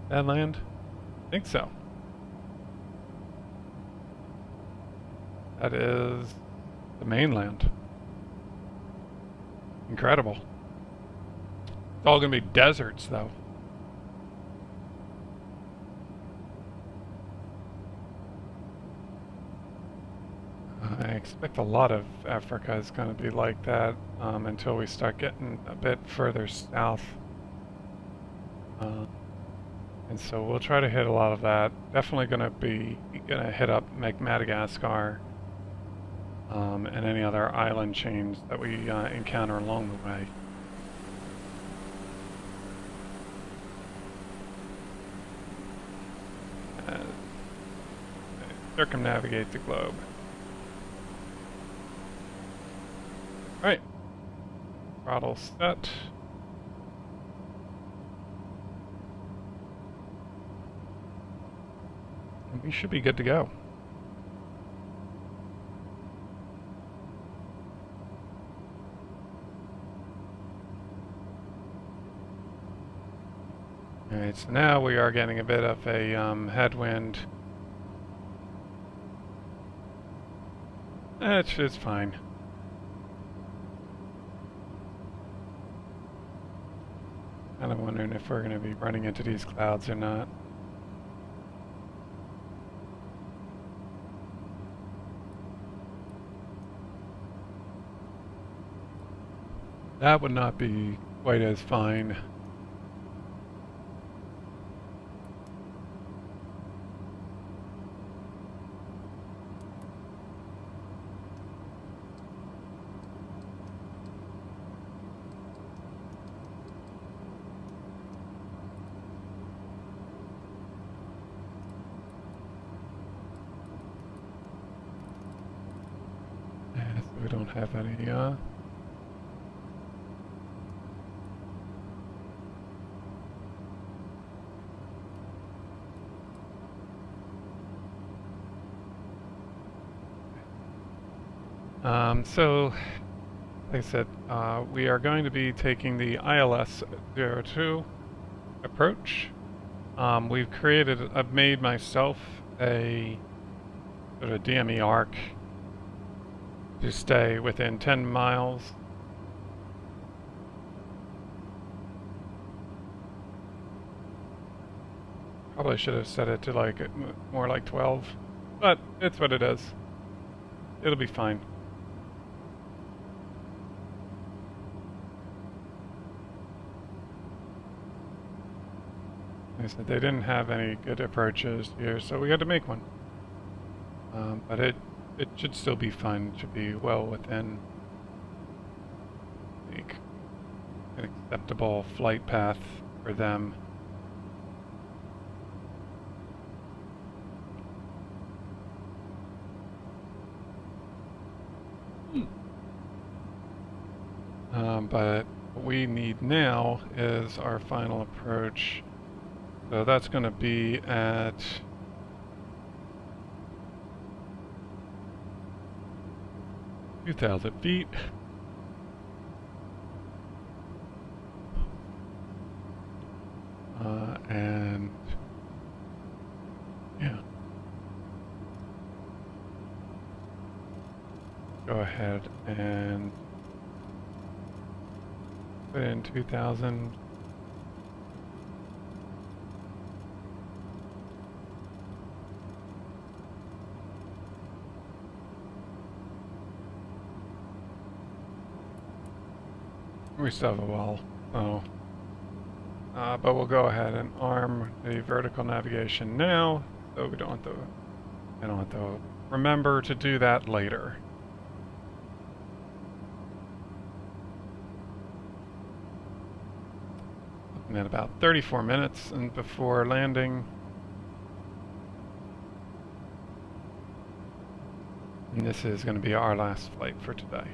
land? I think so. That is the mainland. Incredible. It's all going to be deserts, though. I expect a lot of Africa is going to be like that until we start getting a bit further south. And so we'll try to hit a lot of that. Definitely going to hit up Madagascar. And any other island chains that we encounter along the way. circumnavigate the globe. Alright. Throttle set. And we should be good to go. Alright, so now we are getting a bit of a headwind. It's fine. Kind of wondering if we're going to be running into these clouds or not. That would not be quite as fine. Yeah, so we don't have any, so, like I said, we are going to be taking the ILS-02 approach. I've made myself a sort of DME arc to stay within 10 miles. Probably should have set it to like more like 12, but it's what it is. It'll be fine. Like I said, they didn't have any good approaches here, so we had to make one. But it should still be fine. It should be well within like an acceptable flight path for them. But what we need now is our final approach. So that's going to be at 2,000 feet. And yeah. Go ahead and put in 2,000. We still have a while, so but we'll go ahead and arm the vertical navigation now, so we don't have to remember to do that later. Looking at about 34 minutes and before landing. And this is going to be our last flight for today.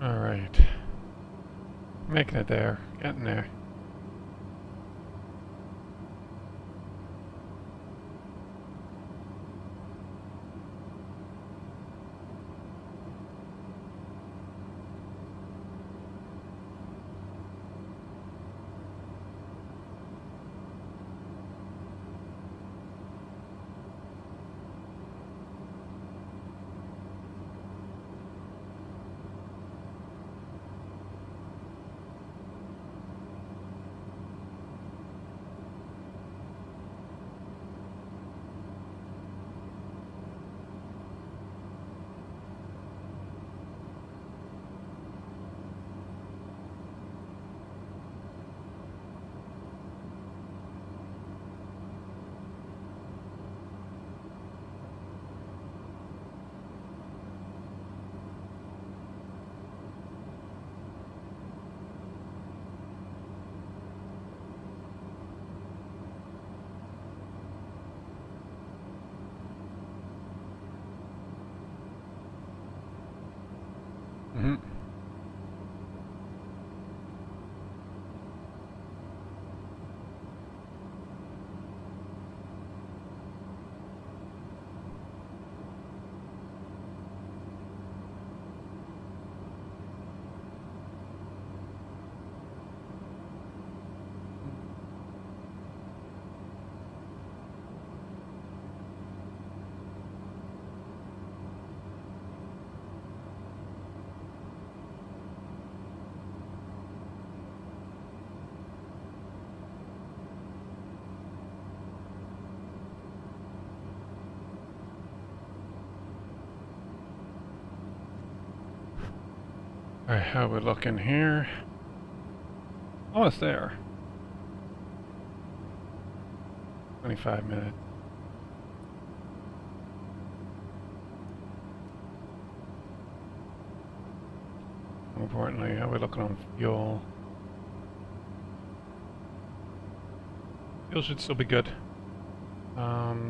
All right. Making it there. Getting there. Mm-hmm. All right, how we looking here? Almost there. 25 minutes. More importantly, how we looking on fuel? Fuel should still be good. Yeah.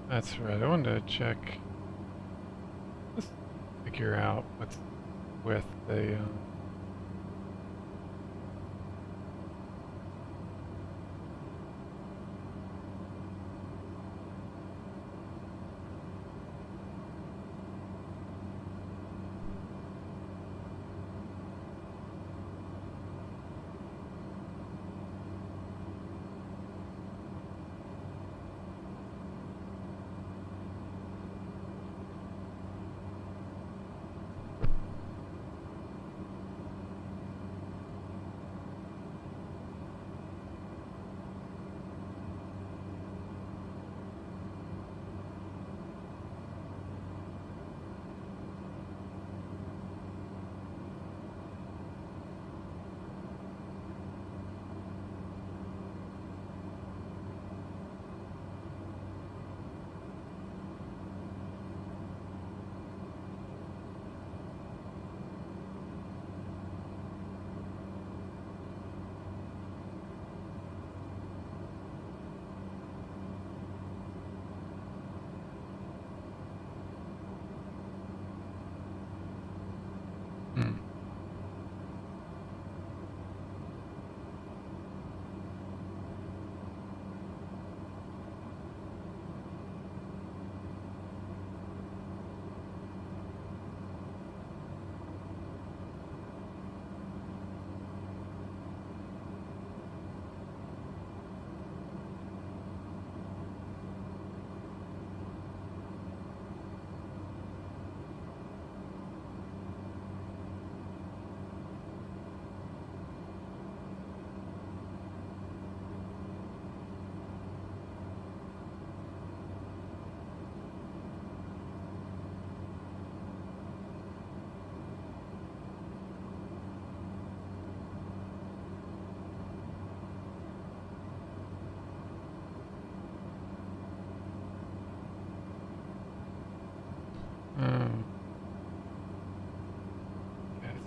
That's right. I wanted to check. Let's figure out what's with the.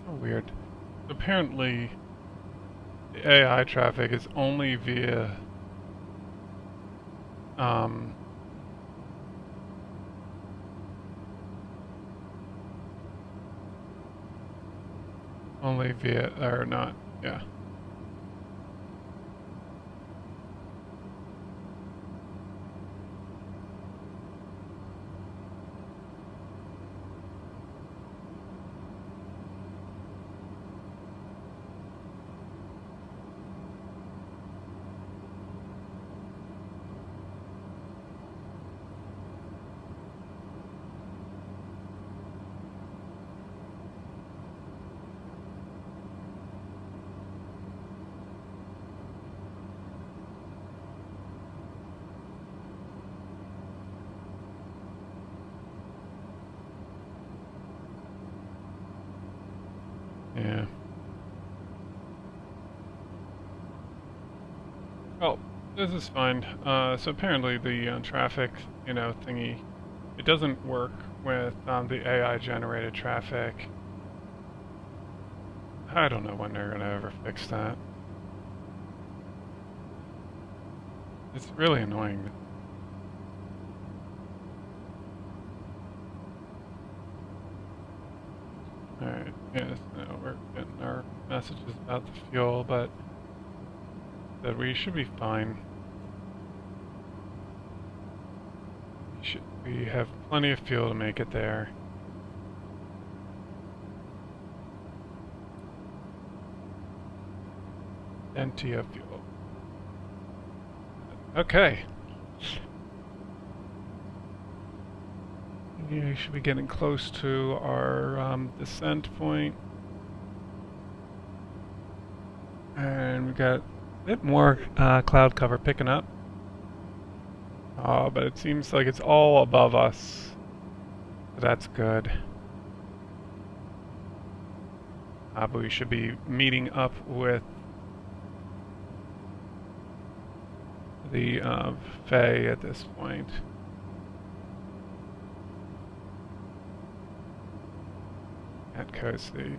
So weird. Apparently, the AI traffic is only via or not, yeah. Yeah. Well, this is fine. So apparently the traffic, thingy, it doesn't work with the AI generated traffic. I don't know when they're gonna ever fix that. It's really annoying. Alright, yes, now we're getting our messages about the fuel, but that we should be fine. We have plenty of fuel to make it there. Plenty of fuel. Okay. We should be getting close to our descent point. And we've got a bit more cloud cover picking up. But it seems like it's all above us. So that's good. But we should be meeting up with the Fae at this point. At Coasty.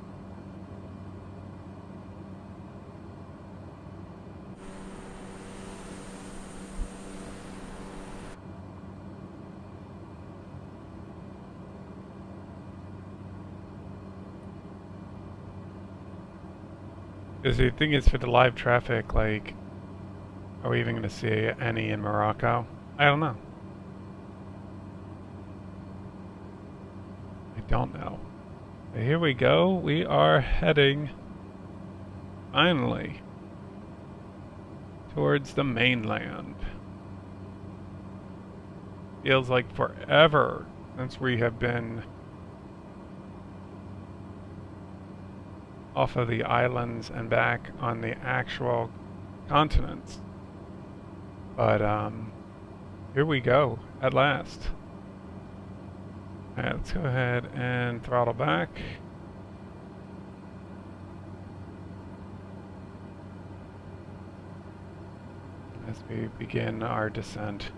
Because the thing is, for the live traffic, like, are we even going to see any in Morocco? I don't know. I don't know. But here we go. We are heading, finally, towards the mainland. Feels like forever since we have been off of the islands and back on the actual continents. But here we go, at last. Alright, let's go ahead and throttle back. As we begin our descent.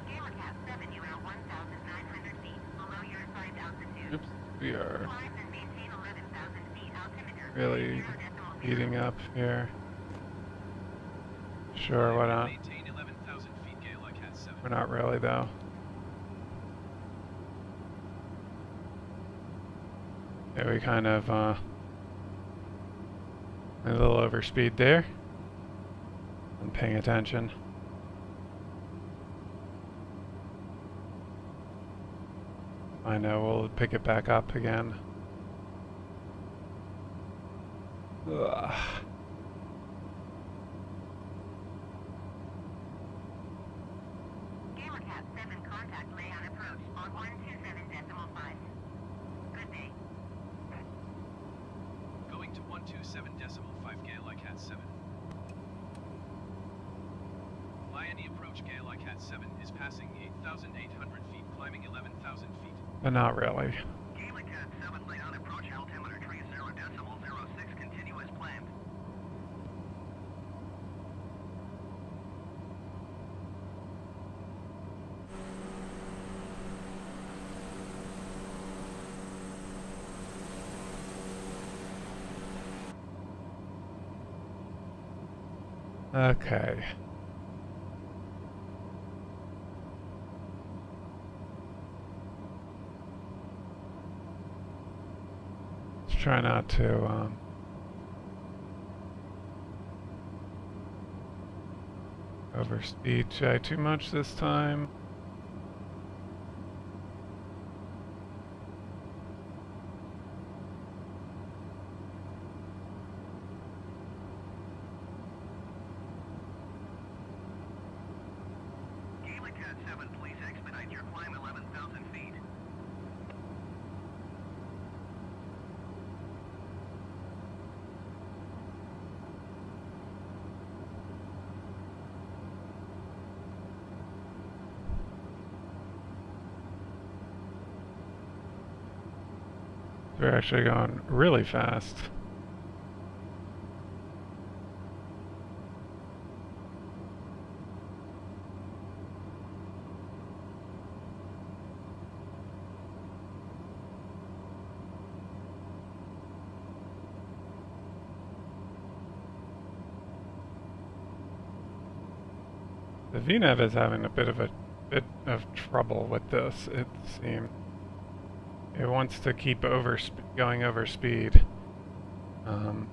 Gaelicat 7, you're at 1,900 feet below your assigned altitude. Oops, we are Climb and maintain 11,000 feet altimeter. really 0.0. heating up here. Sure, why not? Maintain 11,000 feet, Gaelicat 7. We're not really, though. Yeah, we kind of a little overspeed there. I'm paying attention. I know, we'll pick it back up again. Ugh. Gaelicat 7 contact lay on approach on 127.5. Good day. Going to 127.5 Gaelicat 7. Liony approach Gaelicat 7 is passing 8,800 feet, climbing 11,000 feet. But not really. Gaelicat 7 lay on approach altimeter tree 0.06 continuous planned. Okay. Let's try not to overspeed Jay too much this time. Gaelicat 7, please expedite your climb 11,000 feet. We're actually going really fast. The VNAV is having a bit of trouble with this, it seems. It wants to keep going over speed. Gaelicat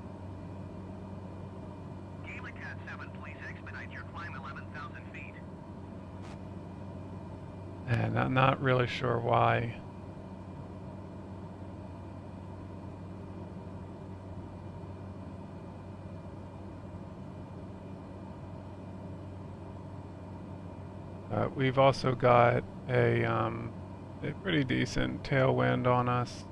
7, please expedite your climb 11,000 feet. And I'm not really sure why. We've also got a pretty decent tailwind on us.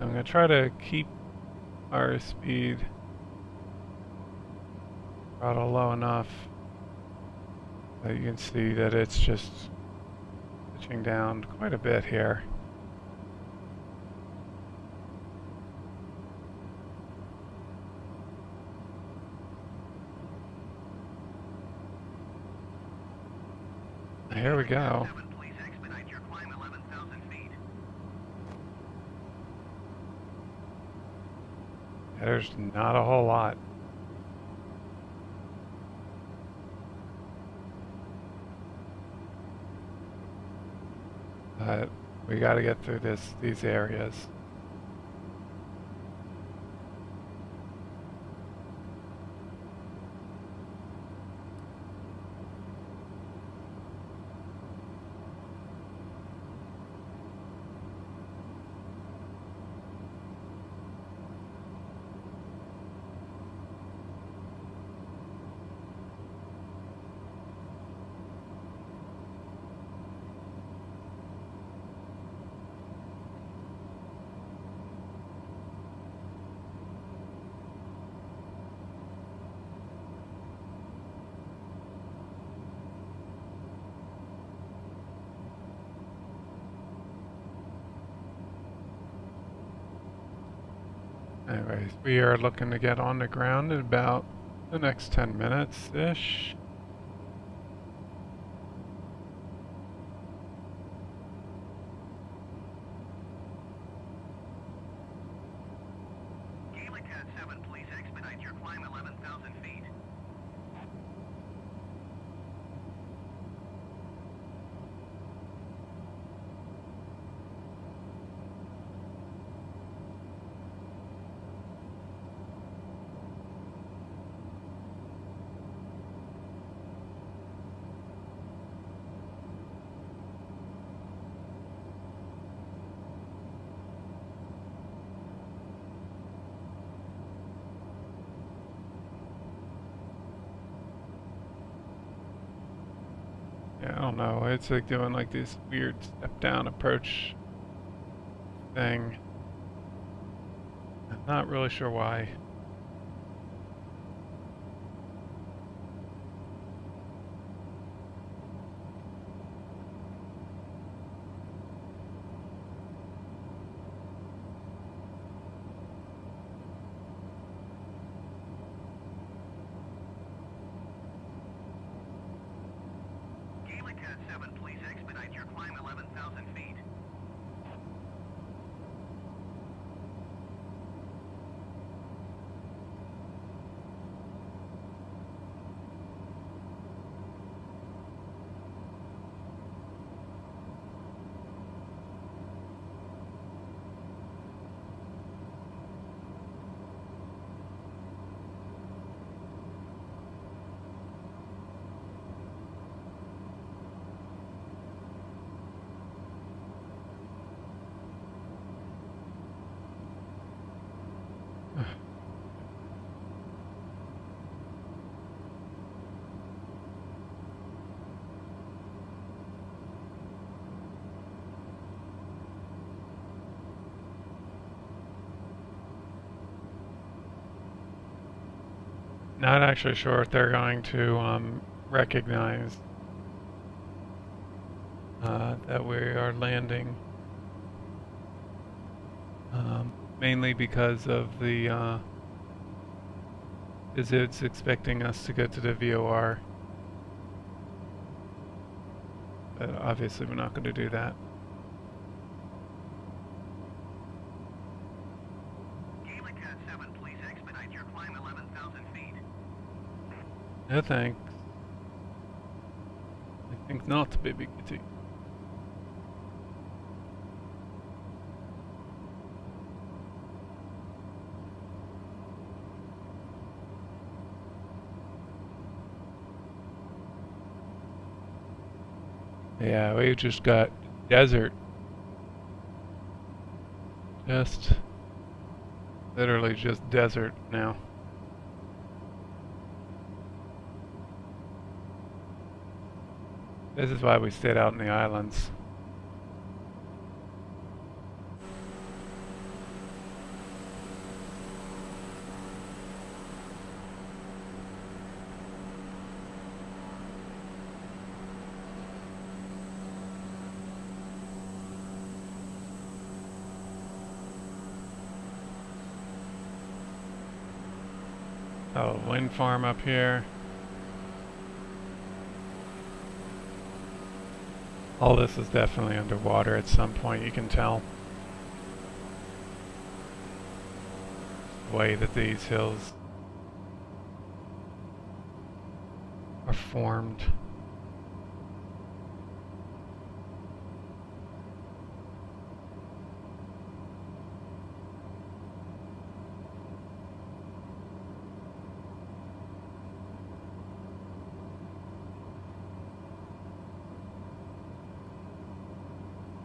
I'm going to try to keep our speed throttle low enough that you can see that it's just pitching down quite a bit here. Here we go. 7, please expedite your climb 11,000 feet. There's not a whole lot. But we got to get through these areas. Anyways, we are looking to get on the ground in about the next 10 minutes-ish. Gaelicat 7, please expedite your climb 11,000 feet. Yeah, I don't know. It's like doing like this weird step down approach thing. I'm not really sure why. Gaelicat 7, please expedite your climb 11,000 feet. Not actually sure if they're going to recognize that we are landing. Mainly because of the is it's expecting us to go to the VOR. But obviously we're not going to do that. Gaelicat 7, please expedite your climb 11,000 feet. No thanks. I think not, baby kitty. Yeah, we just got desert. Just literally just desert now. This is why we stayed out in the islands. Oh, wind farm up here. All this is definitely underwater at some point, you can tell. The way that these hills are formed.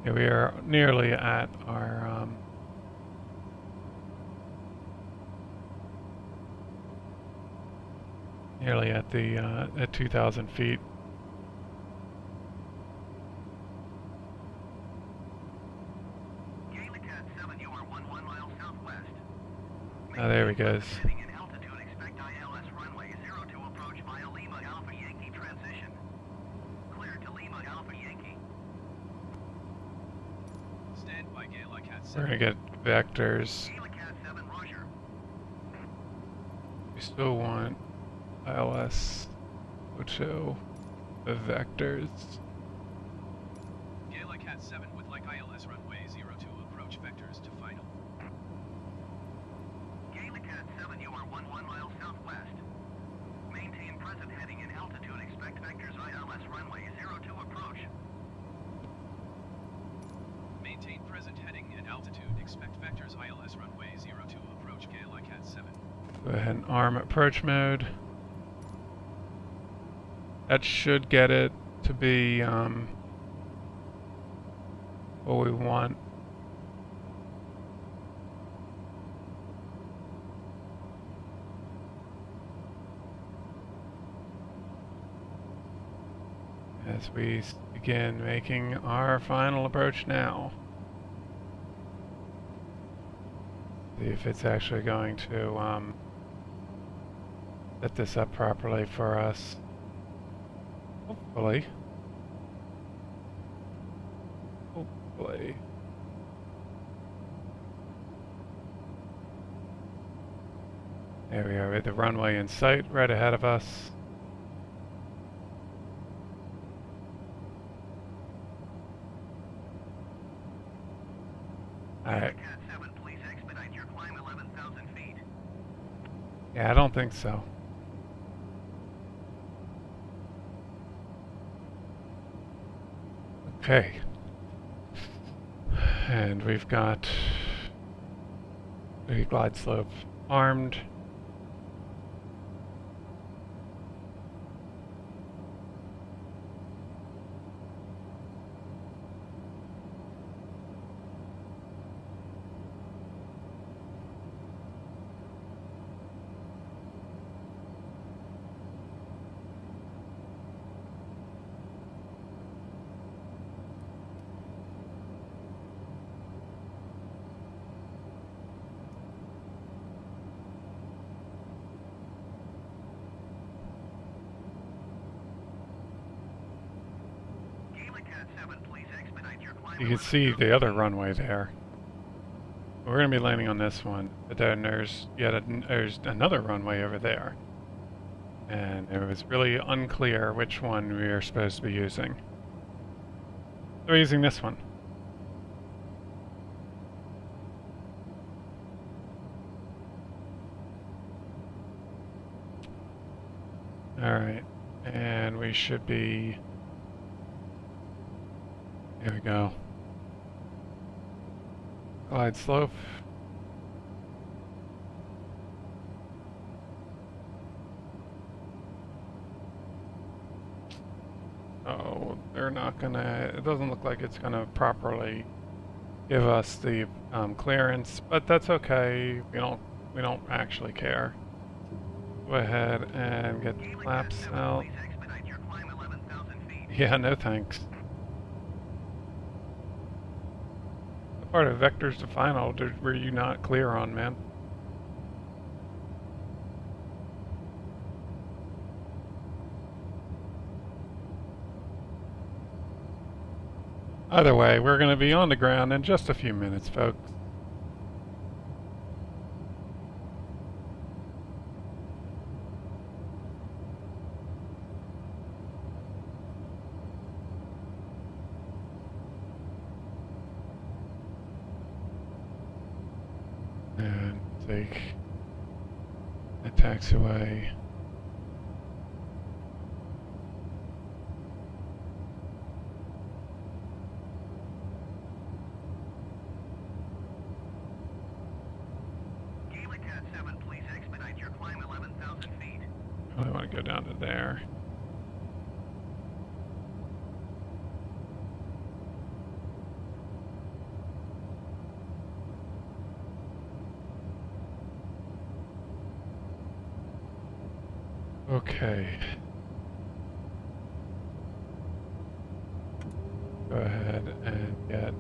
Yeah, we are nearly at our nearly at the at 2,000 feet. Gaelicat 7, you are 1 mile southwest. Oh, there he goes. Heading in altitude, expect ILS runway 02 approach via Lima Alpha Yankee transition. Clear to Lima Alpha Yankee. Stand by Gaelicat We're 7. gonna get vectors. Gaelicat 7, Roger. We still want ILS, which show the vectors. Gaelicat 7 would like ILS runway 02 approach vectors to final. Gaelicat 7, you are 1 mile southwest. Maintain present heading in altitude, expect vectors ILS runway 02 approach. Maintain present heading and altitude. Expect vectors ILS runway 02 approach Gaelicat 7. Go ahead and arm approach mode. That should get it to be what we want. as we begin making our final approach now. See if it's actually going to set this up properly for us. Hopefully. Hopefully. There we are with the runway in sight right ahead of us. Alright. Gaelicat 7, please expedite your climb 11,000 feet. Yeah, I don't think so. Okay. And we've got the glide slope armed. Gaelicat 7, please expedite your climb. You can see the other runway there. We're going to be landing on this one, but then there's there's another runway over there. And it was really unclear which one we are supposed to be using. So we're using this one. Alright, and we should be... Here we go. Glide slope. Oh, they're not gonna... It doesn't look like it's gonna properly give us the clearance, but that's okay. We don't actually care. Go ahead and get the flaps out. Please expedite your climb 11,000 feet. Yeah, no thanks. What part of vectors to final were you not clear on, man? Either way, we're going to be on the ground in just a few minutes, folks. And take a taxiway. Gaelicat 7, please expedite your climb 11,000 feet. I want to go down to there. Okay. Go ahead and get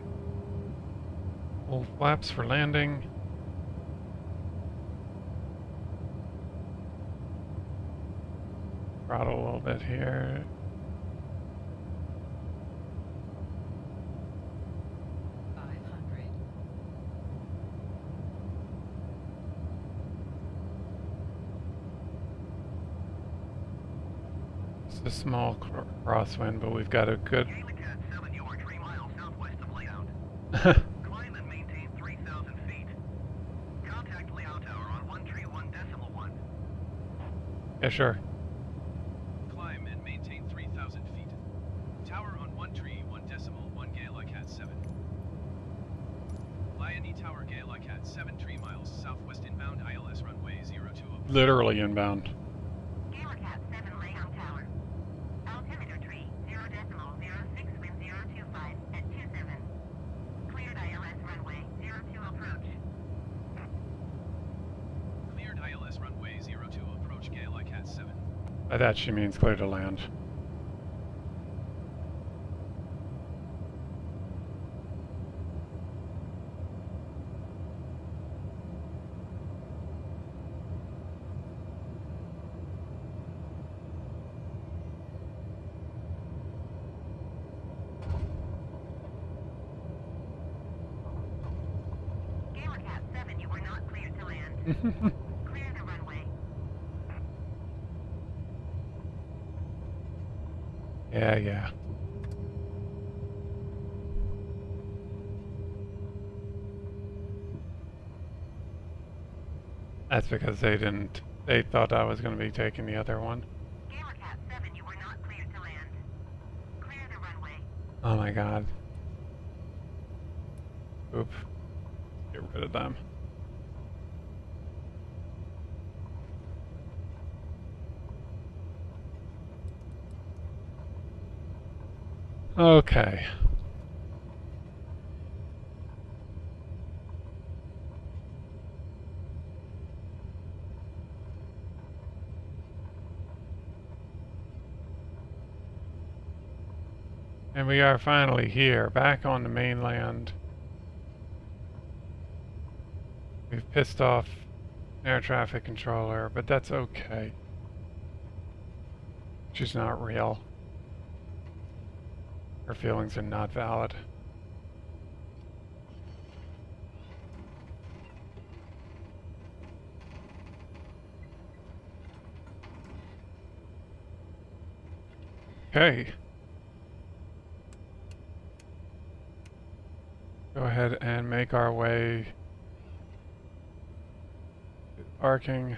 full flaps for landing. Throttle a little bit here. A small crosswind, but we've got a good... Gaelicat 7, you are 3 miles southwest of layout. Climb and maintain 3,000 feet. Contact layout tower on 131.1. Yeah, sure. Climb and maintain 3,000 feet. Tower on 131.1 Gaelicat 7. Liony Tower Gaelicat 7 3 miles southwest inbound ILS runway 02. Literally inbound. Gaelicat 7 layout tower. Altimeter tree 0.06 wind 025 at 27. Cleared ILS runway 02 approach. Cleared ILS runway 02 approach Gaelicat 7. By that she means clear to land. Clear the runway. Yeah, yeah. That's because they thought I was going to be taking the other one. Gaelicat 7, you were not cleared to land. Clear the runway. Oh my god. Oop. Get rid of them. Okay. And we are finally here, back on the mainland. We've pissed off air traffic controller, but that's okay. She's not real. Her feelings are not valid. Okay. Go ahead and make our way to parking.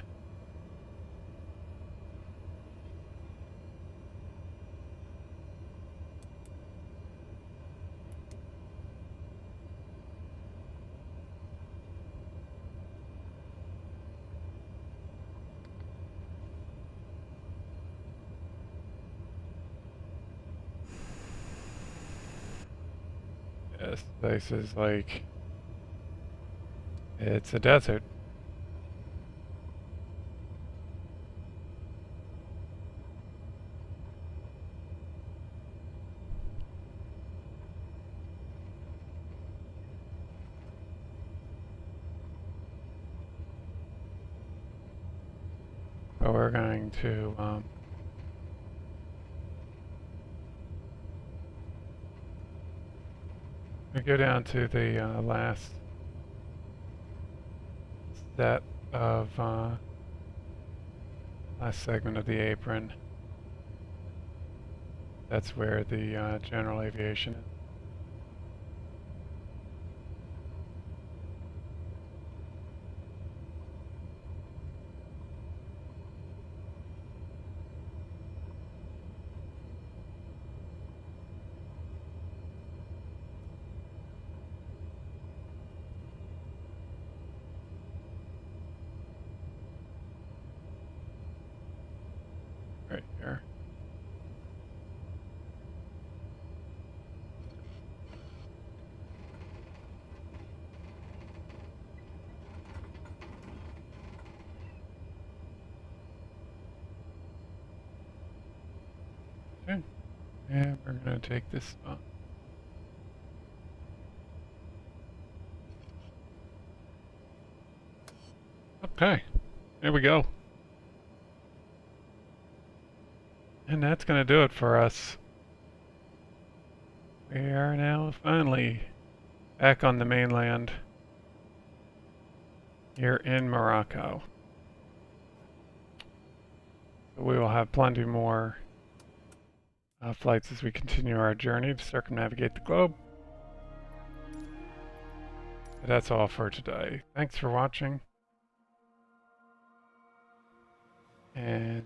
This place is like, it's a desert. So we're going to we go down to the last set of last segment of the apron. That's where the general aviation is. Right here. Okay. And we're going to take this spot. Okay. There we go. And that's going to do it for us. We are now finally back on the mainland here in Morocco. So we will have plenty more flights as we continue our journey to circumnavigate the globe. But that's all for today. Thanks for watching. And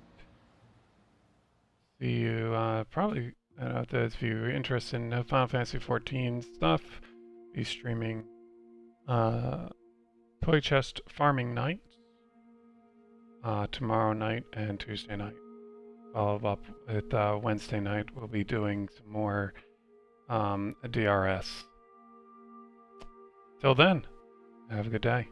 see you probably, those of you who are interested in Final Fantasy XIV stuff, be streaming Toy Chest Farming Nights tomorrow night and Tuesday night. Follow up with Wednesday night. We'll be doing some more DRS. Till then, have a good day.